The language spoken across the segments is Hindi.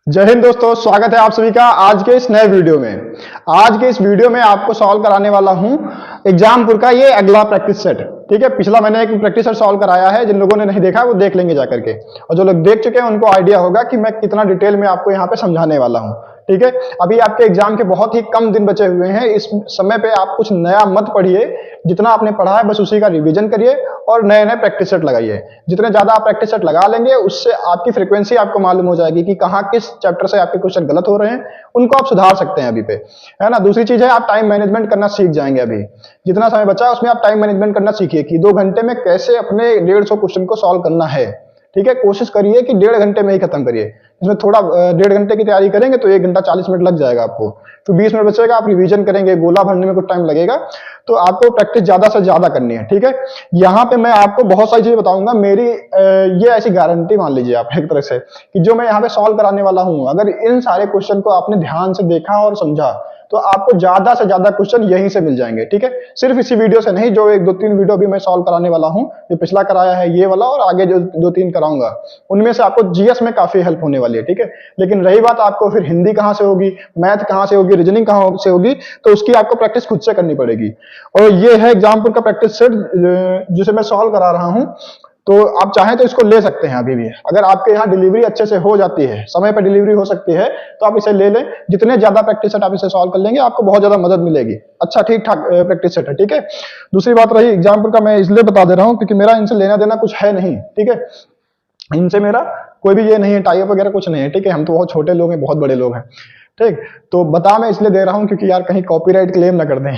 जय हिंद दोस्तों, स्वागत है आप सभी का आज के इस नए वीडियो में। आज के इस वीडियो में आपको सॉल्व कराने वाला हूं एग्जामपुर का ये अगला प्रैक्टिस सेट। ठीक है, पिछला मैंने एक प्रैक्टिस सेट सॉल्व कराया है, जिन लोगों ने नहीं देखा वो देख लेंगे जाकर के, और जो लोग देख चुके हैं उनको आइडिया होगा कि मैं कितना डिटेल में आपको यहाँ पे समझाने वाला हूँ। ठीक है, अभी आपके एग्जाम के बहुत ही कम दिन बचे हुए हैं। इस समय पे आप कुछ नया मत पढ़िए, जितना आपने पढ़ा है बस उसी का रिवीजन करिए और नए नए प्रैक्टिस सेट लगाइए। जितने ज्यादा आप प्रैक्टिस सेट लगा लेंगे उससे आपकी फ्रीक्वेंसी आपको मालूम हो जाएगी कि कहाँ किस चैप्टर से आपके क्वेश्चन गलत हो रहे हैं, उनको आप सुधार सकते हैं अभी पे, है ना। दूसरी चीज है, आप टाइम मैनेजमेंट करना सीख जाएंगे। अभी जितना समय बचा है उसमें आप टाइम मैनेजमेंट करना सीखिए कि 2 घंटे में कैसे अपने 150 क्वेश्चन को सॉल्व करना है। ठीक है, कोशिश करिए कि 1.5 घंटे में ही खत्म करिए। इसमें थोड़ा 1.5 घंटे की तैयारी करेंगे तो 1 घंटा 40 मिनट लग जाएगा आपको, तो 20 मिनट बचेगा, आप रिवीजन करेंगे, गोला भरने में कुछ टाइम लगेगा। तो आपको प्रैक्टिस ज्यादा से ज्यादा करनी है। ठीक है, यहाँ पे मैं आपको बहुत सारी चीजें बताऊंगा। मेरी ये ऐसी गारंटी मान लीजिए आप एक तरह से कि जो मैं यहाँ पे सॉल्व कराने वाला हूँ, अगर इन सारे क्वेश्चन को आपने ध्यान से देखा और समझा तो आपको ज्यादा से ज्यादा क्वेश्चन यहीं से मिल जाएंगे। ठीक है, सिर्फ इसी वीडियो से नहीं, जो 1-2-3 वीडियो भी मैं सॉल्व कराने वाला हूँ, जो पिछला कराया है ये वाला और आगे जो 2-3 कराऊंगा, उनमें से आपको जीएस में काफी हेल्प होने वाली है। ठीक है, लेकिन रही बात आपको फिर हिंदी कहाँ से होगी, मैथ कहाँ से होगी, रीजनिंग कहाँ से होगी, तो उसकी आपको प्रैक्टिस खुद से करनी पड़ेगी। और ये है एग्जाम्पल का प्रैक्टिस सेट जिसे मैं सॉल्व करा रहा हूँ। तो आप चाहें तो इसको ले सकते हैं अभी भी। अगर आपके यहाँ डिलीवरी अच्छे से हो जाती है, समय पर डिलीवरी हो सकती है, तो आप इसे ले लें। जितने ज्यादा प्रैक्टिस सेट आप इसे सॉल्व कर लेंगे आपको बहुत ज्यादा मदद मिलेगी। अच्छा, ठीक ठाक प्रैक्टिस सेट है। ठीक है, दूसरी बात रही एग्जाम्पल का, मैं इसलिए बता दे रहा हूँ क्योंकि मेरा इनसे लेना देना कुछ है नहीं। ठीक है, इनसे मेरा कोई भी ये नहीं है, टाई अप वगैरह कुछ नहीं है। ठीक है, हम तो बहुत छोटे लोग हैं, बहुत बड़े लोग हैं। ठीक, तो बता मैं इसलिए दे रहा हूं क्योंकि यार कहीं कॉपीराइट क्लेम ना कर दें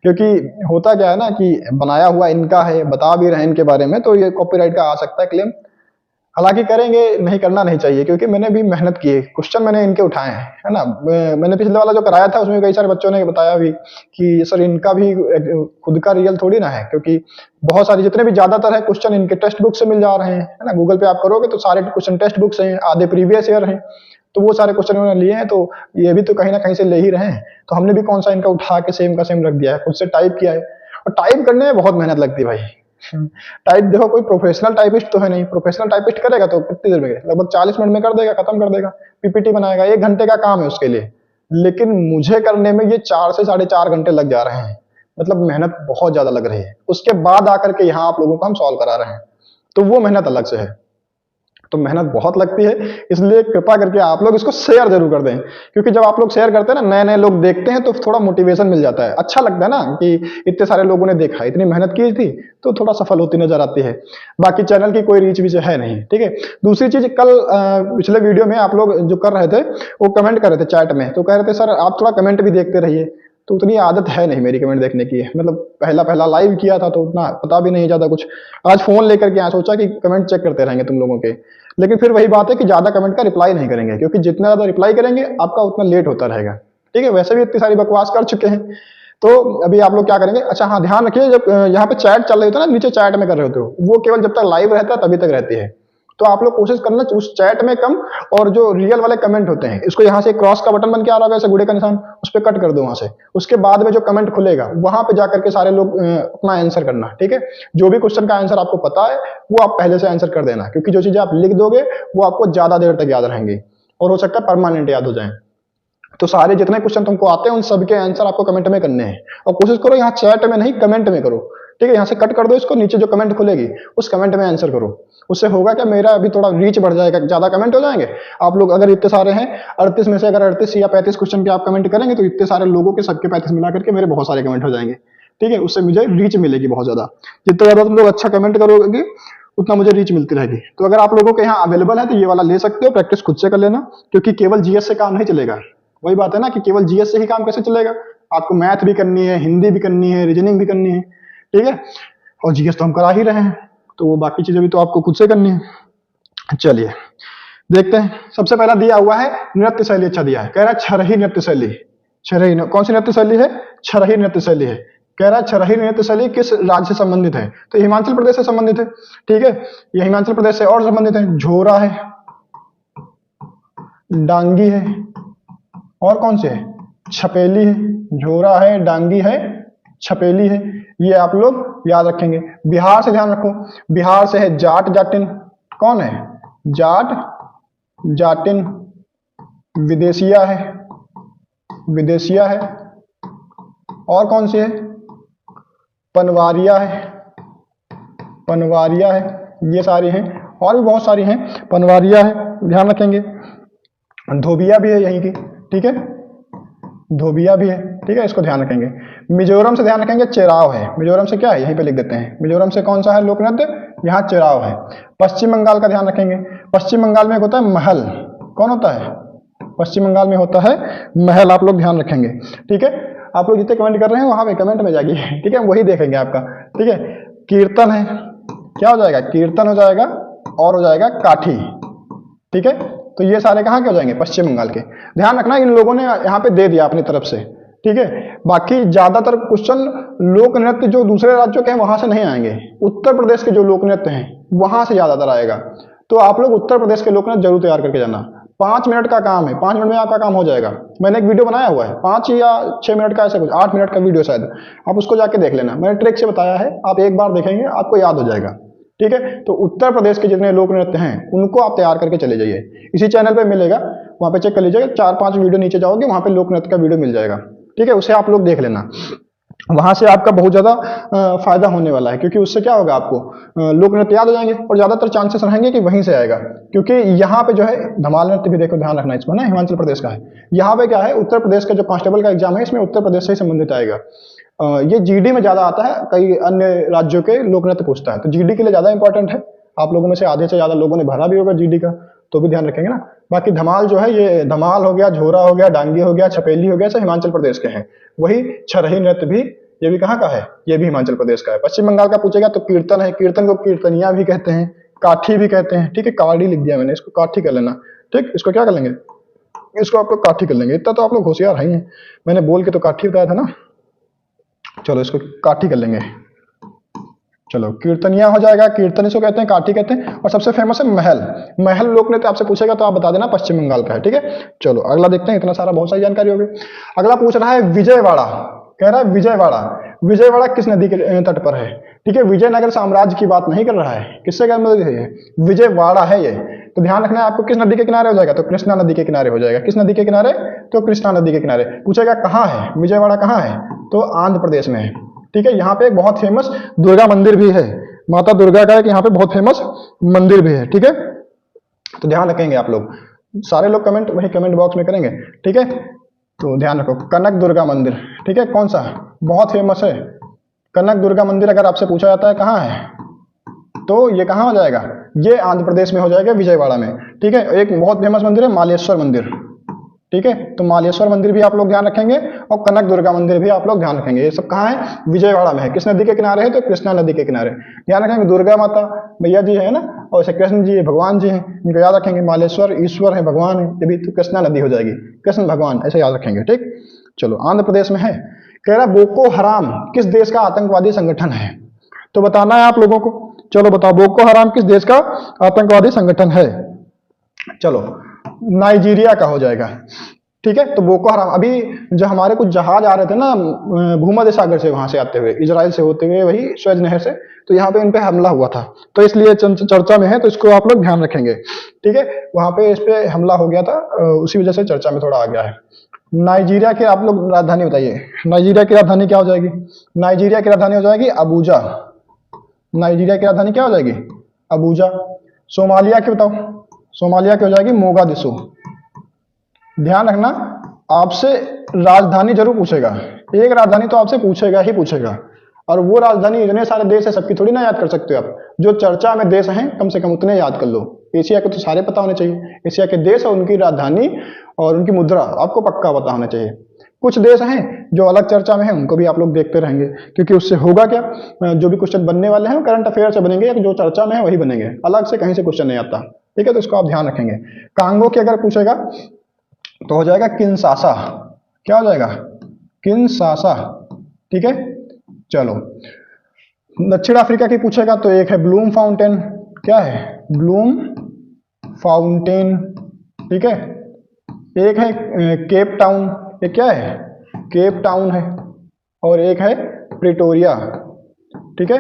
क्योंकि होता क्या है ना कि बनाया हुआ इनका है, बता भी रहे हैं इनके बारे में, तो ये कॉपीराइट का आ सकता है क्लेम। हालांकि करेंगे, नहीं करना नहीं चाहिए, क्योंकि मैंने भी मेहनत की है, क्वेश्चन मैंने इनके उठाए हैं, है ना। मैंने पिछले वाला जो कराया था उसमें कई सारे बच्चों ने बताया भी कि सर इनका भी खुद का रियल थोड़ी ना है, क्योंकि बहुत सारी जितने भी ज्यादातर है क्वेश्चन इनके टेक्स्ट बुक से मिल जा रहे हैं, है ना। गूगल पे आप करोगे तो सारे क्वेश्चन टेक्स्ट बुक से हैं, आधे प्रीवियस ईयर हैं, तो वो सारे क्वेश्चन उन्होंने लिए हैं, तो ये भी तो कहीं ना कहीं से ले ही रहे हैं। तो हमने भी कौन सा इनका उठा के सेम का सेम रख दिया है, खुद से टाइप किया है। और टाइप करने में बहुत मेहनत लगती है भाई। टाइप देखो, कोई प्रोफेशनल टाइपिस्ट तो है नहीं, प्रोफेशनल टाइपिस्ट करेगा तो कितनी देर में, लगभग 40 मिनट में कर देगा, खत्म कर देगा। पीपीटी बनाएगा, 1 घंटे का काम है उसके लिए, लेकिन मुझे करने में ये 4 से 4.5 घंटे लग जा रहे हैं। मतलब मेहनत बहुत ज्यादा लग रही है, उसके बाद आकर के यहाँ आप लोगों को हम सॉल्व करा रहे हैं, तो वो मेहनत अलग से है। तो मेहनत बहुत लगती है, इसलिए कृपा करके आप लोग इसको शेयर जरूर कर दें, क्योंकि जब आप लोग शेयर करते हैं ना, नए नए लोग देखते हैं तो थोड़ा मोटिवेशन मिल जाता है, अच्छा लगता है ना कि इतने सारे लोगों ने देखा, इतनी मेहनत की थी तो थोड़ा सफल होती नजर आती है। बाकी चैनल की कोई रीच भी है नहीं। ठीक है, दूसरी चीज, कल पिछले वीडियो में आप लोग जो कर रहे थे वो कमेंट कर रहे थे चैट में, तो कह रहे थे सर आप थोड़ा कमेंट भी देखते रहिए। तो उतनी आदत है नहीं मेरी कमेंट देखने की, मतलब पहला पहला लाइव किया था तो उतना पता भी नहीं ज्यादा कुछ। आज फोन लेकर के आया, सोचा कि कमेंट चेक करते रहेंगे तुम लोगों के, लेकिन फिर वही बात है कि ज्यादा कमेंट का रिप्लाई नहीं करेंगे, क्योंकि जितना ज्यादा रिप्लाई करेंगे आपका उतना लेट होता रहेगा। ठीक है, वैसे भी इतनी सारी बकवास कर चुके हैं, तो अभी आप लोग क्या करेंगे। अच्छा हाँ, ध्यान रखिए, जब यहाँ पे चैट चल रही होती है ना, नीचे चैट में कर रहे होते हो, वो केवल जब तक लाइव रहता है तभी तक रहती है। तो आप लोग कोशिश करना उस चैट में कम, और जो रियल वाले कमेंट होते हैं, इसको यहाँ से क्रॉस का बटन बन के आ रहा है, ऐसे घोड़े का निशान, उस पर कट कर दो वहां से। उसके बाद में जो कमेंट खुलेगा वहां पे जाकर के सारे लोग अपना आंसर करना। ठीक है, जो भी क्वेश्चन का आंसर आपको पता है वो आप पहले से आंसर कर देना, क्योंकि जो चीजें आप लिख दोगे वो आपको ज्यादा देर तक याद रहेंगी और हो सकता है परमानेंट याद हो जाए। तो सारे जितने क्वेश्चन तुमको आते हैं उन सबके आंसर आपको कमेंट में करने हैं, और कोशिश करो यहाँ चैट में नहीं, कमेंट में करो। ठीक है, यहाँ से कट कर दो इसको, नीचे जो कमेंट खुलेगी उस कमेंट में आंसर करो। उससे होगा क्या, मेरा अभी थोड़ा रीच बढ़ जाएगा, ज्यादा कमेंट हो जाएंगे। आप लोग अगर इतने सारे हैं, 38 में से अगर 38 या 35 क्वेश्चन के आप कमेंट करेंगे तो इतने सारे लोगों के सबके 35 मिला करके मेरे बहुत सारे कमेंट हो जाएंगे। ठीक है, उससे मुझे रीच मिलेगी बहुत ज्यादा। जितना ज्यादा तुम लोग अच्छा कमेंट करोगे उतना मुझे रीच मिलती रहेगी। तो अगर आप लोगों के यहाँ अवेलेबल है तो ये वाला ले सकते हो, प्रैक्टिस खुद से कर लेना, क्योंकि केवल जीएस से काम नहीं चलेगा। वही बात है ना कि केवल जीएस से ही काम कैसे चलेगा, आपको मैथ भी करनी है, हिंदी भी करनी है, रीजनिंग भी करनी है। ठीक है, और जीएस तो हम करा ही रहे हैं, तो वो बाकी चीजें भी तो आपको खुद से करनी है। चलिए देखते हैं। सबसे पहला दिया हुआ है नृत्य शैली, अच्छा दिया है, कह रहा है छरही नृत्य शैली। छरही कौन सी नृत्य शैली है, छरही नृत्य शैली है। कह रहा है छरही नृत्य शैली किस राज्य से संबंधित है, तो हिमाचल प्रदेश से संबंधित है। ठीक है, ये हिमाचल प्रदेश से और संबंधित है। झोरा है, डांगी है, और कौन से है, छपेली है। झोरा है, डांगी है, छपेली है, ये आप लोग याद रखेंगे। बिहार से ध्यान रखो, बिहार से है जाट जाटिन। कौन है, जाट जाटिन। विदेशिया है, विदेशिया है, और कौन सी है, पनवारिया है, पनवारिया है, ये सारी हैं, और भी बहुत सारी हैं, पनवारिया है, ध्यान रखेंगे। धोबिया भी है यहीं की, ठीक है, धोबिया भी है, ठीक है, इसको ध्यान रखेंगे। मिजोरम से ध्यान रखेंगे, चेराव है, मिजोरम से क्या है, यहीं पे लिख देते हैं, मिजोरम से कौन सा है लोक नृत्य, यहाँ चेराव है। पश्चिम बंगाल का ध्यान रखेंगे, पश्चिम बंगाल में एक होता है महल, कौन होता है, पश्चिम बंगाल में होता है महल, आप लोग ध्यान रखेंगे, ठीक है। आप लोग जितने कमेंट कर रहे हैं वहां पे कमेंट में जाइए, ठीक है, वही देखेंगे आपका, ठीक है। कीर्तन है, क्या हो जाएगा, कीर्तन हो जाएगा, और हो जाएगा काठी, ठीक है। तो ये सारे कहाँ के हो जाएंगे, पश्चिम बंगाल के। ध्यान रखना इन लोगों ने यहाँ पे दे दिया अपनी तरफ से, ठीक है। बाकी ज्यादातर क्वेश्चन लोक नृत्य जो दूसरे राज्यों के हैं वहां से नहीं आएंगे, उत्तर प्रदेश के जो लोक नृत्य हैं वहां से ज्यादातर आएगा। तो आप लोग उत्तर प्रदेश के लोक नृत्य जरूर तैयार करके जाना। 5 मिनट का काम है, 5 मिनट में आपका काम हो जाएगा। मैंने एक वीडियो बनाया हुआ है 5 या 6 मिनट का, ऐसा कुछ 8 मिनट का वीडियो शायद, आप उसको जाके देख लेना, मैंने ट्रिक से बताया है, आप एक बार देखेंगे आपको याद हो जाएगा, ठीक है। तो उत्तर प्रदेश के जितने लोक नृत्य हैं उनको आप तैयार करके चले जाइए, इसी चैनल पे मिलेगा, वहां पे चेक कर लीजिएगा, 4-5 वीडियो नीचे जाओगे वहां पे लोक नृत्य का वीडियो मिल जाएगा, ठीक है, उसे आप लोग देख लेना। वहां से आपका बहुत ज्यादा फायदा होने वाला है, क्योंकि उससे क्या होगा, आपको लोक नृत्य याद हो जाएंगे, और ज्यादातर चांसेस रहेंगे कि वहीं से आएगा। क्योंकि यहाँ पे जो है धमाल नृत्य भी देखो, ध्यान रखना इसमें ना, हिमाचल प्रदेश का है। यहाँ पे क्या है, उत्तर प्रदेश का जो कांस्टेबल का एग्जाम है इसमें उत्तर प्रदेश से ही संबंधित आएगा। ये जीडी में ज्यादा आता है, कई अन्य राज्यों के लोक नृत्य पूछता है, तो जीडी के लिए ज्यादा इंपॉर्टेंट है। आप लोगों में से आधे से ज्यादा लोगों ने भरा भी होगा जीडी का, तो भी ध्यान रखेंगे ना। बाकी धमाल जो है, ये धमाल हो गया, झोरा हो गया, डांगी हो गया, छपेली हो गया, सब हिमाचल प्रदेश के हैं। वही छरही नृत्य भी, ये भी कहाँ का है, ये भी हिमाचल प्रदेश का है। पश्चिम बंगाल का पूछेगा तो कीर्तन है, कीर्तन को कीर्तनिया भी कहते हैं, काठी भी कहते हैं, ठीक है, काड़ी लिख दिया मैंने, इसको काठी कर लेना, ठीक। इसको क्या कर लेंगे, इसको आप लोग काठी कर लेंगे, इतना तो आप लोग होशियार हैं, मैंने बोल के तो काठी बताया था ना। चलो इसको काठी कर लेंगे, चलो कीर्तनिया हो जाएगा, कीर्तन इसको कहते हैं, काठी कहते हैं। और सबसे फेमस है महल, महल लोक नृत्य आपसे पूछेगा तो आप बता देना पश्चिम बंगाल का है, ठीक है। चलो अगला देखते हैं, इतना सारा बहुत सारी जानकारी होगी। अगला पूछ रहा है विजयवाड़ा, कह रहा है विजयवाड़ा, विजयवाड़ा किस नदी के तट पर है, ठीक है। विजयनगर साम्राज्य की बात नहीं कर रहा है, किससे क्या मतलब है, विजयवाड़ा है ये। तो ध्यान रखना है आपको, किस नदी के किनारे हो जाएगा, तो कृष्णा नदी के किनारे हो जाएगा। किस नदी के किनारे, तो कृष्णा नदी के किनारे। पूछेगा कहाँ है विजयवाड़ा, कहाँ है, तो आंध्र प्रदेश में है, ठीक है। यहाँ पे एक बहुत फेमस दुर्गा मंदिर भी है, माता दुर्गा का एक यहाँ पे बहुत फेमस मंदिर भी है, ठीक है। तो ध्यान रखेंगे आप लोग, सारे लोग कमेंट वही कमेंट बॉक्स में करेंगे, ठीक है। तो ध्यान रखो, कनक दुर्गा मंदिर, ठीक है, कौन सा, बहुत फेमस है कनक दुर्गा मंदिर। अगर आपसे पूछा जाता है कहाँ है, तो ये कहाँ हो जाएगा, ये आंध्र प्रदेश में हो जाएगा, विजयवाड़ा में, ठीक है। एक बहुत फेमस मंदिर है मालेश्वर मंदिर, ठीक है। तो मालेश्वर मंदिर भी आप लोग ध्यान रखेंगे, और कनक दुर्गा मंदिर भी आप लोग ध्यान रखेंगे। ये सब कहाँ है, विजयवाड़ा में है। किस नदी के किनारे है, तो कृष्णा नदी के किनारे। ध्यान रखेंगे, दुर्गा माता भैया जी है ना, और ऐसे कृष्ण जी भगवान जी हैं, इनको याद रखेंगे। मालेश्वर ईश्वर है, भगवान है, ये भी तो कृष्णा नदी हो जाएगी, कृष्ण भगवान, ऐसे याद रखेंगे, ठीक। चलो आंध्र प्रदेश में है। कह रहा बोको हराम किस देश का आतंकवादी संगठन है, तो बताना है आप लोगों को। चलो बताओ, बोको हराम किस देश का आतंकवादी संगठन है। चलो नाइजीरिया का हो जाएगा, ठीक है। तो बोको हराम, अभी जो हमारे कुछ जहाज आ रहे थे ना भूमध्य सागर से, वहां से आते हुए, इजराइल से होते हुए, वही स्वेज नहर से, तो यहाँ पे इन पे हमला हुआ था, तो इसलिए चर्चा में है, तो इसको आप लोग ध्यान रखेंगे, ठीक है। वहां पे इस पे हमला हो गया था, उसी वजह से चर्चा में थोड़ा आ गया है। नाइजीरिया की आप लोग राजधानी बताइए, नाइजीरिया की राजधानी क्या हो जाएगी, नाइजीरिया की राजधानी हो जाएगी अबूजा, नाइजीरिया की राजधानी क्या हो जाएगी, अबूजा। सोमालिया की बताओ, सोमालिया की हो जाएगी मोगादिशु। ध्यान रखना, आपसे राजधानी जरूर पूछेगा, एक राजधानी तो आपसे पूछेगा ही पूछेगा, और वो राजधानी इतने सारे देश है, सबकी थोड़ी ना याद कर सकते हो आप। जो चर्चा में देश हैं कम से कम उतने याद कर लो। एशिया के तो सारे पता होने चाहिए, एशिया के देश और उनकी राजधानी और उनकी मुद्रा आपको पक्का पता होना चाहिए। कुछ देश हैं जो अलग चर्चा में हैं, उनको भी आप लोग देखते रहेंगे, क्योंकि उससे होगा क्या, जो भी क्वेश्चन बनने वाले हैं करंट अफेयर से बनेंगे, या जो चर्चा में है वही बनेंगे, अलग से कहीं से क्वेश्चन नहीं आता, ठीक है। तो इसको आप ध्यान रखेंगे। कांगो की अगर पूछेगा तो हो जाएगा किनशासा, क्या हो जाएगा, किनशासा, ठीक है। चलो दक्षिण अफ्रीका की पूछेगा तो एक है ब्लूम फाउंटेन, क्या है, ब्लूम फाउंटेन, ठीक है। एक है केप टाउन, ये क्या है, केप टाउन है, और एक है प्रिटोरिया, ठीक है।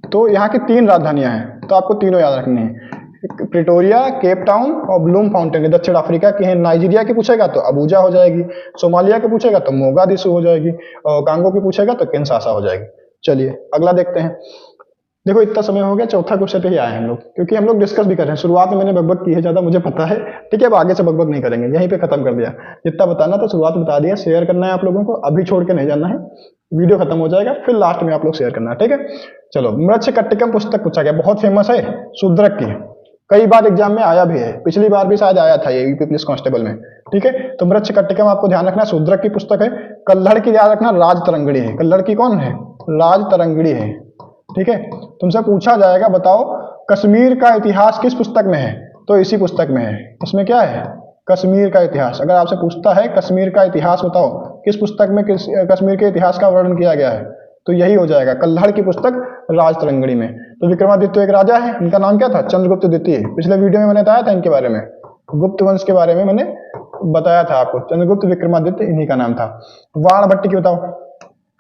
तो यहाँ की 3 राजधानियां हैं, तो आपको तीनों याद रखनी है। प्रिटोरिया, केप टाउन और ब्लूम फाउंटेन। दक्षिण अफ्रीका की है। नाइजीरिया की पूछेगा तो अबूजा हो जाएगी। सोमालिया की पूछेगा तो मोगादिशु हो जाएगी। और कांगो की पूछेगा तो किंशासा हो जाएगी। चलिए अगला देखते हैं। देखो इतना समय हो गया, चौथा क्वेश्चन पे ही आए हम लोग, क्योंकि हम लोग डिस्कस भी कर रहे हैं। शुरुआत में मैंने बकबक की है ज्यादा, मुझे पता है, ठीक है। अब आगे से बकबक नहीं करेंगे, यहीं पे खत्म कर दिया। जितना बताना था शुरुआत में बता दिया। शेयर करना है आप लोगों को, अभी छोड़ के नहीं जाना है। वीडियो खत्म हो जाएगा फिर लास्ट में आप लोग शेयर करना है, ठीक है। चलो, मृच्छकटिकम पुस्तक पूछा गया, बहुत फेमस है, शूद्रक की। कई बार एग्जाम में आया भी है, पिछली बार भी शायद आया था ये यूपी पुलिस कांस्टेबल में, ठीक है। तो मृच्छकटिकम आपको ध्यान रखना, शूद्रक की पुस्तक है। कल्हड़ की याद रखना, राज तरंगड़ी है। कल्हड़ की कौन है? राज तरंगड़ी है, ठीक है। तुमसे पूछा जाएगा बताओ कश्मीर का इतिहास किस पुस्तक में है, तो इसी पुस्तक में है। इसमें क्या है? कश्मीर का इतिहास। अगर आपसे पूछता है कश्मीर का इतिहास बताओ किस पुस्तक में कश्मीर के इतिहास का वर्णन किया गया है, तो यही हो जाएगा कल्हड़ की पुस्तक राज तरंगड़ी में। तो विक्रमादित्य एक राजा है, इनका नाम क्या था? चंद्रगुप्त द्वितीय। पिछले वीडियो में मैंने बताया था इनके बारे में, गुप्त वंश के बारे में मैंने बताया था आपको। चंद्रगुप्त विक्रमादित्य इन्हीं का नाम था। वाणभट्ट की बताओ,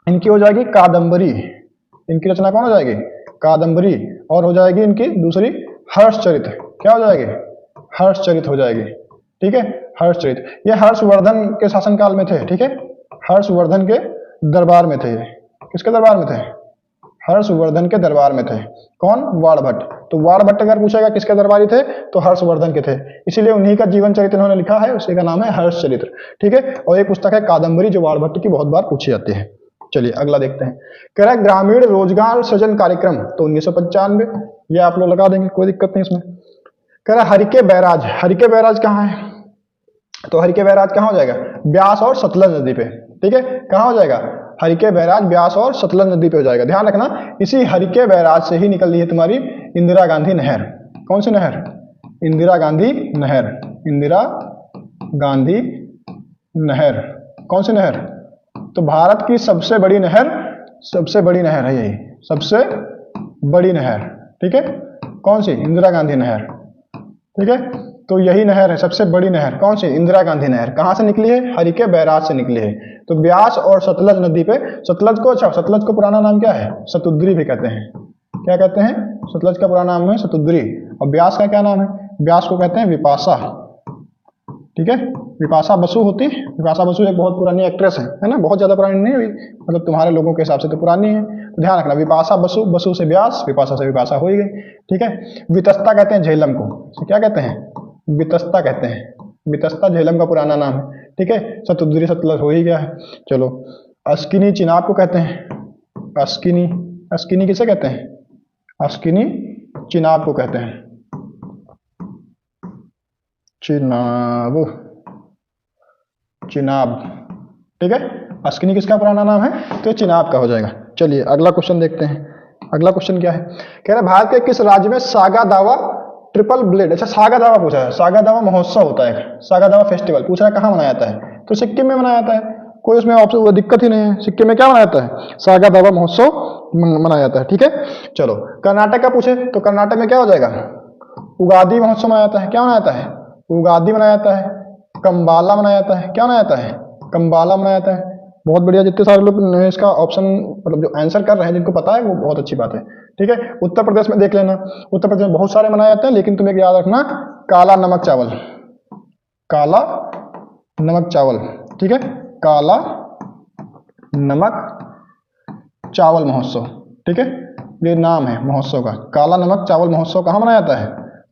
इनकी हो जाएगी कादम्बरी। इनकी रचना कौन हो जाएगी? कादम्बरी। और हो जाएगी इनकी दूसरी हर्षचरित। क्या हो जाएगी? हर्षचरित हो जाएगी, ठीक है। हर्षचरित ये हर्षवर्धन के शासनकाल में थे, ठीक है। हर्षवर्धन के दरबार में थे। ये किसके दरबार में थे? हर्षवर्धन के दरबार में थे। कौन? वाणभट्ट। तो वाणभट्ट अगर पूछेगा किसके दरबारी थे, तो हर्षवर्धन के थे, इसीलिए उन्हीं का जीवन चरित्र इन्होंने लिखा है, उसी का नाम है हर्षचरित्र, ठीक है। और एक पुस्तक है कादम्बरी जो वाणभट्ट की बहुत बार पूछी जाती है। चलिए अगला देखते हैं। कह रहा है ग्रामीण रोजगार सृजन कार्यक्रम, तो 1995, ये आप लोग लगा देंगे, कोई दिक्कत नहीं इसमें। कह रहा है हरिके बैराज। हरिके बैराज कहाँ है? तो हरिके बैराज कहाँ हो जाएगा? ब्यास और सतलज नदी पे, ठीक है। कहाँ हो जाएगा? हरिके बैराज ब्यास और सतलज नदी पे हो जाएगा। ध्यान रखना, इसी हरिके बैराज से ही निकल रही है तुम्हारी इंदिरा गांधी नहर। कौन सी नहर? इंदिरा गांधी नहर। इंदिरा गांधी नहर। कौन सी नहर? तो भारत की सबसे बड़ी नहर, सबसे बड़ी नहर है यही, सबसे बड़ी नहर, ठीक है। कौन सी? इंदिरा गांधी नहर, ठीक है। तो यही नहर है सबसे बड़ी नहर। कौन सी? इंदिरा गांधी नहर। कहां से निकली है? हरिके बैराज से निकली है। तो ब्यास और सतलज नदी पे, सतलज को, अच्छा सतलज को पुराना नाम क्या है? सतुद्री भी कहते हैं। क्या कहते हैं? सतलज का पुराना नाम है सतुद्री। और ब्यास का क्या नाम है? ब्यास को कहते हैं विपाशा, ठीक है। विपाशा बसु होती है। विपाशा बसु एक बहुत पुरानी एक्ट्रेस है ना, बहुत ज्यादा पुरानी नहीं हुई, मतलब तुम्हारे लोगों के हिसाब से तो पुरानी है। तो ध्यान रखना, विपाशा बसु, बसु से व्यास, विपाशा से विपाशा हो ही गई, ठीक है। वितस्ता कहते हैं झेलम को। तो क्या कहते हैं? वितस्ता कहते हैं। वितस्ता झेलम का पुराना नाम है, ठीक है। सतुद्री सतलज हो ही गया है। चलो, अस्किनी चिनाब को कहते हैं। अस्किनी, अस्किनी किसे कहते हैं? अस्किनी चिनाब को कहते हैं। चिनाब, चिनाब, ठीक है। अस्किनी किसका पुराना नाम है? तो चिनाब का हो जाएगा। चलिए अगला क्वेश्चन देखते हैं। अगला क्वेश्चन क्या है? कह रहा है भारत के किस राज्य में सागा दावा ट्रिपल ब्लेड, अच्छा सागा दावा पूछा है, सागा दावा महोत्सव होता है, सागा दावा फेस्टिवल पूछ रहा है कहाँ मनाया जाता है? तो सिक्किम में मनाया जाता है। कोई उसमें ऑप्शन वो दिक्कत ही नहीं है। सिक्किम में क्या मनाया जाता है? सागा दावा महोत्सव मनाया जाता है, ठीक है। चलो, कर्नाटक का पूछे तो कर्नाटक में क्या हो जाएगा? उगादि महोत्सव मनाया जाता है। क्या मनाया जाता है? उगादि मनाया जाता है। कंबाला मनाया जाता है। क्या मनाया जाता है? कंबाला मनाया जाता है। बहुत बढ़िया, जितने सारे लोग इसका ऑप्शन मतलब जो आंसर कर रहे हैं जिनको पता है वो बहुत अच्छी बात है, ठीक है। उत्तर प्रदेश में देख लेना, उत्तर प्रदेश में बहुत सारे मनाए जाते हैं, लेकिन तुम एक याद रखना, काला नमक चावल, काला नमक चावल, ठीक है। काला नमक चावल महोत्सव, ठीक है, ये नाम है महोत्सव का। काला नमक चावल महोत्सव कहाँ मनाया जाता है?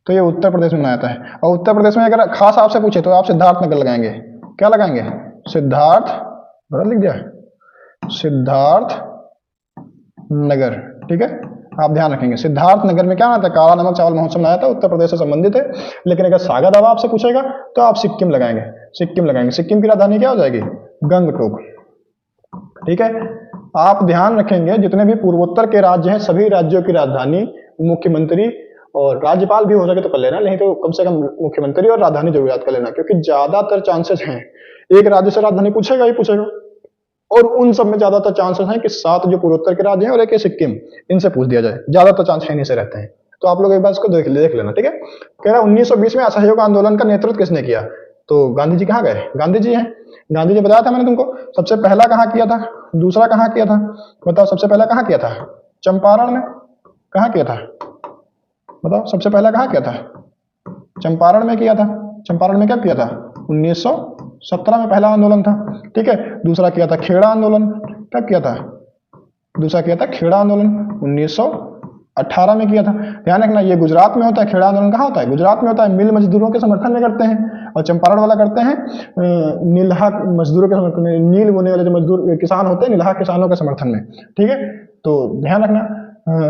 तो ये उत्तर प्रदेश में मनाया जाता है। और उत्तर प्रदेश में अगर खास आपसे पूछे तो आप सिद्धार्थ नगर लगाएंगे। क्या लगाएंगे? सिद्धार्थ, बड़ा लिख दिया है, सिद्धार्थ नगर, ठीक है। आप ध्यान रखेंगे, सिद्धार्थ नगर में क्या आता है? काला नमक चावल महोत्सव मनाया था, उत्तर प्रदेश से संबंधित है। लेकिन अगर सागा दावा आपसे पूछेगा तो आप सिक्किम लगाएंगे, सिक्किम लगाएंगे। सिक्किम की राजधानी क्या हो जाएगी? गंगटोक, ठीक है। आप ध्यान रखेंगे जितने भी पूर्वोत्तर के राज्य हैं सभी राज्यों की राजधानी, मुख्यमंत्री और राज्यपाल भी हो सके तो कर लेना, नहीं तो कम से कम मुख्यमंत्री और राजधानी जरूर याद कर लेना, क्योंकि ज्यादातर चांसेस हैं एक राज्य से राजधानी पूछेगा ही पूछेगा। और उन सब में ज्यादातर चांसेस हैं कि 7 जो पूर्वोत्तर के राज्य हैं और एक सिक्किम, इनसे पूछ दिया जाए, ज्यादातर चांस है से रहते हैं। तो आप लोग एक बार इसको देख लेना, ठीक है। कह रहा 1920 में असहयोग आंदोलन का नेतृत्व किसने किया? तो गांधी जी कहाँ गए? गांधी जी हैं। गांधी जी बताया था मैंने तुमको, सबसे पहला कहाँ किया था, दूसरा कहाँ किया था, बताओ सबसे पहला कहाँ किया था? चंपारण में। कहाँ किया था? बताओ सबसे पहला कहाँ किया था? चंपारण में किया था। चंपारण में क्या किया था? 1917 में पहला आंदोलन था। ठीक है, दूसरा किया था खेड़ा आंदोलन। कब किया था? दूसरा किया था खेड़ा आंदोलन 1918 में किया था। ध्यान रखना, ये गुजरात में होता है। खेड़ा आंदोलन कहाँ होता है? गुजरात में होता है। मिल मजदूरों के समर्थन में करते हैं। और चंपारण वाला करते हैं नीलहा मजदूरों के समर्थन में। नील बोने वाले जो मजदूर किसान होते हैं, नीलहा किसानों के समर्थन में। ठीक है, तो ध्यान रखना,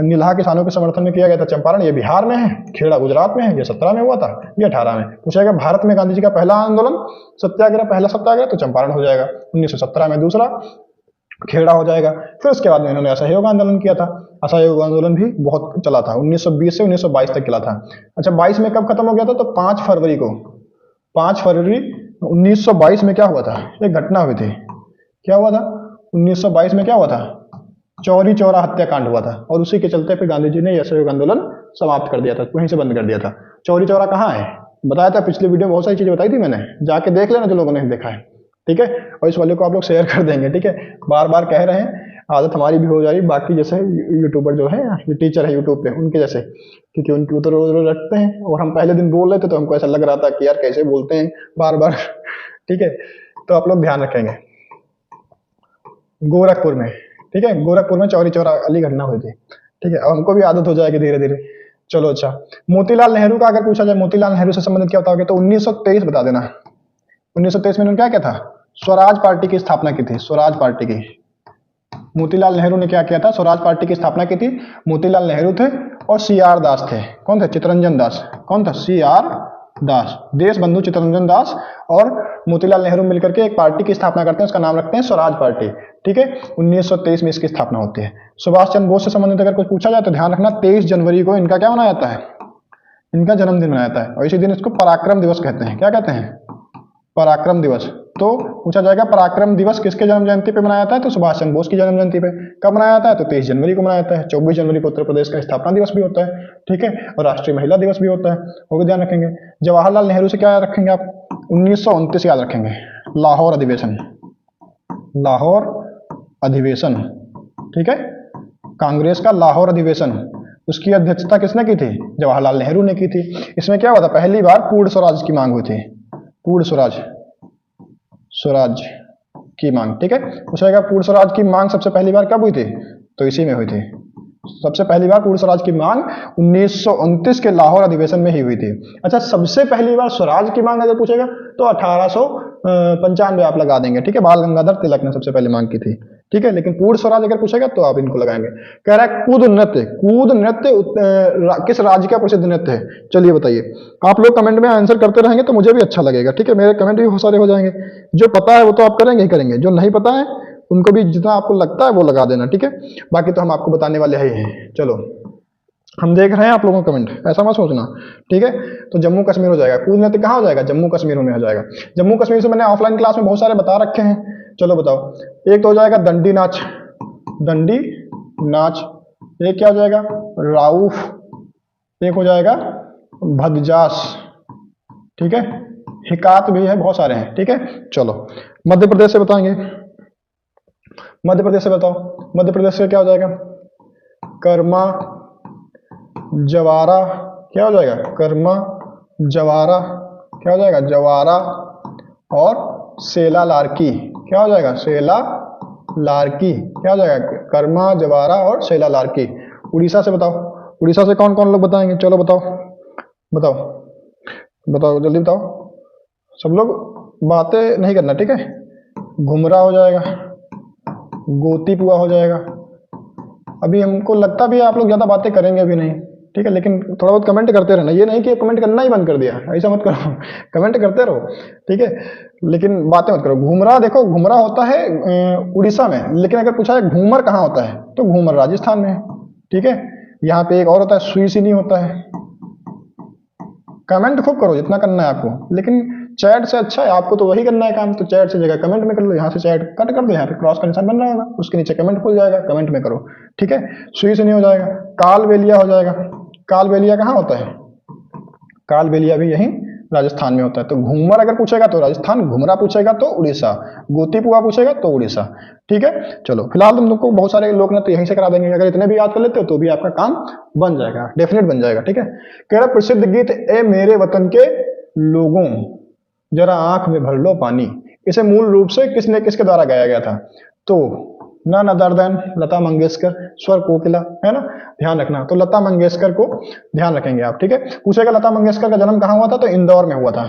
नीलहा किसानों के समर्थन में किया गया था चंपारण। ये बिहार में है, खेड़ा गुजरात में है। ये 17 में हुआ था, ये 18 में। पूछेगा भारत में गांधी जी का पहला आंदोलन सत्याग्रह, पहला सत्याग्रह, तो चंपारण हो जाएगा। 1917 में दूसरा खेड़ा हो जाएगा। फिर उसके बाद में इन्होंने असहयोग आंदोलन किया था। असहयोग आंदोलन भी बहुत चला था, 1920 से 1922 तक चला था। अच्छा, 22 में कब खत्म हो गया था? तो 5 फरवरी को, 5 फरवरी 1922 में क्या हुआ था? एक घटना हुई थी। क्या हुआ था 1922 में? क्या हुआ था? चौरी चौरा हत्याकांड हुआ था। और उसी के चलते फिर गांधी जी ने असहयोग आंदोलन समाप्त कर दिया था, वहीं से बंद कर दिया था। चौरी चौरा कहाँ है? बताया था पिछले वीडियो में, बहुत सारी चीजें बताई थी मैंने, जाके देख लेना जो लोगों ने देखा है। ठीक है, और इस वाले को आप लोग शेयर कर देंगे। ठीक है, बार बार कह रहे हैं, आदत हमारी भी हो जा रही, बाकी जैसे यूट्यूबर जो है, ये टीचर है यूट्यूब पे, उनके जैसे, क्योंकि उनकी उतर रोज रखते हैं। और हम पहले दिन बोल रहे थे तो हमको ऐसा लग रहा था कि यार कैसे बोलते हैं बार बार। ठीक है, तो आप लोग ध्यान रखेंगे। गोरखपुर में, ठीक है, गोरखपुर में चौरी चौरा वाली घटना हुई थी। ठीक है, हमको भी आदत हो जाएगी धीरे धीरे। चलो, अच्छा, मोतीलाल नेहरू का अगर पूछा जाए, मोतीलाल नेहरू से संबंधित क्या होता है, तो 1923 बता देना। 1923 में उन्होंने क्या किया था? स्वराज पार्टी की स्थापना की थी। स्वराज पार्टी की मोतीलाल नेहरू ने क्या किया था? स्वराज पार्टी की स्थापना की थी। मोतीलाल नेहरू थे और सी आर दास थे। कौन थे? चित्तरंजन दास। कौन था? सी आर दास, देश बंधु चित्तरंजन दास और मोतीलाल नेहरू मिलकर के एक पार्टी की स्थापना करते हैं, उसका नाम रखते हैं स्वराज पार्टी। ठीक है, 1923 में इसकी स्थापना होती है। सुभाष चंद्र बोस से संबंधित अगर कुछ पूछा जाए तो ध्यान रखना, 23 जनवरी को इनका क्या मनाया जाता है? इनका जन्मदिन मनाया जाता है। और इसी दिन इसको पराक्रम दिवस कहते हैं। क्या कहते हैं? पराक्रम दिवस। तो पूछा जाएगा पराक्रम दिवस किसके जन्म जयंती पे मनाया जाता है? तो सुभाष चंद्र बोस की जन्म जयंती पे। कब मनाया जाता है? तो 23 जनवरी को मनाया जाता है। 24 जनवरी को उत्तर प्रदेश का स्थापना दिवस भी होता है। ठीक है, और राष्ट्रीय महिला दिवस भी होता है, वो भी ध्यान रखेंगे। जवाहरलाल नेहरू से क्या याद रखेंगे आप? 1929 याद रखेंगे, लाहौर अधिवेशन। लाहौर अधिवेशन, ठीक है, कांग्रेस का लाहौर अधिवेशन, उसकी अध्यक्षता किसने की थी? जवाहरलाल नेहरू ने की थी। इसमें क्या हुआ था? पहली बार पूर्ण स्वराज की मांग हुई थी। पूर्ण स्वराज, स्वराज की मांग। ठीक है, पूछेगा पूर्ण स्वराज की मांग सबसे पहली बार कब हुई थी? तो इसी में हुई थी। सबसे पहली बार पूर्ण स्वराज की मांग 1929 के लाहौर अधिवेशन में ही हुई थी। अच्छा, सबसे पहली बार स्वराज की मांग अगर पूछेगा तो 1895 आप लगा देंगे। ठीक है, बाल गंगाधर तिलक ने सबसे पहले मांग की थी। ठीक है, लेकिन पूर्ण स्वराज अगर पूछेगा तो आप इनको लगाएंगे। कह रहा है कूद नृत्य, कूद नृत्य किस राज्य का प्रसिद्ध नृत्य है? चलिए बताइए। आप लोग कमेंट में आंसर करते रहेंगे तो मुझे भी अच्छा लगेगा। ठीक है, मेरे कमेंट भी बहुत सारे हो जाएंगे। जो पता है वो तो आप करेंगे ही करेंगे, जो नहीं पता है उनको भी जितना आपको लगता है वो लगा देना। ठीक है, बाकी तो हम आपको बताने वाले ही हैं। चलो, हम देख रहे हैं आप लोगों का कमेंट, ऐसा मत सोचना। ठीक है, तो जम्मू कश्मीर हो जाएगा। कूद नृत्य कहाँ हो जाएगा? जम्मू कश्मीर में हो जाएगा। जम्मू कश्मीर से मैंने ऑफलाइन क्लास में बहुत सारे बता रखे हैं। चलो बताओ, एक तो हो जाएगा दंडी नाच, दंडी नाच। एक क्या हो जाएगा? राउफ। एक हो जाएगा भगजास। ठीक है, हिकात भी है, बहुत सारे हैं। ठीक है, चलो मध्य प्रदेश से बताएंगे। मध्य प्रदेश से बताओ, मध्य प्रदेश से क्या हो जाएगा? कर्मा जवारा। क्या हो जाएगा? कर्मा जवारा। क्या हो जाएगा? जवारा। और सेला लारकी। क्या हो जाएगा? सेला लारकी। क्या हो जाएगा? कर्मा जवारा और सेला लारकी। उड़ीसा से बताओ, उड़ीसा से कौन कौन लोग बताएंगे? चलो बताओ, बताओ बताओ, जल्दी बताओ। सब लोग बातें नहीं करना, ठीक है। घुमरा हो जाएगा, गोतीपुआ हो जाएगा। अभी हमको लगता भी है आप लोग ज्यादा बातें करेंगे भी नहीं, ठीक है, लेकिन थोड़ा बहुत कमेंट करते रहना। ये नहीं कि कमेंट करना ही बंद कर दिया, ऐसा मत करो। कमेंट करते रहो, ठीक है, लेकिन बातें मत करो। घुमरा, देखो घुमरा होता है उड़ीसा में, लेकिन अगर पूछा है घूमर कहाँ होता है तो घूमर राजस्थान में है, ठीक है। यहाँ पे एक और होता है सुईसिनी होता है। कमेंट खूब करो जितना करना है आपको, लेकिन चैट से अच्छा है, आपको तो वही करना है काम, तो चैट से जगह कमेंट में कर लो। यहाँ से चैट कट कर दो, यहाँ पे क्रॉस का निशान बन रहा होगा, उसके नीचे कमेंट खुल जाएगा, कमेंट में करो, ठीक है। सुईसिनी हो जाएगा। कालबेलिया हो जाएगा। कालबेलिया कहाँ होता है? कालबेलिया भी यहीं राजस्थान में होता है। तो घूमर अगर पूछेगा तो राजस्थान, घुमरा पूछेगा तो उड़ीसा, गोतीपुआ पूछेगा तो उड़ीसा। ठीक है, चलो फिलहाल तुम लोग को बहुत सारे लोग ना तो यहीं से करा देंगे, अगर इतने भी याद कर लेते हो तो भी आपका काम बन जाएगा, डेफिनेट बन जाएगा। ठीक है, कह रहा प्रसिद्ध गीत ए मेरे वतन के लोगों जरा आंख में भर लो पानी, इसे मूल रूप से किसने किसके द्वारा गाया गया था? तो none other than Lata Mangeshkar, स्वर कोकिला, है ना, ध्यान रखना। तो लता मंगेशकर को ध्यान रखेंगे आप। ठीक है, पूछेगा लता मंगेशकर का जन्म कहाँ हुआ था? तो इंदौर में हुआ था।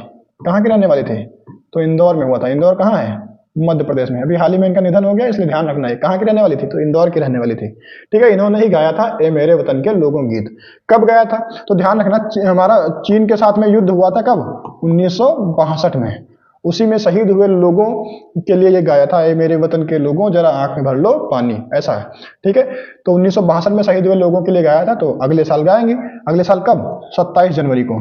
कहाँ की रहने वाली थी? तो इंदौर में हुआ था। इंदौर कहाँ है? मध्य प्रदेश में। अभी हाल ही में इनका निधन हो गया, इसलिए ध्यान रखना है। कहाँ की रहने वाली थी? तो इंदौर की रहने वाली थी। ठीक है, इन्होंने ही गाया था ए मेरे वतन के लोगों गीत। कब गाया था? तो ध्यान रखना, हमारा चीन के साथ में युद्ध हुआ था कब? 1962 में। उसी में शहीद हुए लोगों के लिए ये गाया था, ए मेरे वतन के लोगों जरा आंख में भर लो पानी, ऐसा है। ठीक है, तो 1962 में शहीद हुए लोगों के लिए गाया था, तो अगले साल गाएंगे। अगले साल कब? 27 जनवरी को।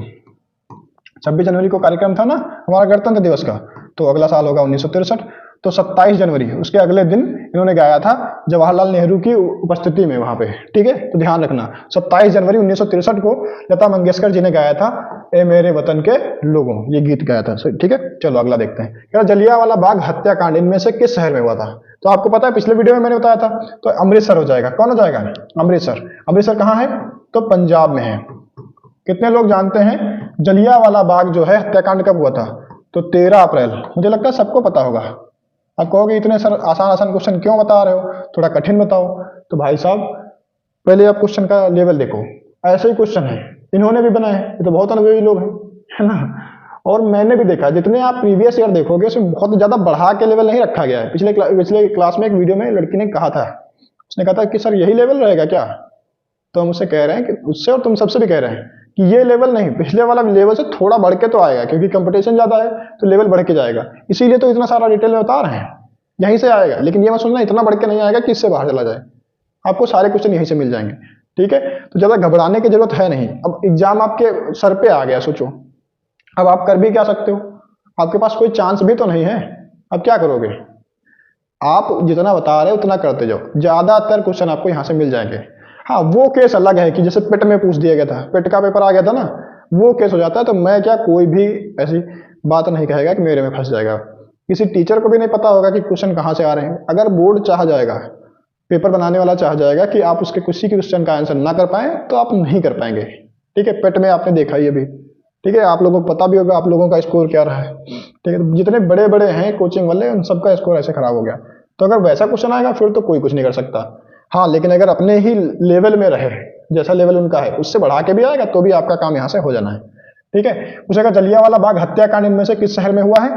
26 जनवरी को कार्यक्रम था ना हमारा गणतंत्र दिवस का, तो अगला साल होगा 1963। तो 27 जनवरी, उसके अगले दिन इन्होंने गाया था जवाहरलाल नेहरू की उपस्थिति में वहां पे। ठीक है, तो ध्यान रखना 27 जनवरी 1963 को लता मंगेशकर जी ने गाया था ए मेरे वतन के लोगों, ये गीत गाया था। ठीक है, चलो अगला देखते हैं। जलियांवाला बाग हत्याकांड इनमें से किस शहर में हुआ था? तो आपको पता है पिछले वीडियो में मैंने बताया था, तो अमृतसर हो जाएगा। कौन हो जाएगा? अमृतसर। अमृतसर कहाँ है? तो पंजाब में है। कितने लोग जानते हैं जलियांवाला बाग जो है हत्याकांड कब हुआ था? तो 13 अप्रैल। मुझे लगता है सबको पता होगा। आप कहोगे इतने सर आसान आसान क्वेश्चन क्यों बता रहे हो, थोड़ा कठिन बताओ। तो भाई साहब पहले आप क्वेश्चन का लेवल देखो, ऐसे ही क्वेश्चन है, इन्होंने भी बनाए हैं, ये तो बहुत अनुभवी लोग हैं, है ना। और मैंने भी देखा, जितने आप प्रीवियस ईयर देखोगे उसमें बहुत ज्यादा बढ़ा के लेवल नहीं रखा गया है। पिछले क्लास में एक वीडियो में लड़की ने कहा था, उसने कहा था कि सर यही लेवल रहेगा क्या? तो हम उससे कह रहे हैं कि उससे और तुम सबसे भी कह रहे हैं कि ये लेवल नहीं, पिछले वाला लेवल से थोड़ा बढ़ के तो आएगा, क्योंकि कंपटीशन ज्यादा है तो लेवल बढ़ के जाएगा, इसीलिए तो इतना सारा डिटेल में बता रहे हैं, यहीं से आएगा। लेकिन ये मत सोचना इतना बढ़ के नहीं आएगा कि इससे बाहर चला जाए, आपको सारे क्वेश्चन यहीं से मिल जाएंगे। ठीक है, तो ज्यादा घबराने की जरूरत है नहीं। अब एग्जाम आपके सर पे आ गया, सोचो अब आप कर भी क्या सकते हो? आपके पास कोई चांस भी तो नहीं है, अब क्या करोगे? आप जितना बता रहे हो उतना करते जाओ, ज्यादातर क्वेश्चन आपको यहां से मिल जाएंगे। हाँ, वो केस अलग है कि जैसे पेट में पूछ दिया गया था, पेट का पेपर आ गया था ना, वो केस हो जाता है। तो मैं क्या, कोई भी ऐसी बात नहीं कहेगा कि मेरे में फंस जाएगा। किसी टीचर को भी नहीं पता होगा कि क्वेश्चन कहाँ से आ रहे हैं। अगर बोर्ड चाह जाएगा, पेपर बनाने वाला चाह जाएगा कि आप उसके किसी क्वेश्चन का आंसर ना कर पाए, तो आप नहीं कर पाएंगे। ठीक है, पेट में आपने देखा ये भी। ठीक है, आप लोगों को पता भी होगा आप लोगों का स्कोर क्या रहा है। ठीक है, तो जितने बड़े बड़े हैं कोचिंग वाले उन सबका स्कोर ऐसे खराब हो गया। तो अगर वैसा क्वेश्चन आएगा फिर तो कोई कुछ नहीं कर सकता। हाँ, लेकिन अगर अपने ही लेवल में रहे, जैसा लेवल उनका है उससे बढ़ा के भी आएगा तो भी आपका काम यहाँ से हो जाना है। ठीक है, पूछेगा जलियांवाला बाग हत्याकांड इनमें से किस शहर में हुआ है?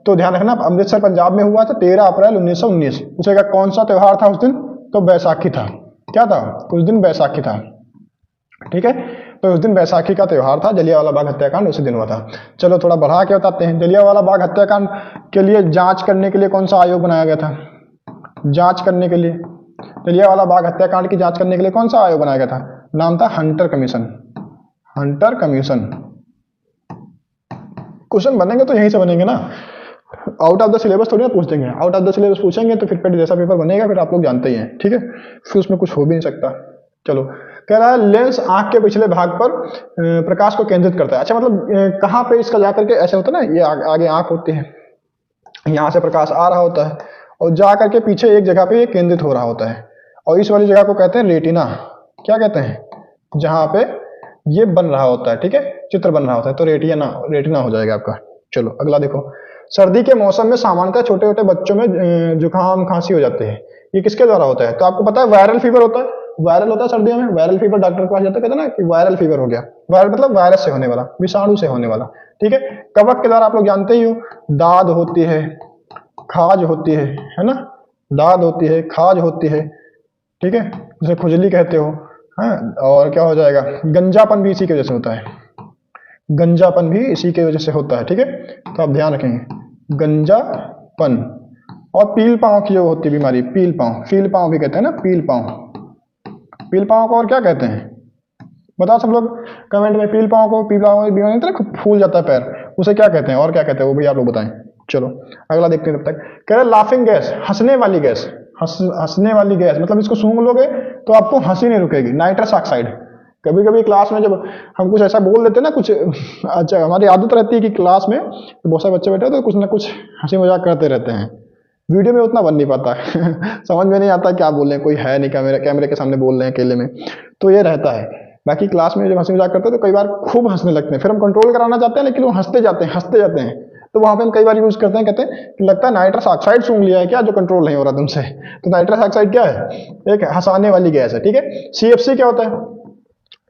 तो ध्यान रखना अमृतसर पंजाब में हुआ था 13 अप्रैल 1919। पूछेगा कौन सा त्योहार था उस दिन? तो बैसाखी था। क्या था उस दिन? बैसाखी था। ठीक है, तो उस दिन बैसाखी का त्योहार था, जलियांवाला बाग हत्याकांड उसी दिन हुआ था। चलो थोड़ा बढ़ा के बताते हैं। जलियांवाला बाग हत्याकांड के लिए जांच करने के लिए कौन सा आयोग बनाया गया था? जांच करने के लिए, जलियांवाला बाग हत्याकांड की जांच करने के लिए कौन सा आयोग बनाया गया था? नाम था Hunter commission. Hunter commission. Question बनेंगे तो यहीं से बनेंगे ना, आउट ऑफ द सिलेबस थोड़ी ना पूछ देंगे। आउट ऑफ द सिलेबस पूछेंगे तो फिर पेट जैसा पेपर बनेगा, फिर आप लोग जानते ही हैं। ठीक है, फिर उसमें कुछ हो भी नहीं सकता। चलो, कह रहा है लेंस आंख के पिछले भाग पर प्रकाश को केंद्रित करता है। अच्छा, मतलब कहाँ पे इसका जाकर के ऐसे होता है ना, ये आगे आंख होती है, यहाँ से प्रकाश आ रहा होता है और जा करके पीछे एक जगह पे ये केंद्रित हो रहा होता है, और इस वाली जगह को कहते हैं रेटिना। क्या कहते हैं? जहां पे ये बन रहा होता है, ठीक है, चित्र बन रहा होता है, तो रेटिना, रेटिना हो जाएगा आपका। चलो अगला देखो। सर्दी के मौसम में सामान्यतः छोटे छोटे बच्चों में जुकाम खांसी हो जाते हैं, ये किसके द्वारा होता है? तो आपको पता है वायरल फीवर होता है। वायरल होता है सर्दियों में, वायरल फीवर। डॉक्टर के पास जाते कहते हैं ना कि वायरल फीवर हो गया। वायरल मतलब वायरस से होने वाला, विषाणु से होने वाला। ठीक है, कवक के द्वारा आप लोग जानते ही हो, दाद होती है, खाज होती है ना, दाद होती है, खाज होती है। ठीक है, जैसे खुजली कहते हो। हाँ, और क्या हो जाएगा? गंजापन भी इसी की वजह से होता है, गंजापन भी इसी की वजह से होता है। ठीक है, तो आप ध्यान रखेंगे गंजापन। और पील पांव की जो होती है बीमारी, पील पांव, फील पांव भी कहते हैं ना, पील पांव। पील पांव को और क्या कहते हैं बताओ सब लोग कमेंट में। पील पांव को, पील पांव की बीमारी होती है ना, फूल जाता है पैर, उसे क्या कहते हैं और क्या कहते हैं वो भी आप लोग बताएं। चलो अगला देखते हैं। तब तक कह रहे लाफिंग गैस, हंसने वाली गैस। हंसने वाली गैस मतलब इसको सूंघ लोगे तो आपको हंसी नहीं रुकेगी। नाइट्रस ऑक्साइड, कभी कभी क्लास में जब हम कुछ ऐसा बोल देते हैं ना कुछ, अच्छा हमारी आदत रहती है कि क्लास में बहुत सारे बच्चे बैठे तो कुछ ना कुछ हंसी मजाक करते रहते हैं, वीडियो में उतना बन नहीं पाता समझ में नहीं आता क्या बोल रहे हैं, कोई है नहीं कैमरे कैमरे के सामने बोल रहे हैं अकेले में, तो ये रहता है। बाकी क्लास में जब हंसी मजाक करते हैं तो कई बार खूब हंसने लगते हैं, फिर हम कंट्रोल कराना चाहते हैं लेकिन वो हंसते जाते हैं। तो वहां पे हम कई बार यूज करते हैं, कहते हैं कि लगता है नाइट्रस ऑक्साइड सूंघ लिया है क्या, जो कंट्रोल नहीं हो रहा तुमसे। तो नाइट्रस ऑक्साइड क्या है, एक हंसाने वाली गैस है, ठीक है। सीएफसी क्या होता है,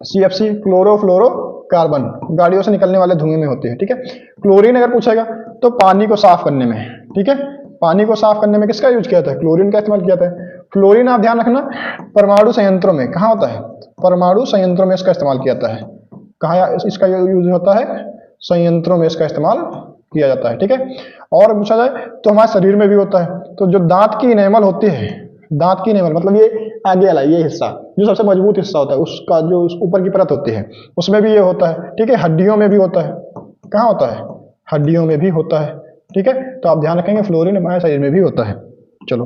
सीएफसी क्लोरोफ्लोरो कार्बन, गाड़ियों से निकलने वाले धुएं में होती है, ठीक है। क्लोरीन अगर पूछेगा तो पानी को साफ करने में, ठीक है, पानी को साफ करने में किसका यूज किया था है, क्लोरीन का इस्तेमाल किया था है। फ्लोरीन आप ध्यान रखना परमाणु संयंत्रों में कहाँ होता है, परमाणु संयंत्रों में इसका इस्तेमाल किया जाता है। कहाँ इसका यूज होता है, संयंत्रों में इसका इस्तेमाल किया जाता है, ठीक है। और पूछा जाए तो हमारे शरीर में भी होता है। तो जो दांत की इनेमल होती है, दांत की इनेमल मतलब ये आगे वाला ये हिस्सा जो सबसे मजबूत हिस्सा होता है, उसका जो ऊपर की परत होती है उसमें भी ये होता है, ठीक है। हड्डियों में भी होता है, कहाँ होता है, हड्डियों में भी होता है, ठीक है। तो आप ध्यान रखेंगे फ्लोरीन हमारे शरीर में भी होता है। चलो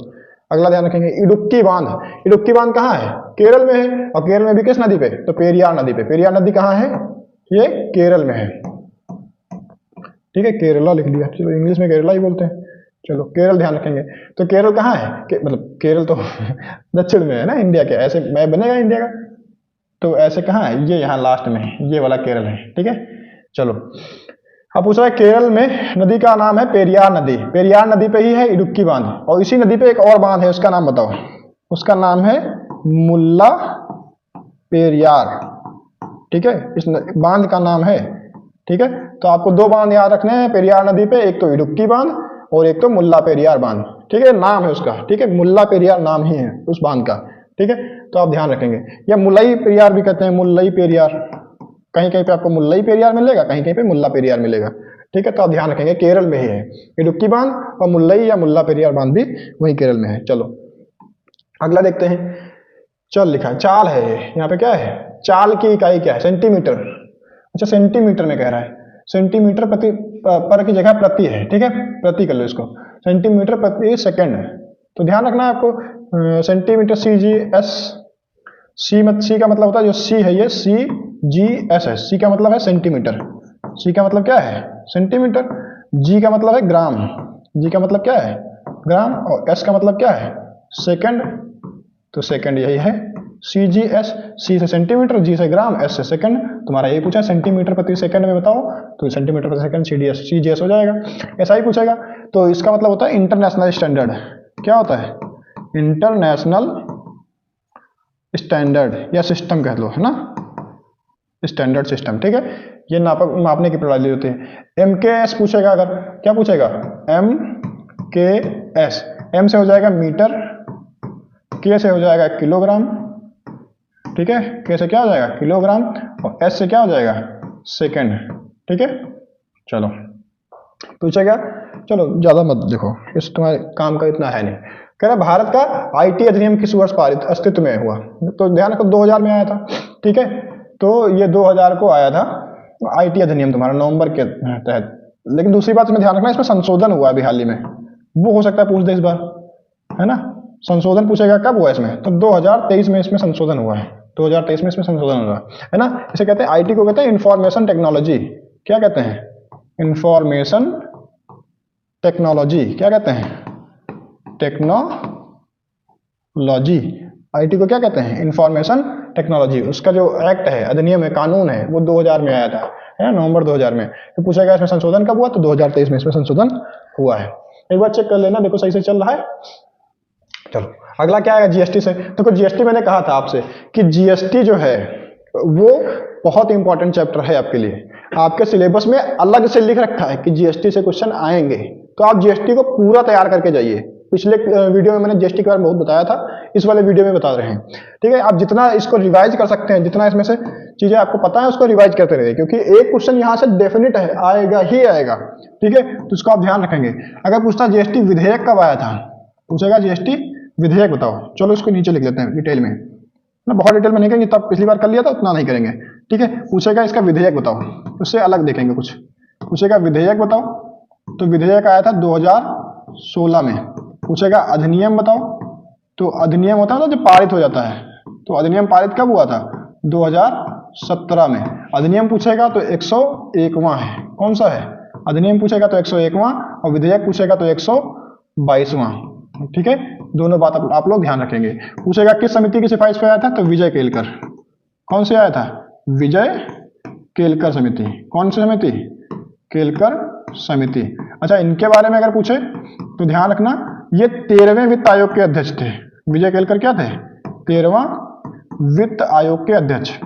अगला ध्यान रखेंगे, इडुक्की बांध। इडुक्की बांध कहाँ है, केरल में है, और केरल में भी किस नदी पे, तो पेरियार नदी पे। पेरियार नदी कहाँ है, ये केरल में है, ठीक है। केरला लिख लिया, चलो इंग्लिश में केरला ही बोलते हैं। चलो केरल ध्यान रखेंगे, तो केरल कहाँ है मतलब केरल तो दक्षिण में है ना इंडिया के, ऐसे मैप बनेगा इंडिया का, तो ऐसे कहाँ है, ये यहाँ लास्ट में ये वाला केरल है, ठीक है। चलो अब पूछ रहा है केरल में नदी का नाम है पेरियार नदी, पेरियार नदी पे ही है इडुक्की बांध, और इसी नदी पे एक और बांध है, उसका नाम बताओ, उसका नाम है मुल्ला पेरियार, ठीक है। इस बांध का नाम है, ठीक है। तो आपको दो बांध याद रखने हैं पेरियार नदी पे, एक तो इडुक्की बांध और एक तो मुल्ला पेरियार बांध, ठीक है। नाम है उसका, ठीक है, मुल्ला पेरियार नाम ही है उस बांध का, ठीक है। तो आप ध्यान रखेंगे, या मुल्लाई पेरियार भी कहते हैं, मुल्लाई पेरियार, कहीं कहीं पे आपको मुल्लाई पेरियार मिलेगा, कहीं कहीं पे मुल्ला पेरियार मिलेगा, ठीक है। तो आप ध्यान रखेंगे केरल में ही है इडुक्की बांध, और मुल्लाई या मुल्ला पेरियार बांध भी वही केरल में है। चलो अगला देखते हैं, चल लिखा है चाल है, यहाँ पे क्या है, चाल की इकाई क्या है, सेंटीमीटर। अच्छा सेंटीमीटर में कह रहा है, सेंटीमीटर प्रति पर की जगह प्रति है, ठीक है, प्रति कर लो इसको, सेंटीमीटर प्रति सेकंड। तो ध्यान रखना है आपको, सेंटीमीटर CGS, सी का मतलब होता है जो सी है ये CGS है, सी का मतलब है सेंटीमीटर, सी का मतलब क्या है सेंटीमीटर, जी का मतलब है ग्राम, जी का मतलब क्या है ग्राम, और एस का मतलब क्या है सेकंड, तो सेकंड यही है CGS, सी से सेंटीमीटर, जी से ग्राम, एस से सेकंड। तुम्हारा ये पूछा सेंटीमीटर प्रति सेकंड में बताओ, तो सेंटीमीटर प्रति सेकंड CGS हो जाएगा। ऐसा ही पूछेगा तो इसका मतलब होता है इंटरनेशनल स्टैंडर्ड, क्या होता है इंटरनेशनल स्टैंडर्ड या सिस्टम कह लो, है ना, स्टैंडर्ड सिस्टम, ठीक है। ये मापने की प्रणाली होती है। MKS पूछेगा, अगर क्या पूछेगा MKS, M से हो जाएगा मीटर, K से हो जाएगा किलोग्राम, ठीक है, K से क्या हो जाएगा किलोग्राम, और S से क्या हो जाएगा सेकंड, ठीक है। चलो पूछेगा, चलो ज्यादा मत देखो, इस तुम्हारे काम का इतना है नहीं। कह रहा भारत का IT अधिनियम किस वर्ष पारित अस्तित्व में हुआ, तो ध्यान रखो 2000 में आया था, ठीक है। तो ये 2000 को आया था IT अधिनियम तुम्हारा नवंबर के तहत। लेकिन दूसरी बात में ध्यान रखना इसमें संशोधन हुआ अभी हाल ही में, वो हो सकता है पूछ दे इस बार, है ना। संशोधन पूछेगा कब हुआ इसमें, तो 2023 में इसमें संशोधन हुआ है, 2023 में इसमें संशोधन हुआ है ना। इसे कहते हैं IT को कहते हैं इंफॉर्मेशन टेक्नोलॉजी, क्या कहते हैं इंफॉर्मेशन टेक्नोलॉजी, क्या कहते हैं टेक्नोलॉजी, IT को क्या कहते हैं इंफॉर्मेशन टेक्नोलॉजी। उसका जो एक्ट है, अधिनियम है, कानून है, वो 2000 में आया था, है नवंबर 2000 में। तो पूछेगा इसमें संशोधन कब हुआ, तो 2023 में इसमें संशोधन हुआ है। एक बार चेक कर लेना, देखो सही से चल रहा है। चलो अगला क्या है GST से, देखो GST मैंने कहा था आपसे कि GST जो है वो बहुत इंपॉर्टेंट चैप्टर है आपके लिए, आपके सिलेबस में अलग से लिख रखा है कि GST से क्वेश्चन आएंगे, तो आप GST को पूरा तैयार करके जाइए। पिछले वीडियो में मैंने GST के बारे में बहुत बताया था, इस वाले वीडियो में बता रहे हैं, ठीक है। आप जितना इसको रिवाइज कर सकते हैं, जितना इसमें से चीजें आपको पता है उसको रिवाइज करते रहिए, क्योंकि एक क्वेश्चन यहाँ से डेफिनेट है, आएगा ही आएगा, ठीक है। तो इसको आप ध्यान रखेंगे। अगर पूछता GST विधेयक कब आया था, पूछेगा GST विधेयक बताओ, चलो इसको नीचे लिख देते हैं डिटेल में ना, बहुत डिटेल में नहीं करेंगे, तब पिछली बार कर लिया था उतना नहीं करेंगे, ठीक है। पूछेगा इसका विधेयक बताओ, उससे अलग देखेंगे कुछ, पूछेगा विधेयक बताओ, तो विधेयक आया था 2016 में। पूछेगा अधिनियम बताओ, तो अधिनियम होता है ना जो पारित हो जाता है, तो अधिनियम पारित कब हुआ था 2023 2017 में। अधिनियम पूछेगा तो 101वां है। कौन सा है? अधिनियम पूछेगा तो 101वां और विधेयक पूछेगा तो 122वां। ठीक है, दोनों बात आप लोग ध्यान रखेंगे। पूछेगा किस समिति की सिफारिश पे आया था, तो विजय केलकर। कौन से आया था? विजय केलकर समिति। कौन सी समिति? केलकर समिति। अच्छा, इनके बारे में अगर पूछे तो ध्यान रखना, ये 13वें वित्त आयोग के अध्यक्ष थे। विजय केलकर क्या थे? 13वां वित्त आयोग के अध्यक्ष।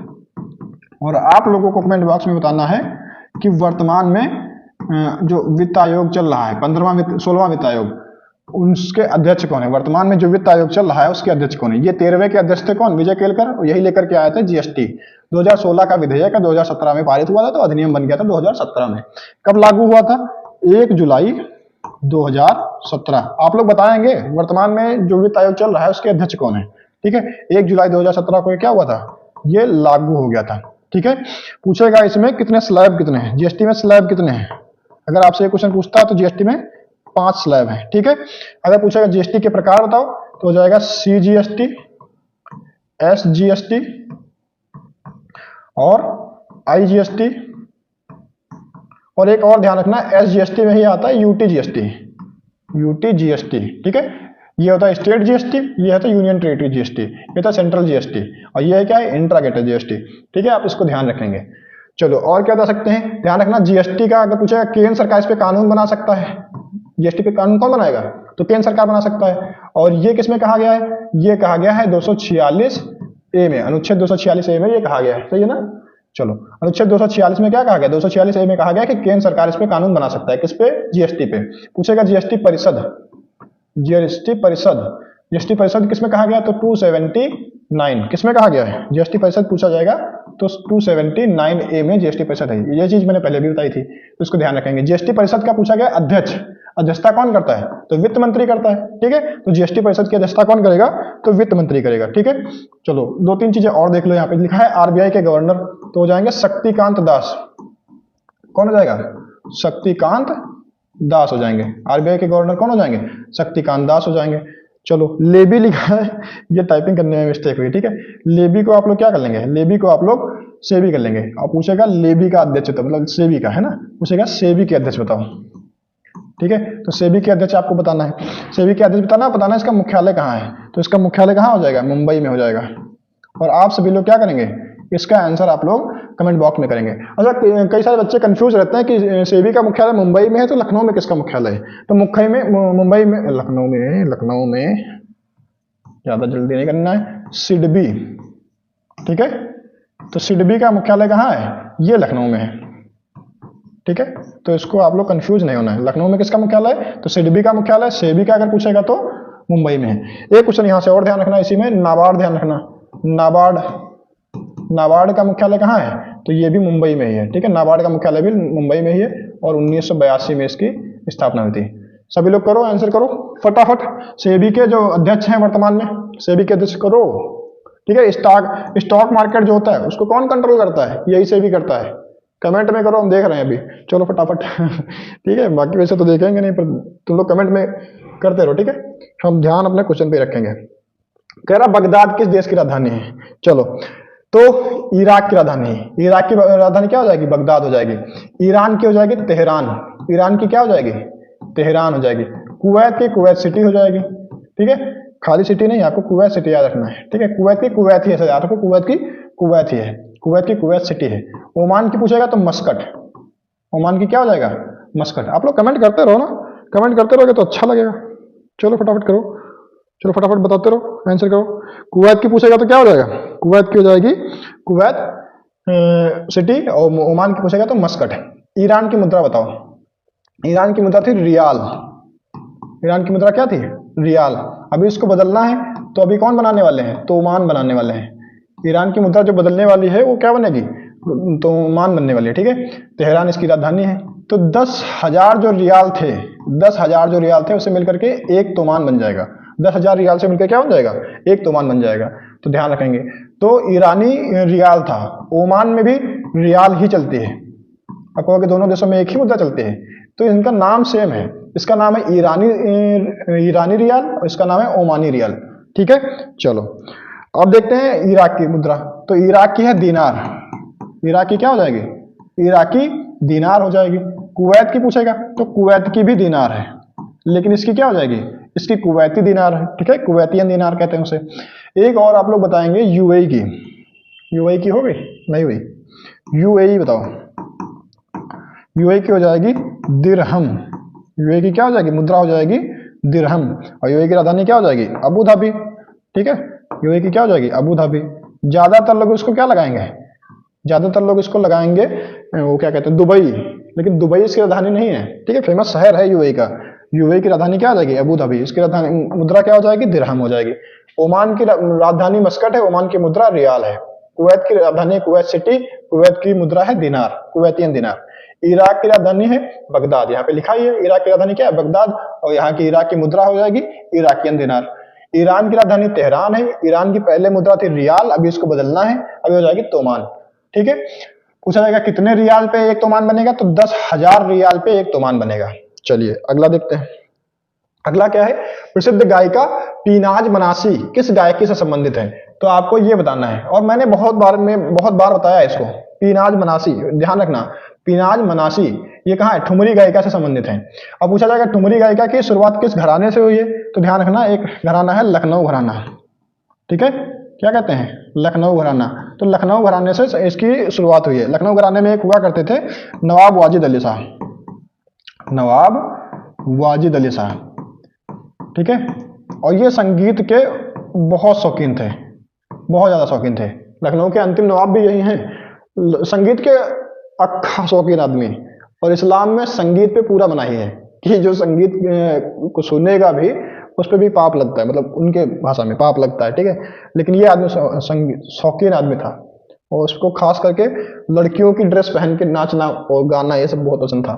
और आप लोगों को कमेंट बॉक्स में बताना है कि वर्तमान में जो वित्त आयोग चल रहा है, 16वां वित्त आयोग, उसके अध्यक्ष कौन है? वर्तमान में जो वित्त आयोग चल रहा है उसके अध्यक्ष कौन है? ये 13वें के अध्यक्ष थे कौन? विजय केलकर। और यही लेकर के आए थे जीएसटी। 2016 का विधेयक 2017 में पारित हुआ था, तो अधिनियम बन गया था 2017 में। कब लागू हुआ था? 1 जुलाई 2017। आप लोग बताएंगे वर्तमान में जो वित्त आयोग चल रहा है उसके अध्यक्ष कौन है। ठीक है, 1 जुलाई 2017 को क्या हुआ था? ये लागू हो गया था। ठीक है, पूछेगा इसमें कितने स्लैब कितने हैं, जीएसटी में स्लैब कितने हैं। अगर आपसे क्वेश्चन पूछता है तो जीएसटी में 5 स्लैब है। ठीक है, अगर पूछेगा जीएसटी के प्रकार बताओ तो हो जाएगा सीजीएसटी, एसजीएसटी और आईजीएसटी। और एक और ध्यान रखना, एसजीएसटी में ही आता है यूटीजीएसटी। यूटीजीएसटी, ठीक है, ये होता है स्टेट जीएसटी, ये होता है यूनियन टेरिटरी जीएसटी, ये होता है सेंट्रल जीएसटी, और ये है क्या है? इंट्रागेटेड जीएसटी। ठीक है, आप इसको ध्यान रखेंगे। चलो, और क्या बता सकते हैं? ध्यान रखना, जीएसटी का अगर पूछेगा केंद्र सरकार इस पे कानून बना सकता है। जीएसटी पे कानून कौन बनाएगा? तो केंद्र सरकार बना सकता है। और ये किसमें कहा गया है? ये कहा गया है 246A में, अनुच्छेद 246A में ये कहा गया है। सही है ना? चलो, अनुच्छेद 246 में क्या कहा गया? 246A में कहा गया कि केंद्र सरकार इस पे कानून बना सकता है। किस पे? जीएसटी पे। पूछेगा जीएसटी परिषद, जीएसटी परिषद, जीएसटी परिषद किसमें कहा गया? तो 279 किसमें कहा गया है? जीएसटी परिषद पूछा जाएगा तो 279A में जीएसटी परिषद है। ये चीज मैंने पहले भी बताई थी, तो इसको ध्यान रखेंगे। जीएसटी परिषद का पूछा गया अध्यक्ष, अध्यक्षता कौन करता है? तो वित्त मंत्री करता है। ठीक है, तो जीएसटी परिषद की अध्यक्षता कौन करेगा? तो वित्त मंत्री करेगा। ठीक है, चलो 2-3 चीजें और देख लो। यहाँ पे लिखा है आरबीआई के गवर्नर, तो हो जाएंगे शक्तिकांत दास। कौन हो जाएगा? शक्तिकांत दास हो जाएंगे। आरबीआई के गवर्नर कौन हो जाएंगे? शक्तिकांत दास हो जाएंगे। चलो, लेबी लिखा है, ये टाइपिंग करने में मिस्टेक हुई। ठीक है, लेबी को आप लोग क्या कर लेंगे? लेबी को आप लोग सेबी कर लेंगे। और पूछेगा लेबी का अध्यक्ष, तो मतलब सेबी का है ना, पूछेगा सेबी के अध्यक्ष बताओ। ठीक है, तो सेबी के अध्यक्ष आपको बताना है। सेबी के अध्यक्ष बताना है इसका मुख्यालय कहाँ है, तो इसका मुख्यालय कहाँ हो जाएगा? मुंबई में हो जाएगा। और आप सभी लोग क्या करेंगे? इसका आंसर आप लोग कमेंट बॉक्स में करेंगे। अच्छा, कई सारे बच्चे कंफ्यूज रहते हैं कि सेबी का मुख्यालय मुंबई में है, तो लखनऊ में किसका मुख्यालय है? तो मुंबई में, लखनऊ में ज्यादा जल्दी नहीं करना है, सिडबी। ठीक है, तो सिडबी का मुख्यालय कहाँ है? ये लखनऊ में है। ठीक है, तो इसको आप लोग कंफ्यूज नहीं होना है। लखनऊ में किसका मुख्यालय? तो सिडबी का मुख्यालय। सेबी का अगर पूछेगा तो मुंबई में है। एक क्वेश्चन यहां से और ध्यान रखना, इसी में नाबार्ड ध्यान रखना। नाबार्ड का मुख्यालय कहाँ है? तो ये भी मुंबई में ही है। ठीक है, नाबार्ड का मुख्यालय भी मुंबई में ही है और 1982 में इसकी स्थापना हुई थी। सभी लोग करो, आंसर करो फटाफट। सेबी के जो अध्यक्ष हैं वर्तमान में, सेबी के अध्यक्ष करो। ठीक है, स्टॉक मार्केट जो होता है उसको कौन कंट्रोल करता है? यही सेबी करता है। कमेंट में करो, हम देख रहे हैं अभी। चलो फटाफट। ठीक है, बाकी वैसे तो देखेंगे नहीं, पर तुम लोग कमेंट में करते रहो। ठीक है, हम ध्यान अपने क्वेश्चन पे रखेंगे। कह रहा बगदाद किस देश की राजधानी है? चलो, तो इराक की राजधानी है। इराक की राजधानी क्या हो जाएगी? बगदाद हो जाएगी। ईरान की हो जाएगी तेहरान। ईरान की क्या हो जाएगी? तेहरान हो जाएगी। कुवैत की कुवैत सिटी हो जाएगी। ठीक है, खाली सिटी नहीं, आपको कुवैत सिटी याद रखना है। ठीक है, कुवैत की कुवैत ही है, याद रखो, कुवैत की कुवैत ही है, कुवैत की कुवैत सिटी है। ओमान की पूछेगा तो मस्कट। ओमान की क्या हो जाएगा? मस्कट। आप लोग कमेंट करते रहो ना, कमेंट करते रहोगे तो अच्छा लगेगा। चलो फटाफट करो, चलो फटाफट बताते रहो, आंसर करो। कुवैत की पूछेगा तो क्या हो जाएगा? कुवैत की हो जाएगी कुवैत सिटी, और ओमान की पूछेगा तो मस्कट। ईरान की मुद्रा बताओ। ईरान की मुद्रा थी रियाल। ईरान की मुद्रा क्या थी? रियाल। अभी इसको बदलना है, तो अभी कौन बनाने वाले हैं? तो ओमान बनाने वाले हैं। ईरान की मुद्रा जो बदलने वाली है वो क्या बनेगी? तो ओमान बनने वाली है। ठीक है, तेहरान इसकी राजधानी है। तो 10,000 जो रियाल थे, 10,000 जो रियाल थे, उससे मिलकर के एक तोमान बन जाएगा। 10,000 रियाल से मिलकर क्या बन जाएगा? एक तोमान बन जाएगा। तो ध्यान रखेंगे। तो ईरानी रियाल था, ओमान में भी रियाल ही चलती है। आप कहोगे दोनों देशों में एक ही मुद्रा चलती है, तो इनका नाम सेम है। इसका नाम है ईरानी रियाल और इसका नाम है ओमानी रियाल। ठीक है, चलो अब देखते हैं इराक की मुद्रा। तो इराक की है दीनार। इराक की क्या हो जाएगी? इराकी दीनार हो जाएगी। कुवैत की पूछेगा तो कुवैत की भी दीनार है, लेकिन इसकी क्या हो जाएगी? इसकी कुवैती दीनार है, ठीक है, कुवैतियन दीनार कहते हैं उसे। एक और आप लोग बताएंगे यूएई की। यूएई की हो गई? नहीं हुई। यूएई बताओ। यूएई की हो जाएगी दिरहम। यूएई की क्या हो जाएगी? मुद्रा हो जाएगी दिरहम। और यूएई की राजधानी क्या हो जाएगी? अबू धाबी, ठीक है। यूएई की क्या हो जाएगी? Abu Dhabi. ज्यादातर लोग इसको क्या लगाएंगे? ज्यादातर लोग इसको लगाएंगे वो क्या कहते हैं, दुबई। लेकिन दुबई इसकी राजधानी नहीं है, ठीक है, फेमस शहर है यूएई का। यूएई की राजधानी क्या हो जाएगी? Abu Dhabi. इसकी राजधानी मुद्रा क्या हो जाएगी? दिरहम हो जाएगी। ओमान की राजधानी मस्कट है, ओमान की मुद्रा रियाल है। कुवैत की राजधानी कुवैत सिटी, कुवैत की मुद्रा है दिनार, कुवैतियन दिनार। इराक की राजधानी है बगदाद, यहाँ पे लिखा ही है इराक की राजधानी क्या है? बगदाद। और यहाँ की इराक की मुद्रा हो जाएगी इराकियन दिनार। ईरान की राजधानी तेहरान है, ईरान की पहले मुद्रा थी रियाल, अभी इसको बदलना है, अभी हो जाएगी तोमान, ठीक है। पूछा जाएगा कितने रियाल पे एक तोमान बनेगा? तो 10,000 रियाल पे एक तोमान बनेगा। चलिए अगला देखते हैं। अगला क्या है? प्रसिद्ध गायिका पीनाज मनासी किस गायकी से संबंधित है? तो आपको ये बताना है, और मैंने बहुत बार बताया इसको। पीनाज मनासी, ध्यान रखना, पीनाज मनासी ये कहाँ है? ठुमरी गायिका से संबंधित है। अब पूछा जाएगा ठुमरी गायिका की शुरुआत किस घराने से हुई है? तो ध्यान रखना, एक घराना है लखनऊ घराना, ठीक है। क्या कहते हैं? लखनऊ घराना। तो लखनऊ घराने से इसकी शुरुआत हुई है। लखनऊ घराने में एक हुआ करते थे नवाब वाजिद अली शाह, नवाब वाजिद अली शाह, ठीक है। और ये संगीत के बहुत शौकीन थे, बहुत ज्यादा शौकीन थे। लखनऊ के अंतिम नवाब भी यही हैं, संगीत के अक्खा शौकीन आदमी। और इस्लाम में संगीत पे पूरा मनाही है कि जो संगीत को सुनेगा भी उस पर भी पाप लगता है, मतलब उनके भाषा में पाप लगता है, ठीक है। लेकिन ये आदमी शौकीन आदमी था, और उसको खास करके लड़कियों की ड्रेस पहन के नाचना और गाना ये सब बहुत पसंद था।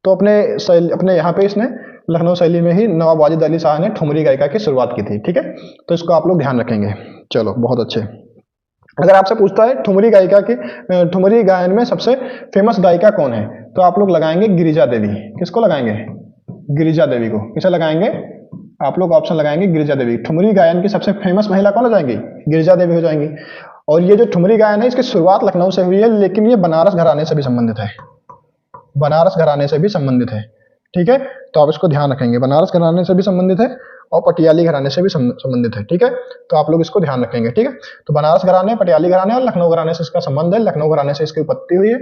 तो अपने यहाँ पे इसने लखनऊ शैली में ही नवाब वाजिद अली शाह ने ठुमरी गायिका की शुरुआत की थी, ठीक है। तो इसको आप लोग ध्यान रखेंगे। चलो बहुत अच्छे। अगर आपसे पूछता है ठुमरी गायिका की, ठुमरी गायन में सबसे फेमस गायिका कौन है, तो आप लोग लगाएंगे गिरिजा देवी। किसको लगाएंगे? गिरिजा देवी को। किसे लगाएंगे? आप लोग ऑप्शन लगाएंगे गिरिजा देवी। ठुमरी गायन की सबसे फेमस महिला कौन हो जाएंगी? गिरिजा देवी हो जाएंगी। और ये जो ठुमरी गायन है इसकी शुरुआत लखनऊ से हुई है, लेकिन ये बनारस घराने से भी संबंधित है, बनारस घराने से भी संबंधित है, ठीक है। तो आप इसको ध्यान रखेंगे, बनारस घराने से भी संबंधित है और पटियाली घराने से भी संबंधित है, ठीक है। तो आप लोग इसको ध्यान रखेंगे, ठीक है। तो बनारस घराने, पटियाली घराने और लखनऊ घराने से इसका संबंध है। लखनऊ घराने से इसकी उत्पत्ति हुई है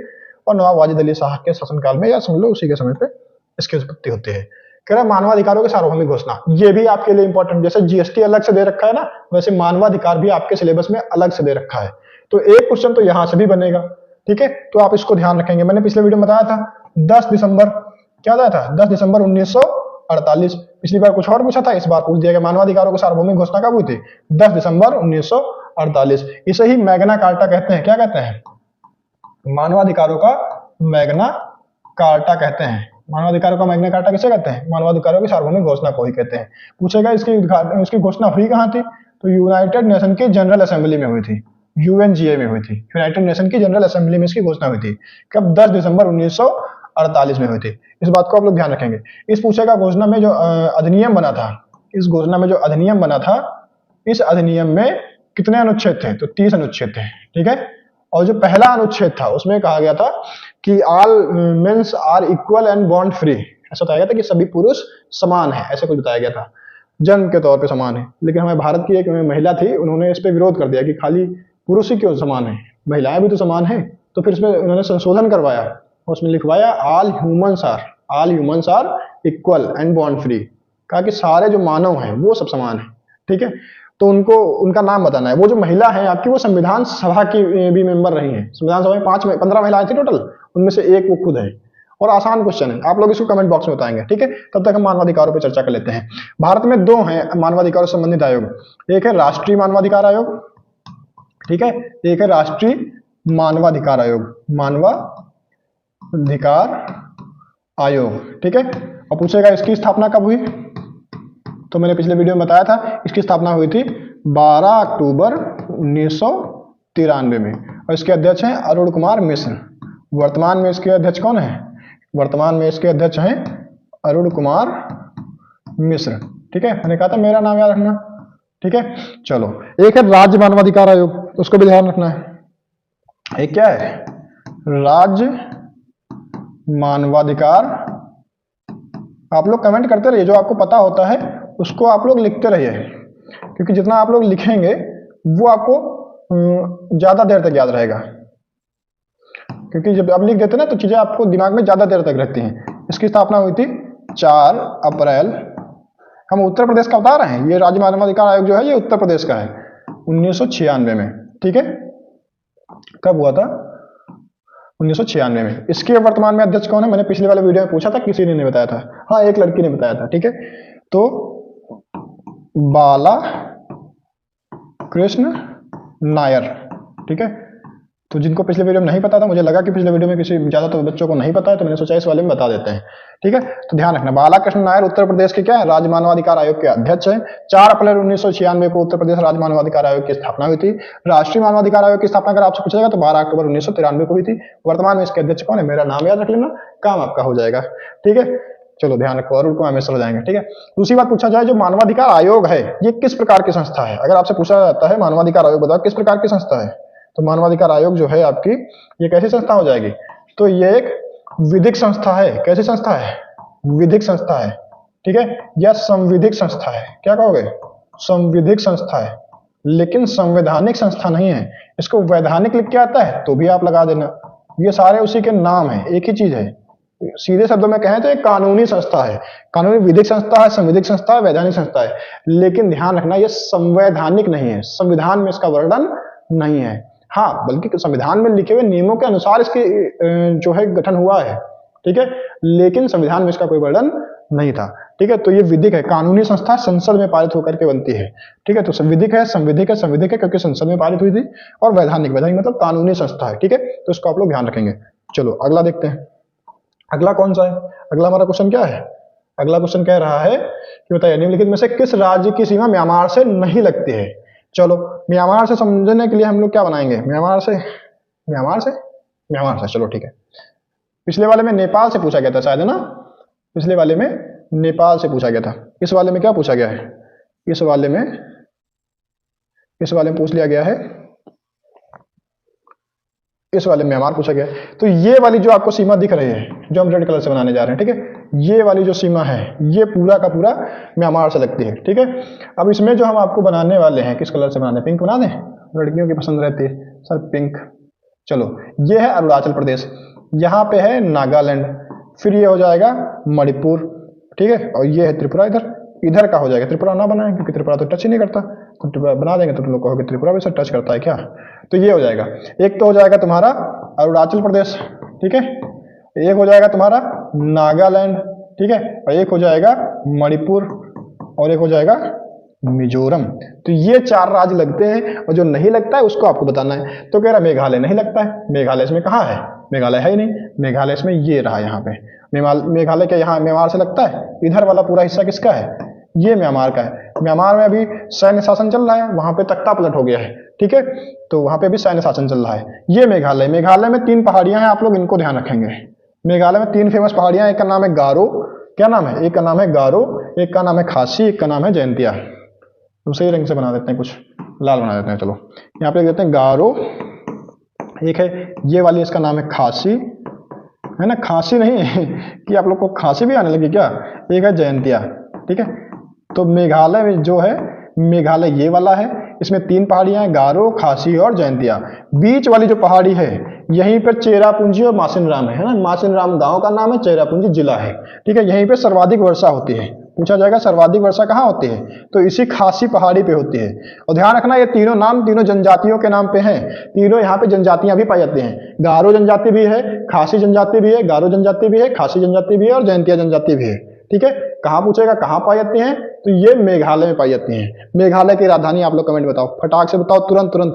और नवाब वाजिद अली शाह के शासनकाल में, या समझ लो उसी के समय पे इसकी उत्पत्ति होती है। कह रहा मानवाधिकारों के सार्वभौमिक घोषणा, ये भी आपके लिए इंपॉर्टेंट, जैसे जीएसटी अलग से दे रखा है ना, वैसे मानवाधिकार भी आपके सिलेबस में अलग से दे रखा है। तो एक क्वेश्चन तो यहां से भी बनेगा, ठीक है। तो आप इसको ध्यान रखेंगे। मैंने पिछले वीडियो में बताया था 10 दिसंबर, क्या बताया था? 10 दिसंबर 1948। पिछली बार कुछ और पूछा था, इस बार पूछ दिया गया मानवाधिकारों की सार्वभौमिक घोषणा कब हुई थी? 10 दिसंबर 1948। इसे ही मैग्ना कार्टा कहते हैं। क्या कहते हैं? मानवाधिकारों का मैग्ना कार्टा कहते हैं। मानवाधिकारों का मैग्ना कार्टा किसे कहते हैं? मानवाधिकारों की सार्वभौमिक घोषणा को ही कहते हैं। पूछेगा इसकी घोषणा हुई कहां थी? तो यूनाइटेड नेशन की जनरल असेंबली में हुई थी, यूएनजीए में हुई थी। यूनाइटेड नेशन की जनरल असेंबली में इसकी घोषणा हुई थी। कब? 10 दिसंबर 1948 में हुई थी। इस बात को आप लोग ध्यान रखेंगे। इस पूछेगा घोषणा में जो अधिनियम बना था, इस घोषणा में जो अधिनियम बना था, इस अधिनियम में कितने अनुच्छेद थे? तो 30 अनुच्छेद थे, ठीक है। और जो पहला अनुच्छेद था उसमें कहा गया था कि all mens are equal and bond free. ऐसा बताया गया था कि सभी पुरुष समान है, ऐसे कुछ बताया गया था, जन्म के तौर पे समान है। लेकिन हमारे भारत की एक महिला थी, उन्होंने इस पे विरोध कर दिया कि खाली पुरुष ही क्यों समान है, महिलाएं भी तो समान है। तो फिर इसमें उन्होंने संशोधन करवाया, उसमें लिखवाया all humans are equal and bond free. कहा कि सारे जो मानव हैं वो सब समान है, ठीक है। तो उनको उनका नाम बताना है। वो जो महिला है आपकी, वो संविधान सभा की भी मेंबर रही है। संविधान सभा में 15 महिलाएं थी टोटल, उनमें से एक वो खुद है। और आसान क्वेश्चन है, आप लोग इसको कमेंट बॉक्स में बताएंगे, ठीक है। तब तक हम मानवाधिकारों पर चर्चा कर लेते हैं। भारत में 2 हैं मानवाधिकारों से संबंधित आयोग, एक है राष्ट्रीय मानवाधिकार आयोग, ठीक है, एक है राष्ट्रीय मानवाधिकार आयोग, मानवाधिकार आयोग, ठीक है। और पूछेगा इसकी स्थापना कब हुई? तो मैंने पिछले वीडियो में बताया था इसकी स्थापना हुई थी 12 अक्टूबर 1993 में। और इसके अध्यक्ष हैं अरुण कुमार मिश्र। वर्तमान में इसके अध्यक्ष कौन है? वर्तमान में इसके अध्यक्ष हैं अरुण कुमार मिश्र, ठीक है। मैंने कहा था मेरा नाम याद रखना, ठीक है। चलो, एक है राज्य मानवाधिकार आयोग, उसको भी ध्यान रखना है। एक क्या है? राज्य मानवाधिकार, आप लोग कमेंट करते रहिए, जो आपको पता होता है उसको आप लोग लिखते रहिए, क्योंकि जितना आप लोग लिखेंगे वो आपको ज्यादा देर तक याद रहेगा, क्योंकि जब आप लिख देते ना तो चीजें आपको दिमाग में ज्यादा देर तक रहती हैं। इसकी स्थापना हुई थी 4 अप्रैल, हम उत्तर प्रदेश का बता रहे हैं, ये राज्य मानवाधिकार आयोग जो है ये उत्तर प्रदेश का है, 1996 में। ठीक है, कब हुआ था? 1996 में। इसके वर्तमान में अध्यक्ष कौन है? मैंने पिछले वाले वीडियो में पूछा था, किसी ने नहीं बताया था। हाँ, एक लड़की ने बताया था। ठीक है, तो बाला कृष्ण नायर। ठीक है, तो जिनको पिछले वीडियो में नहीं पता था, मुझे लगा कि पिछले वीडियो में किसी ज्यादातर बच्चों को नहीं पता है, तो मैंने सोचा इस वाले में बता देते हैं। ठीक है, तो ध्यान रखना, बालाकृष्ण नायर उत्तर प्रदेश के क्या है? राज्य मानवाधिकार आयोग के अध्यक्ष हैं। 4 अप्रैल 1996 को उत्तर प्रदेश राज्य मानवाधिकार आयोग की स्थापना हुई थी। राष्ट्रीय मानवाधिकार आयोग की स्थापना अगर आपसे पूछा जाएगा तो 12 अक्टूबर 1993 को हुई थी। वर्तमान में इसके अध्यक्ष कौन है? मेरा नाम याद रख लेना, काम आपका हो जाएगा। ठीक है, चलो ध्यान रखो, और उनको हमेशा हो जाएंगे। ठीक है, दूसरी बात पूछा जाए, जो मानवाधिकार आयोग है ये किस प्रकार की संस्था है? अगर आपसे पूछा जाता है मानवाधिकार आयोग बताओ किस प्रकार की संस्था है, तो मानवाधिकार आयोग जो है आपकी ये कैसी संस्था हो जाएगी? तो ये एक विधिक संस्था है। कैसी संस्था है? विधिक संस्था है। ठीक है, या संविधिक संस्था है। क्या कहोगे? संविधिक संस्था है, लेकिन संवैधानिक संस्था नहीं है। इसको वैधानिक लिख के आता है तो भी आप लगा देना, ये सारे उसी के नाम है, एक ही चीज है। सीधे शब्दों में कहें तो एक कानूनी संस्था है, कानूनी विधिक संस्था है, संविधिक संस्था है, वैधानिक संस्था है, लेकिन ध्यान रखना ये संवैधानिक नहीं है, संविधान में इसका वर्णन नहीं है। हाँ, बल्कि संविधान में लिखे हुए नियमों के अनुसार इसके जो है गठन हुआ है। ठीक है, लेकिन संविधान में इसका कोई वर्णन नहीं था। ठीक है, तो ये विधिक है, कानूनी संस्था, संसद में पारित होकर के बनती है। ठीक है, तो संविधिक है, संविधिक है, संविधिक है क्योंकि संसद में पारित हुई थी, और वैधानिक, वैधानिक मतलब कानूनी संस्था है। ठीक है, तो इसको आप लोग ध्यान रखेंगे। चलो अगला देखते हैं, अगला कौन सा है? अगला हमारा क्वेश्चन क्या है? अगला क्वेश्चन कह रहा है कि बताइए निम्नलिखित में से किस राज्य की सीमा म्यांमार से नहीं लगती है? चलो म्यांमार से समझने के लिए हम लोग क्या बनाएंगे? म्यांमार से, म्यांमार से, म्यांमार से, चलो ठीक है। पिछले वाले में नेपाल से पूछा गया था शायद, है ना? पिछले वाले में नेपाल से पूछा गया था। इस वाले में क्या पूछा गया है? इस वाले में पूछ लिया गया है, इस वाले में म्यांमार पूछा गया है। तो ये वाली जो आपको सीमा दिख रही है, जो हम रेड कलर से बनाने जा रहे हैं, ठीक है, ये वाली जो सीमा है ये पूरा का पूरा म्यांमार से लगती है। ठीक है, अब इसमें जो हम आपको बनाने वाले हैं, किस कलर से बनाने? पिंक बना दें, लड़कियों की पसंद रहती है सर पिंक। चलो, ये है अरुणाचल प्रदेश, यहाँ पे है नागालैंड, फिर ये हो जाएगा मणिपुर। ठीक है, और ये है त्रिपुरा। इधर का हो जाएगा, त्रिपुरा ना बनाए क्योंकि त्रिपुरा तो टच ही नहीं करता, तो त्रिपुरा बना देंगे तो तुम लोग कहोगे त्रिपुरा भी सर टच करता है क्या? तो ये हो जाएगा, एक तो हो जाएगा तुम्हारा अरुणाचल प्रदेश, ठीक है, एक हो जाएगा तुम्हारा नागालैंड, ठीक है, और एक हो जाएगा मणिपुर, और एक हो जाएगा मिजोरम। तो ये 4 राज्य लगते हैं, और जो नहीं लगता है उसको आपको बताना है। तो कह रहा मेघालय नहीं लगता है, मेघालय इसमें कहाँ है? मेघालय है ही नहीं, मेघालय इसमें ये रहा यहाँ पे। मेघालय के यहाँ म्यांमार से लगता है, इधर वाला पूरा हिस्सा किसका है? ये म्यांमार का है। म्यांमार में अभी सैन्य शासन चल रहा है, वहां पे तख्ता पलट हो गया है। ठीक है, तो वहां पे भी सैन्य शासन चल रहा है। ये मेघालय, मेघालय में 3 पहाड़ियां हैं, आप लोग इनको ध्यान रखेंगे। मेघालय में 3 फेमस पहाड़ियां, एक का नाम है गारो, क्या नाम है? एक का नाम है गारो, एक का नाम है खासी, एक का नाम है जयंतिया। दूसरे रंग से बना देते हैं, कुछ लाल बना देते हैं। चलो यहाँ पे देते हैं गारो, एक है ये वाली, इसका नाम है खासी, है ना? खांसी नहीं कि आप लोग को खांसी भी आने लगी क्या? एक है जयंतिया। ठीक है, तो मेघालय में जो है, मेघालय ये वाला है, इसमें 3 पहाड़ियां हैं, गारो, खासी और जयंतिया। बीच वाली जो पहाड़ी है यहीं पर चेरापूंजी और मासिनराम है ना? मासिनराम गांव का नाम है, चेरापूंजी जिला है। ठीक है, यहीं पे सर्वाधिक वर्षा होती है। पूछा जाएगा सर्वाधिक वर्षा कहाँ होती है, तो इसी खासी पहाड़ी पे होती है। और ध्यान रखना ये तीनों नाम तीनों जनजातियों के नाम पे हैं, तीनों यहाँ पे जनजातियां भी पाई जाती हैं। गारो जनजाति भी है, खासी जनजाति भी है, गारो जनजाति भी है, खासी जनजाति भी है और जयंतिया जनजाति भी है। ठीक है, कहाँ पूछेगा कहाँ पाई जाती हैं, तो ये मेघालय में पाई जाती हैं। मेघालय की राजधानी आप लोग कमेंट बताओ, फटाक से बताओ, तुरंत तुरंत,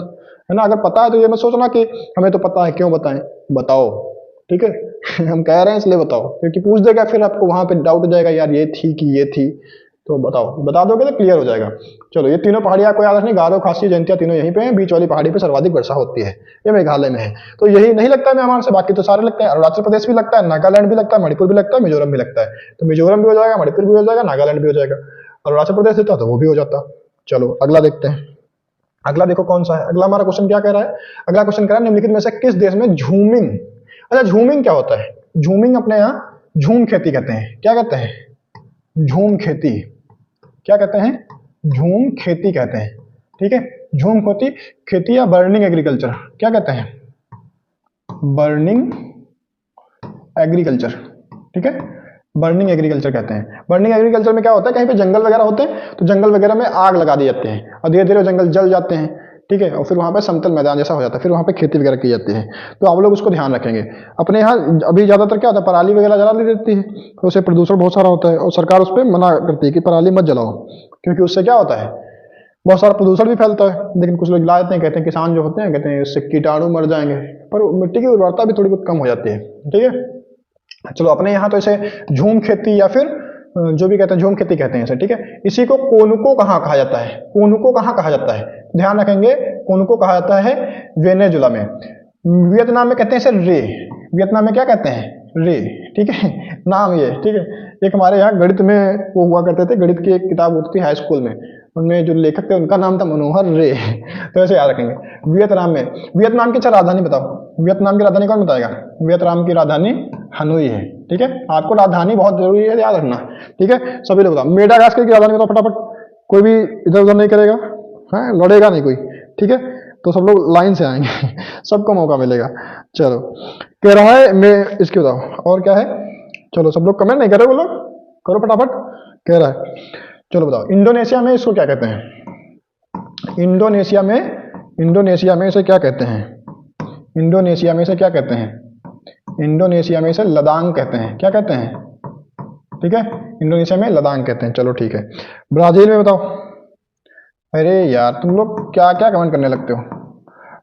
है ना? अगर पता है तो ये मत सोचना कि हमें तो पता है, क्यों बताएं, बताओ। ठीक है हम कह रहे हैं इसलिए बताओ, क्योंकि पूछ देगा फिर आपको वहां पे डाउट हो जाएगा, यार ये थी कि ये थी, तो बताओ, बता दोगे तो क्लियर हो जाएगा। चलो, ये तीनों पहाड़ियां को याद रखनी, गारो, खासी, जयंतिया तीनों यहीं पे हैं। बीच वाली पहाड़ी पे सर्वाधिक वर्षा होती है, ये मेघालय में है। तो यही नहीं लगता है म्यांमार से, बाकी तो सारे लगते हैं। अरुणाचल प्रदेश भी लगता है, नागालैंड भी लगता है, मणिपुर भी लगता है, मिजोरम भी लगता है। तो मिजोरम भी हो जाएगा, मणिपुर भी हो जाएगा, नागालैंड भी हो जाएगा। अरुणाचल प्रदेश देता तो वो भी हो जाता। चलो अगला देखते हैं, अगला देखो कौन सा है। अगला हमारा क्वेश्चन क्या कह रहा है? अगला क्वेश्चन कह रहा है निम्नलिखित में से किस देश में झूमिंग अच्छा, झूमिंग क्या होता है? झूमिंग अपने यहाँ झूम खेती कहते हैं। क्या कहते हैं? झूम खेती। क्या कहते हैं? झूम खेती कहते हैं। ठीक है, झूम खेती, खेती या बर्निंग एग्रीकल्चर। क्या कहते हैं? Burning agriculture. ठीक है, बर्निंग एग्रीकल्चर कहते हैं। बर्निंग एग्रीकल्चर में क्या होता है, कहीं पे जंगल वगैरह होते हैं तो जंगल वगैरह में आग लगा दी जाती है और धीरे धीरे जंगल जल जाते हैं। ठीक है, और फिर वहाँ पे समतल मैदान जैसा हो जाता है, फिर वहाँ पे खेती वगैरह की जाती है। तो आप लोग उसको ध्यान रखेंगे। अपने यहाँ अभी ज़्यादातर क्या होता है, पराली वगैरह जला दी देती है तो उससे प्रदूषण बहुत सारा होता है और सरकार उस पर मना करती है कि पराली मत जलाओ, क्योंकि उससे क्या होता है, बहुत सारा प्रदूषण भी फैलता है। लेकिन कुछ लोग जला देते हैं, कहते हैं किसान जो होते हैं कहते हैं इससे कीटाणु मर जाएंगे, पर मिट्टी की उर्वरता भी थोड़ी बहुत कम हो जाती है। ठीक है, चलो अपने यहाँ तो इसे झूम खेती या फिर जो भी कहते हैं झूम खेती कहते हैं इसे। ठीक है, इसी को कोनुको कहाँ कहा जाता है? कोनुको कहाँ कहा जाता है? ध्यान रखेंगे, कोनुको कहा जाता है वेनेजुला में। वियतनाम में कहते हैं इसे रे। वियतनाम में क्या कहते हैं? रे। ठीक है, नाम ये। ठीक है, एक हमारे यहाँ गणित में वो हुआ करते थे, गणित की एक किताब होती थी हाई स्कूल में, उनमें जो लेखक थे उनका नाम था मनोहर रे। तो ऐसे याद रखेंगे। वियतनाम में, वियतनाम की अच्छा राजधानी बताओ। वियतनाम की राजधानी कौन बताएगा? वियतनाम की राजधानी हनोई है। ठीक है, आपको राजधानी बहुत जरूरी है याद रखना। ठीक है, सभी लोग बताओ। मेडागास्कर की राजधानी बताओ फटाफट, कोई भी इधर उधर नहीं करेगा, है लड़ेगा नहीं कोई। ठीक है, तो सब लोग लाइन से आएंगे, सबको मौका मिलेगा। चलो, कह रहा है मैं इसकी बताओ और क्या है। चलो सब लोग कमेंट नहीं कर रहे, बोलो करो फटाफट। कह रहा है, चलो बताओ। इंडोनेशिया में इसको क्या कहते हैं? इंडोनेशिया में इसे क्या कहते हैं? इंडोनेशिया में इसे क्या कहते हैं? इंडोनेशिया में इसे लदांग कहते हैं। क्या कहते हैं? ठीक है, इंडोनेशिया में लदांग कहते हैं। चलो ठीक है, ब्राजील में बताओ। अरे यार तुम लोग क्या क्या कमेंट करने लगते हो।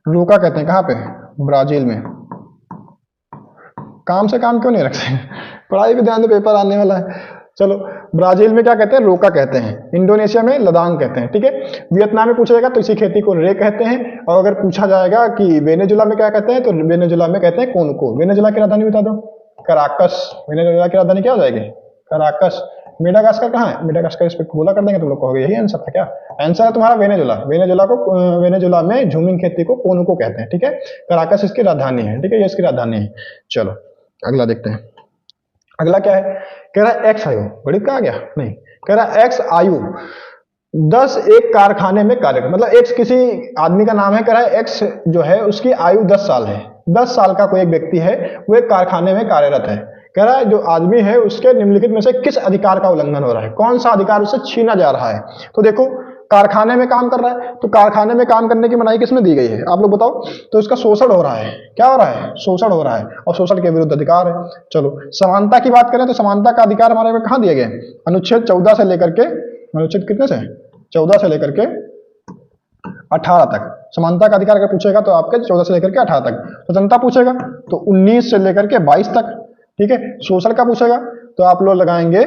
रोका कहते हैं कहाँ पे? ब्राजील में। काम से काम क्यों नहीं रखते? पढ़ाई पे ध्यान दो, पेपर आने वाला है। चलो, ब्राजील में क्या कहते हैं? रोका कहते हैं। इंडोनेशिया में लदांग कहते हैं। ठीक है, वियतनाम में पूछा जाएगा तो इसी खेती को रे कहते हैं। और अगर पूछा जाएगा कि वेनेजुला में क्या कहते हैं तो वेनेजुला में कहते हैं कोनुको। वेनेजुला की राजधानी बता दो। कराकस। वेनेजुला की राजधानी क्या हो जाएगी? कराकस। मेडागास्कर कहाँ है? मेडागास्कर इस पे बोला कर देंगे, तुम लोग कहोगे यही आंसर था क्या? आंसर है तुम्हारा वेनेजुला। वेनेजुला में झूमिंग खेती को कोनुको कहते हैं। ठीक है, कराकस इसकी राजधानी है। ठीक है, ये इसकी राजधानी है। चलो अगला देखते हैं। अगला क्या है? कह रहा है एक्स आयु। बड़ी कहा गया नहीं, कह रहा है एक्स आयु 10 एक कारखाने में कार्य, मतलब एक्स किसी आदमी का नाम है। कह रहा है एक्स जो है उसकी आयु 10 साल है। 10 साल का कोई एक व्यक्ति है, वो एक कारखाने में कार्यरत है। कह रहा है जो आदमी है उसके निम्नलिखित में से किस अधिकार का उल्लंघन हो रहा है? कौन सा अधिकार उसे छीना जा रहा है? तो देखो, कारखाने में काम कर रहा है तो कारखाने में काम करने की मनाही किसमें दी गई है? आप लोग बताओ। तो इसका शोषण हो रहा है। क्या हो रहा है? शोषण हो रहा है, और शोषण के विरुद्ध अधिकार है। चलो, समानता की बात करें तो समानता का अधिकार हमारे में कहां दिए गए? अनुच्छेद 14 से लेकर के, अनुच्छेद कितने से? 14 से लेकर के 18 तक। समानता का अधिकार अगर पूछेगा तो आपके 14 से लेकर के 18 तक। स्वतंत्रता पूछेगा तो 19 से लेकर के 22 तक। ठीक है, शोषण का पूछेगा तो आप लोग लगाएंगे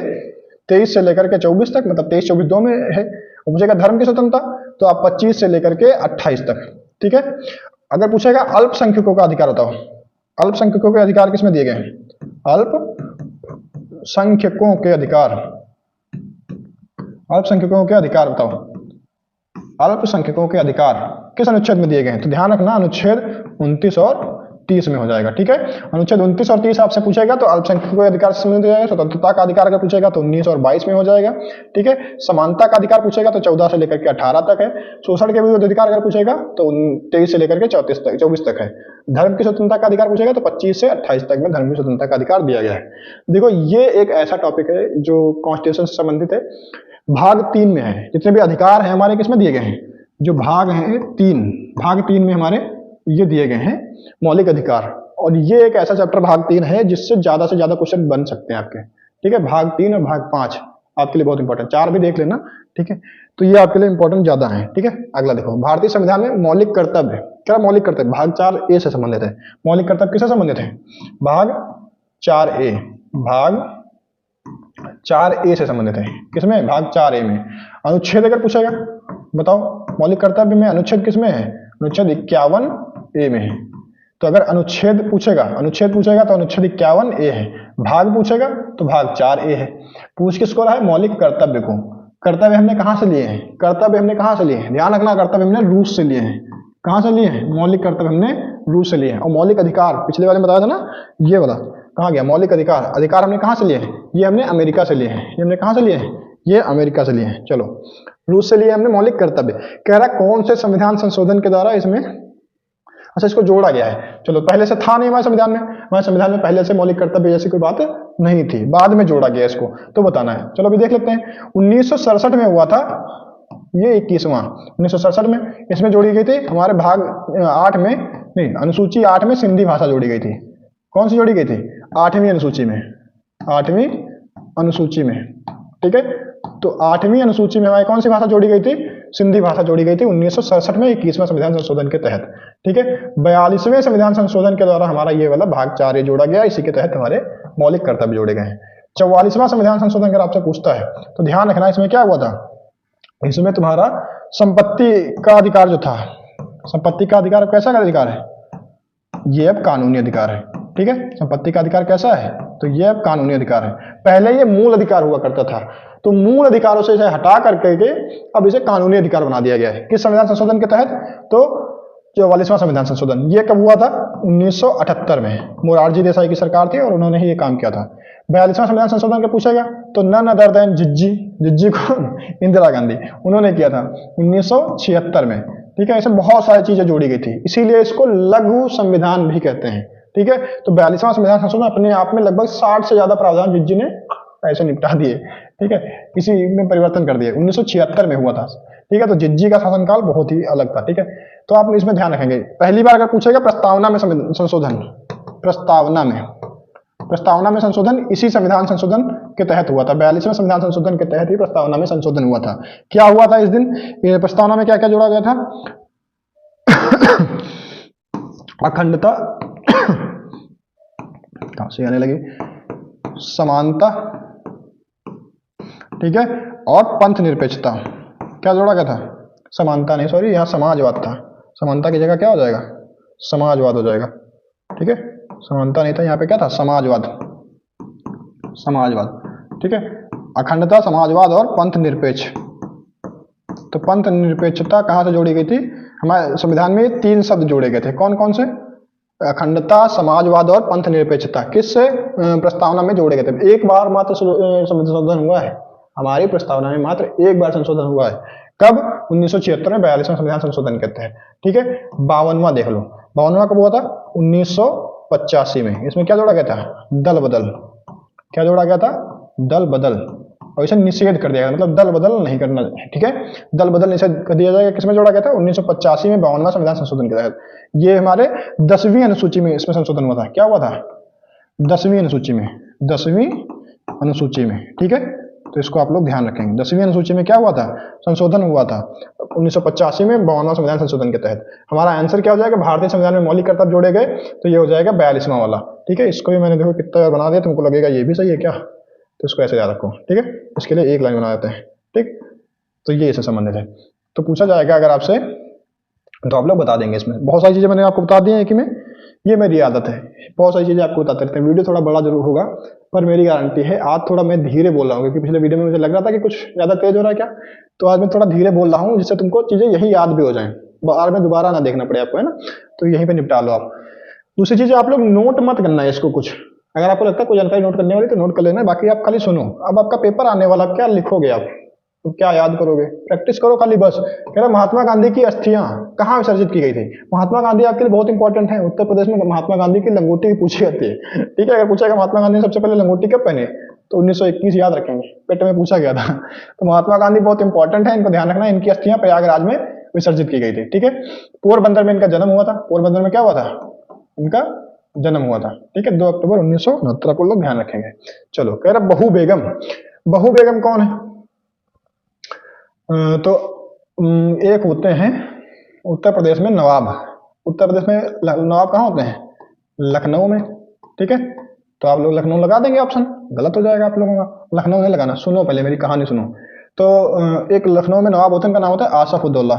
23 से लेकर के 24 तक, मतलब 23 24 दो में है। पूछेगा धर्म की स्वतंत्रता तो आप 25 से लेकर के 28 तक। ठीक है, अगर पूछेगा अल्पसंख्यकों का अधिकार बताओ। अल्पसंख्यकों के अधिकार किसमें दिए गए? अल्पसंख्यकों के अधिकार। अल्पसंख्यकों के अधिकार बताओ। अल्पसंख्यकों के अधिकार किस अनुच्छेद में दिए गए हैं? तो ध्यान रखना, अनुच्छेद 29 और 30 में हो जाएगा। ठीक है, अनुच्छेद 29 और 30 आपसे पूछेगा तो अल्पसंख्यकों के अधिकार से संबंधित हो जाएगा। स्वतंत्रता का अधिकार अगर पूछेगा तो 19 और 22 में हो जाएगा। ठीक है, समानता का अधिकार पूछेगा तो 14 से लेकर के 18 तक है। शोषण के विरुद्ध अधिकार अगर पूछेगा तो 23 से लेकर के 24 तक है। धर्म की स्वतंत्रता का अधिकार पूछेगा तो 25 से 28 तक में धर्म की स्वतंत्रता का अधिकार दिया गया है। देखो, ये एक ऐसा टॉपिक है जो कॉन्स्टिट्यूशन से संबंधित है। भाग 3 में है। जितने भी अधिकार हैं हमारे किसमें दिए गए हैं? जो भाग हैं 3, भाग 3 में हमारे ये दिए गए हैं मौलिक अधिकार। और ये एक ऐसा चैप्टर भाग 3 है जिससे ज्यादा से ज्यादा क्वेश्चन बन सकते हैं आपके। ठीक है, भाग 3 और भाग 5 आपके लिए बहुत इंपॉर्टेंट। 4 भी देख लेना। ठीक है, तो ये आपके लिए इंपॉर्टेंट ज्यादा है। ठीक है, अगला देखो, भारतीय संविधान में मौलिक कर्तव्य। क्या मौलिक कर्तव्य? भाग 4A से संबंधित है। मौलिक कर्तव्य किससे संबंधित है? भाग 4A। भाग 4A से संबंधित है। किसमें? भाग 4A में। अनुच्छेद अगर पूछेगा बताओ, मौलिक कर्तव्य में अनुच्छेद किसमें है? अनुच्छेद 51A में है। तो अगर अनुच्छेद पूछेगा तो अनुच्छेद 51A है। भाग पूछेगा तो भाग 4A है। पूछ किसको रहा है? मौलिक कर्तव्य को। कर्तव्य हमने कहां से लिए हैं? कर्तव्य हमने कहां से लिए हैं? ध्यान रखना, कर्तव्य हमने रूस से लिए हैं। कहां से लिए हैं? मौलिक कर्तव्य हमने रूस से लिए हैं। और मौलिक अधिकार पिछले वाले में बताया था ना, ये वाला कहाँ गया, मौलिक अधिकार, अधिकार हमने कहाँ से लिए हैं, ये हमने अमेरिका से लिए हैं। ये हमने कहाँ से लिए हैं, ये अमेरिका से लिए हैं। चलो, रूस से लिए हमने मौलिक कर्तव्य। कह रहा कौन से संविधान संशोधन के द्वारा इसमें, अच्छा इसको जोड़ा गया है। चलो, पहले से था नहीं हमारे संविधान में, हमारे संविधान में पहले से मौलिक कर्तव्य जैसी कोई बात नहीं थी, बाद में जोड़ा गया इसको, तो बताना है। चलो अभी देख लेते हैं। 1967 में हुआ था ये 21वां, 1967 में इसमें जोड़ी गई थी हमारे भाग 8 में, नहीं अनुसूची 8 में सिंधी भाषा जोड़ी गई थी। कौन सी जोड़ी गई थी, 8वीं अनुसूची में, 8वीं अनुसूची में, ठीक है। तो 8वीं अनुसूची में हमारी कौन सी भाषा जोड़ी गई थी, सिंधी भाषा जोड़ी गई थी 1967 में 21वें संविधान संशोधन के तहत, ठीक है। 42वें संविधान संशोधन के द्वारा हमारा ये वाला भाग 4 ये जोड़ा गया, इसी के तहत हमारे मौलिक कर्तव्य जोड़े गए हैं। 44वां संविधान संशोधन अगर आपसे पूछता है तो ध्यान रखना, इसमें क्या हुआ था, इसमें तुम्हारा संपत्ति का अधिकार जो था, संपत्ति का अधिकार कैसा का अधिकार है, ये अब कानूनी अधिकार है, ठीक है। संपत्ति का अधिकार कैसा है, तो ये अब कानूनी अधिकार है। पहले ये मूल अधिकार हुआ करता था, तो मूल अधिकारों से इसे हटा करके अब इसे कानूनी अधिकार बना दिया गया है। किस संविधान संशोधन के तहत, तो 44वां संविधान संशोधन। ये कब हुआ था, 1978 में, मोरारजी देसाई की सरकार थी और उन्होंने ही ये काम किया था। 42वां संविधान संशोधन का पूछेगा तो नन अदर देन जिज्जी कौन, इंदिरा गांधी, उन्होंने किया था 1976 में, ठीक है। इसमें बहुत सारी चीजें जोड़ी गई थी, इसीलिए इसको लघु संविधान भी कहते हैं, ठीक है। तो 42वां संविधान संशोधन अपने आप में लगभग 60 से ज्यादा प्रावधान जिज्जी ने ऐसे निपटा दिए, ठीक है, इसी में परिवर्तन कर दिए, 1976 में हुआ था, ठीक है। तो जिज्जी का शासनकाल बहुत ही अलग था, ठीक है। तो आप इसमें ध्यान रखेंगे, पहली बार अगर पूछेगा प्रस्तावना में संशोधन, प्रस्तावना में संशोधन इसी संविधान संशोधन के तहत हुआ था। 42वें संविधान संशोधन के तहत ही प्रस्तावना में संशोधन हुआ था। क्या हुआ था इस दिन, ये प्रस्तावना में क्या क्या जोड़ा गया था, अखंडता कहां से आने लगी, समानता, ठीक है, और पंथ निरपेक्षता। क्या जोड़ा गया था, समानता नहीं, सॉरी यहाँ समाजवाद था, समानता की जगह क्या हो जाएगा, समाजवाद हो जाएगा, ठीक है। समानता नहीं था, यहाँ पे क्या था, समाजवाद, समाजवाद, ठीक है। अखंडता, समाजवाद और पंथ निरपेक्ष। तो पंथ निरपेक्षता कहां से जोड़ी गई थी, हमारे संविधान में 3 शब्द जोड़े गए थे, कौन कौन से, अखंडता, समाजवाद और पंथ निरपेक्षता। किससे प्रस्तावना में जोड़े गए थे, एक बार मात्र संशोधन हुआ है, हमारी प्रस्तावना में मात्र एक बार संशोधन हुआ है, कब, 1976 में 42वें संविधान संशोधन के तहत, ठीक है। 52वां देख लो, 52वां कब हुआ था, 1985 में। इसमें क्या जोड़ा गया था, दल बदल, क्या जोड़ा गया था, दल बदल, और इसे निषेध कर दिया गया, मतलब दल बदल नहीं करना है, ठीक है। दल बदल निषेध कर दिया जाएगा, किसमें जोड़ा गया था, 1985 में 52वां संविधान संशोधन के तहत। ये हमारे 10वीं अनुसूची में इसमें संशोधन हुआ था। क्या हुआ था, 10वीं अनुसूची में, 10वीं अनुसूची में, ठीक है। तो इसको आप लोग ध्यान रखेंगे, 10वीं अनुसूची में क्या हुआ था, संशोधन हुआ था 1985 में 52वां संविधान संशोधन के तहत। हमारा आंसर क्या हो जाएगा, भारतीय संविधान में मौलिक कर्तव्य जोड़े गए, तो ये हो जाएगा 42वां वाला, ठीक है। इसको भी मैंने देखो कितना बार बना दिया, तुमको लगेगा ये भी सही है क्या, तो इसको ऐसे याद रखो, ठीक है। इसके लिए एक लाइन बना देते हैं, ठीक। तो ये इससे संबंधित है, तो पूछा जाएगा अगर आपसे तो आप लोग बता देंगे। इसमें बहुत सारी चीजें मैंने आपको बता दी है कि मैं, ये मेरी आदत है, बहुत सारी चीजें आपको बताते रहते हैं। वीडियो थोड़ा बड़ा जरूर होगा, पर मेरी गारंटी है आज थोड़ा मैं धीरे बोल रहा हूँ, क्योंकि पिछले वीडियो में मुझे लग रहा था कि कुछ ज्यादा तेज हो रहा है क्या, तो आज मैं थोड़ा धीरे बोल रहा हूँ, जिससे तुमको चीजें यही याद भी हो जाए, बार में दोबारा ना देखना पड़े आपको, है ना। तो यहीं पे निपटा लो आप। दूसरी चीज, आप लोग नोट मत करना है इसको, कुछ अगर आपको लगता है कोई जानकारी नोट करने वाली तो नोट कर लेना, बाकी आप खाली सुनो। अब आपका पेपर आने वाला, क्या लिखोगे आप, तो क्या याद करोगे, प्रैक्टिस करो खाली बस। कह रहा महात्मा गांधी की अस्थियां कहाँ विसर्जित की गई थी। महात्मा गांधी आपके लिए बहुत इंपॉर्टेंट है, उत्तर प्रदेश में महात्मा गांधी की लंगोटी भी पूछी जाती है, ठीक है। अगर पूछा महात्मा गांधी ने सबसे पहले लंगोटी कब पहने, तो 1921 याद रखेंगे, पेट में पूछा गया था। तो महात्मा गांधी बहुत इंपॉर्टेंट है, इनको ध्यान रखना। इनकी अस्थियां प्रयागराज में विसर्जित की गई थी, ठीक है। पोरबंदर में इनका जन्म हुआ था, पोरबंदर में क्या हुआ था, इनका जन्म हुआ था, ठीक है, 2 अक्टूबर 1969 को लोग ध्यान रखेंगे। चलो, कह रहा बहू बेगम, बहू बेगम कौन है, तो एक होते हैं उत्तर प्रदेश में नवाब, उत्तर प्रदेश में नवाब कहाँ होते हैं, लखनऊ में, ठीक है। तो आप लोग लखनऊ लगा देंगे, ऑप्शन गलत हो जाएगा आप लोगों का, लखनऊ नहीं लगाना। सुनो पहले मेरी कहानी सुनो। तो एक लखनऊ में नवाब होते हैं, उनका नाम होता है आसफ उद्दौला,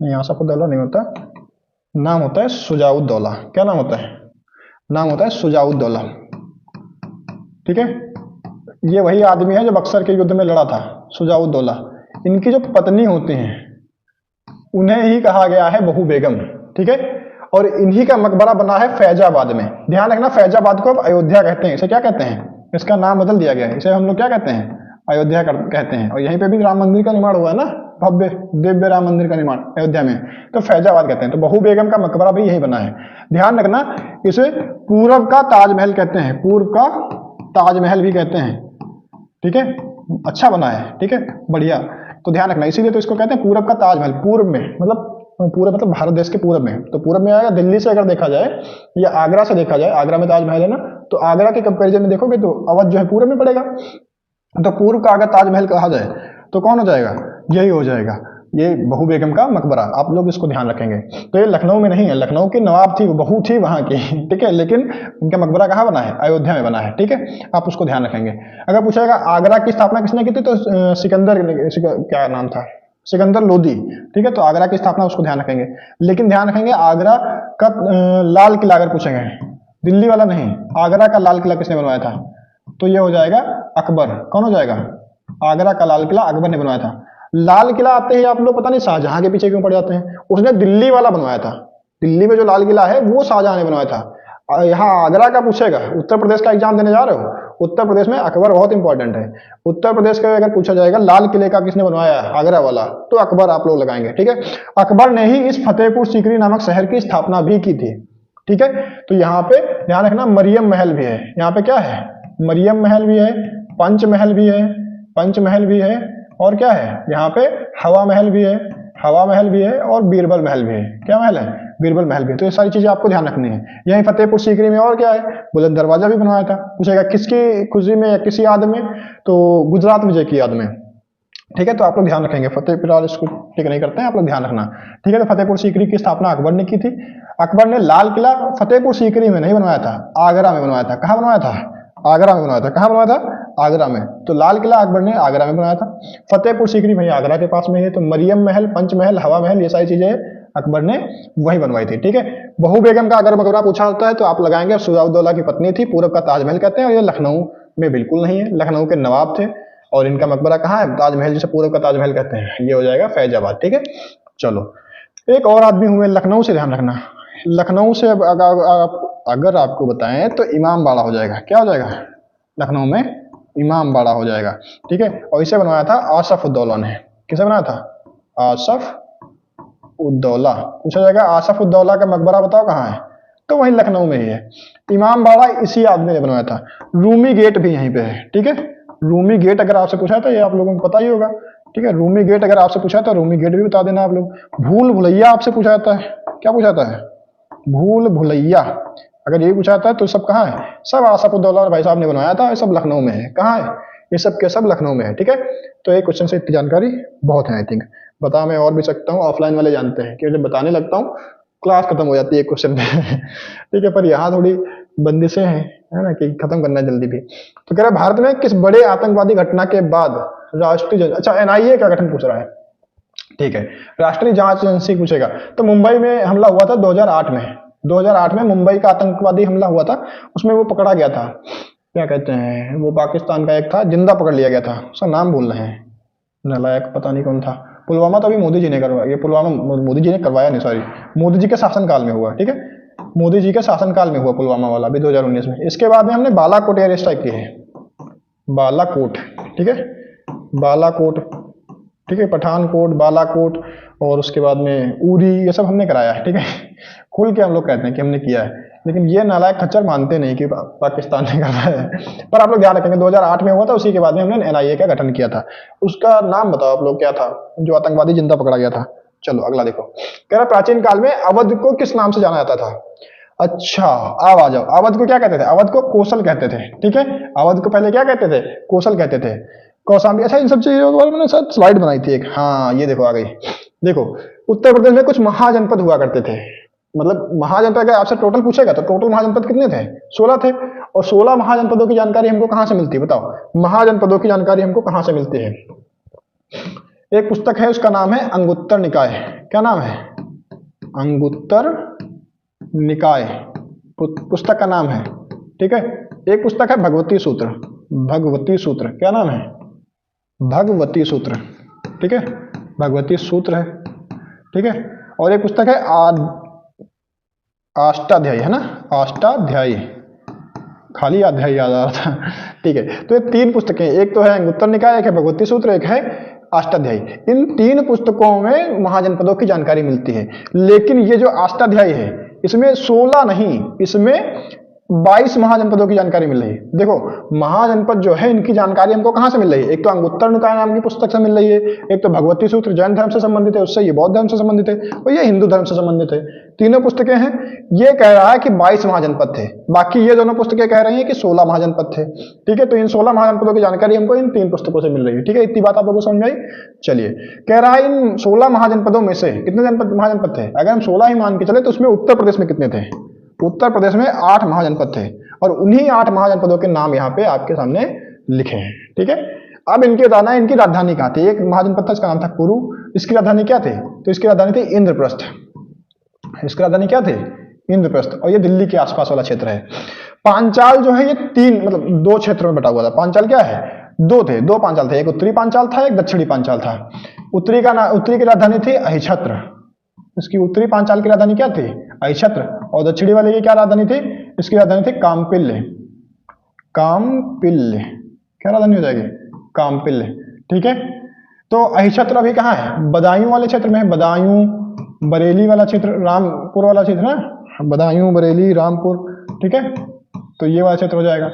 नहीं आसफ उद्दौला नहीं होता, नाम होता है शुजाउद्दौला। क्या नाम होता है, नाम होता है शुजाउद्दौला, ठीक है। ये वही आदमी है जो बक्सर के युद्ध में लड़ा था, शुजाउद्दौला। इनकी जो पत्नी होती हैं उन्हें ही कहा गया है बहू बेगम, ठीक है। और इन्हीं का मकबरा बना है फैजाबाद में। ध्यान रखना, फैजाबाद को अब अयोध्या कहते हैं। इसे क्या कहते हैं? इसका नाम बदल दिया गया है, इसे हम लोग क्या कहते हैं? अयोध्या कहते हैं। और यहीं पे भी राम मंदिर का निर्माण हुआ है ना, भव्य दिव्य राम मंदिर का निर्माण अयोध्या में, तो फैजाबाद कहते हैं। तो बहू बेगम का मकबरा भी यही बना है। ध्यान रखना, इसे पूर्व का ताजमहल कहते हैं, पूर्व का ताजमहल भी कहते हैं। ठीक है, अच्छा बना है, ठीक है, बढ़िया। तो ध्यान रखना, इसीलिए तो इसको कहते हैं पूरब का ताजमहल। पूर्व में मतलब पूरब मतलब भारत देश के पूरब में, तो पूरब में आएगा। दिल्ली से अगर देखा जाए या आगरा से देखा जाए, आगरा में ताजमहल है ना, तो आगरा के कंपेरिजन में देखोगे तो अवध जो है पूरब में पड़ेगा। तो पूर्व का अगर ताजमहल कहा जाए तो कौन हो जाएगा? यही हो जाएगा, ये बहू बेगम का मकबरा। आप लोग इसको ध्यान रखेंगे। तो ये लखनऊ में नहीं है, लखनऊ की नवाब थी, बहू थी वहां की, ठीक है, लेकिन उनका मकबरा कहाँ बना है? अयोध्या में बना है। ठीक है, आप उसको ध्यान रखेंगे। अगर पूछेगा आगरा की स्थापना किसने की थी, तो क्या नाम था, सिकंदर लोदी। ठीक है, तो आगरा की स्थापना उसको ध्यान रखेंगे। लेकिन ध्यान रखेंगे आगरा का लाल किला अगर पूछेंगे, दिल्ली वाला नहीं, आगरा का लाल किला किसने बनवाया था, तो ये हो जाएगा अकबर। कौन हो जाएगा? आगरा का लाल किला अकबर ने बनवाया था। लाल किला आते ही आप लोग पता नहीं शाहजहां के पीछे क्यों पड़ जाते हैं, उसने दिल्ली वाला बनवाया था। दिल्ली में जो लाल किला है वो शाहजहां ने बनवाया था। यहाँ आगरा का पूछेगा, उत्तर प्रदेश का एग्जाम देने जा रहे हो, उत्तर प्रदेश में अकबर बहुत इंपॉर्टेंट है। उत्तर प्रदेश का अगर पूछा जाएगा लाल किले का किसने बनवाया है, आगरा वाला, तो अकबर आप लोग लगाएंगे। ठीक है, अकबर ने ही इस फतेहपुर सीकरी नामक शहर की स्थापना भी की थी। ठीक है, तो यहाँ पे ध्यान रखना, मरियम महल भी है। यहाँ पे क्या है? मरियम महल भी है, पंचमहल भी है, पंचमहल भी है, और क्या है यहाँ पे? हवा महल भी है, हवा महल भी है, और बीरबल महल भी है। क्या महल है? बीरबल महल भी है। तो ये सारी चीजें आपको ध्यान रखनी है। यहीं फतेहपुर सीकरी में और क्या है? बुलंद दरवाजा भी बनवाया था। पूछेगा किसकी खुशी में या किसी याद में, तो गुजरात विजय की याद में। ठीक है, तो आप लोग ध्यान रखेंगे। फतेहपुर इसको टिक नहीं करते हैं, आप लोग ध्यान रखना। ठीक है, तो फतेहपुर सीकरी की स्थापना अकबर ने की थी। अकबर ने लाल किला फतेहपुर सीकरी में नहीं बनवाया था, आगरा में बनवाया था। कहाँ बनवाया था? आगरा में बनवाया था। कहाँ बनवाया था? आगरा में। तो लाल किला अकबर ने आगरा में बनाया था। फतेहपुर सीकरी भाई आगरा के पास में है। तो मरियम महल, पंचमहल, हवा महल, ये सारी चीजें अकबर ने वही बनवाई थी। ठीक है, बहू बेगम का अगर मकबरा पूछा होता है तो आप लगाएंगे सुजाउद्दौला की पत्नी थी, पूरब का ताजमहल कहते हैं। और ये लखनऊ में बिल्कुल नहीं है, लखनऊ के नवाब थे। और इनका मकबरा कहाँ है? ताजमहल, जिसे पूरब का ताजमहल कहते हैं, ये हो जाएगा फैजाबाद। ठीक है, चलो एक और आदमी हुए लखनऊ से, ध्यान रखना। लखनऊ से अगर आपको बताएं तो इमाम बाड़ा हो जाएगा। क्या हो जाएगा? लखनऊ में इमाम बाड़ा हो जाएगा। ठीक है, और इसे बनवाया था आसफ उद्दौला ने। किसे बनाया था? आसफ उद्दौला। पूछा जाएगा आसफ उद्दौला का मकबरा बताओ कहाँ है, तो वहीं लखनऊ में ही है। इमाम बाड़ा इसी आदमी ने बनवाया था। रूमी गेट भी यहीं पे है। ठीक है, रूमी गेट अगर आपसे पूछा था, ये आप लोगों को पता ही होगा। ठीक है, रूमी गेट अगर आपसे पूछा था, रूमी गेट भी बता देना आप लोग। भूल भुलैया आपसे पूछा जाता है, क्या पूछा जाता है? भूल भुलैया अगर यही पूछा जाता है तो सब कहाँ है? सब आसफ उद्दौला भाई साहब ने बनवाया था। ये सब लखनऊ में है। कहाँ है? ये सब के सब लखनऊ में है। ठीक है, तो एक क्वेश्चन से इतनी जानकारी बहुत है। आई थिंक बता मैं और भी सकता हूँ, ऑफलाइन वाले जानते हैं कि जब बताने लगता हूँ क्लास खत्म हो जाती है एक क्वेश्चन में। ठीक है, पर यहाँ थोड़ी बंदिशें हैं, है ना, कि खत्म करना जल्दी भी। तो कह रहा भारत में किस बड़े आतंकवादी घटना के बाद राष्ट्रीय अच्छा एनआईए का गठन पूछ रहा है। ठीक है, राष्ट्रीय जांच एजेंसी पूछेगा। तो मुंबई में हमला हुआ था 2008 में। 2008 में मुंबई का आतंकवादी हमला हुआ था, उसमें वो पकड़ा गया था। क्या कहते हैं, वो पाकिस्तान का एक था, जिंदा पकड़ लिया गया था। उसका नाम भूल रहे हैं, नालायक पता नहीं कौन था। पुलवामा तो अभी मोदी जी ने करवाया, ये पुलवामा मोदी जी ने करवाया नहीं, सॉरी, मोदी जी के शासनकाल में हुआ। ठीक है, मोदी जी के शासनकाल में हुआ पुलवामा वाला भी 2019 में। इसके बाद में हमने बालाकोट एयर स्ट्राइक की है, बालाकोट। ठीक है, बालाकोट, ठीक है, पठानकोट, बालाकोट, और उसके बाद में उरी, ये सब हमने कराया है। ठीक है, खुल के हम लोग कहते हैं कि हमने किया है, लेकिन ये नालायक खच्चर मानते नहीं कि पाकिस्तान ने कराया है। पर आप लोग ध्यान रखेंगे 2008 में हुआ था, उसी के बाद में हमने एनआईए का गठन किया था। उसका नाम बताओ आप लोग, क्या था जो आतंकवादी जिंदा पकड़ा गया था? चलो अगला देखो, कह रहा प्राचीन काल में अवध को किस नाम से जाना जाता था? अच्छा, अब आ जाओ, अवध को क्या कहते थे? अवध को कोसल कहते थे। ठीक है, अवध को पहले क्या कहते थे? कोसल कहते थे। कौशाम्बी, अच्छा इन सब चीजों के बारे में मैंने शायद स्लाइड बनाई थी एक। हाँ ये देखो आ गई। देखो, उत्तर प्रदेश में कुछ महाजनपद हुआ करते थे। मतलब महाजनपद अगर आपसे टोटल पूछेगा तो टोटल महाजनपद कितने थे? 16 थे। और 16 महाजनपदों की जानकारी हमको कहां से मिलती है बताओ? महाजनपदों की जानकारी हमको कहां से मिलती है? एक पुस्तक है, उसका नाम है अंगुत्तर निकाय। क्या नाम है? अंगुत्तर निकाय पुस्तक का नाम है। ठीक है, एक पुस्तक है भगवती सूत्र। भगवती सूत्र, क्या नाम है? भगवती सूत्र। ठीक है, भगवती सूत्र है। ठीक है, और एक पुस्तक है अष्टाध्यायी है ना, अष्टाध्यायी, खाली अध्याय याद आ रहा था। ठीक है, तो ये 3 पुस्तकें, एक तो है अंगुत्तर निकाय, एक है भगवती सूत्र, एक है अष्टाध्यायी। इन 3 पुस्तकों में महाजनपदों की जानकारी मिलती है। लेकिन ये जो अष्टाध्यायी है इसमें 16 नहीं, इसमें 22 महाजनपदों की जानकारी मिल रही है। देखो महाजनपद जो है इनकी जानकारी हमको कहां से मिल रही है, एक तो अंगुत्तर निकाय नाम की पुस्तक से मिल रही है, एक तो भगवती सूत्र जैन धर्म से संबंधित है, उससे ये बौद्ध धर्म से संबंधित है, और ये हिंदू धर्म से संबंधित है। तीनों पुस्तकें हैं। ये कह रहा है कि 22 महाजनपद थे, बाकी ये दोनों पुस्तकें कह रही हैं कि 16 महाजनपद थे। ठीक है, तो इन 16 महाजनपदों की जानकारी हमको इन 3 पुस्तकों से मिल रही है। ठीक है, इतनी बात आप लोगों को समझ आई। चलिए, कह रहा है इन 16 महाजनपदों में से कितने महाजनपद थे, अगर हम 16 ही मान के चले तो उसमें उत्तर प्रदेश में कितने थे, उत्तर प्रदेश में 8 महाजनपद थे, और उन्हीं 8 महाजनपदों के नाम यहाँ पे आपके सामने लिखे हैं। ठीक है, अब इनके बताना है इनकी राजधानी कहाँ थी। एक महाजनपद था, इसका नाम था कुरु, इसकी राजधानी क्या थी, तो इसकी राजधानी थी इंद्रप्रस्थ। इसकी राजधानी क्या थी, इंद्रप्रस्थ, और ये दिल्ली के आसपास वाला क्षेत्र है। पांचाल जो है ये 3 मतलब 2 क्षेत्रों में बटा हुआ था। पांचाल क्या है, 2 थे, 2 पांचाल थे, एक उत्तरी पांचाल था, एक दक्षिणी पांचाल था। उत्तरी की राजधानी थी अहिछत्र, इसकी उत्तरी पांचाल की राजधानी क्या थी, अहिछत्र, और दक्षिणी वाले की क्या राजधानी थी, इसकी राजधानी थी कामपिल्य। कामपिल्य क्या राजधानी हो जाएगी, कामपिल्य। ठीक है, तो अहिछत्र अभी कहाँ है, बदायूं वाले क्षेत्र में है, बदायूं बरेली वाला क्षेत्र, रामपुर वाला क्षेत्र ना, बदायूं बरेली रामपुर। ठीक है, तो ये वाला क्षेत्र हो जाएगा।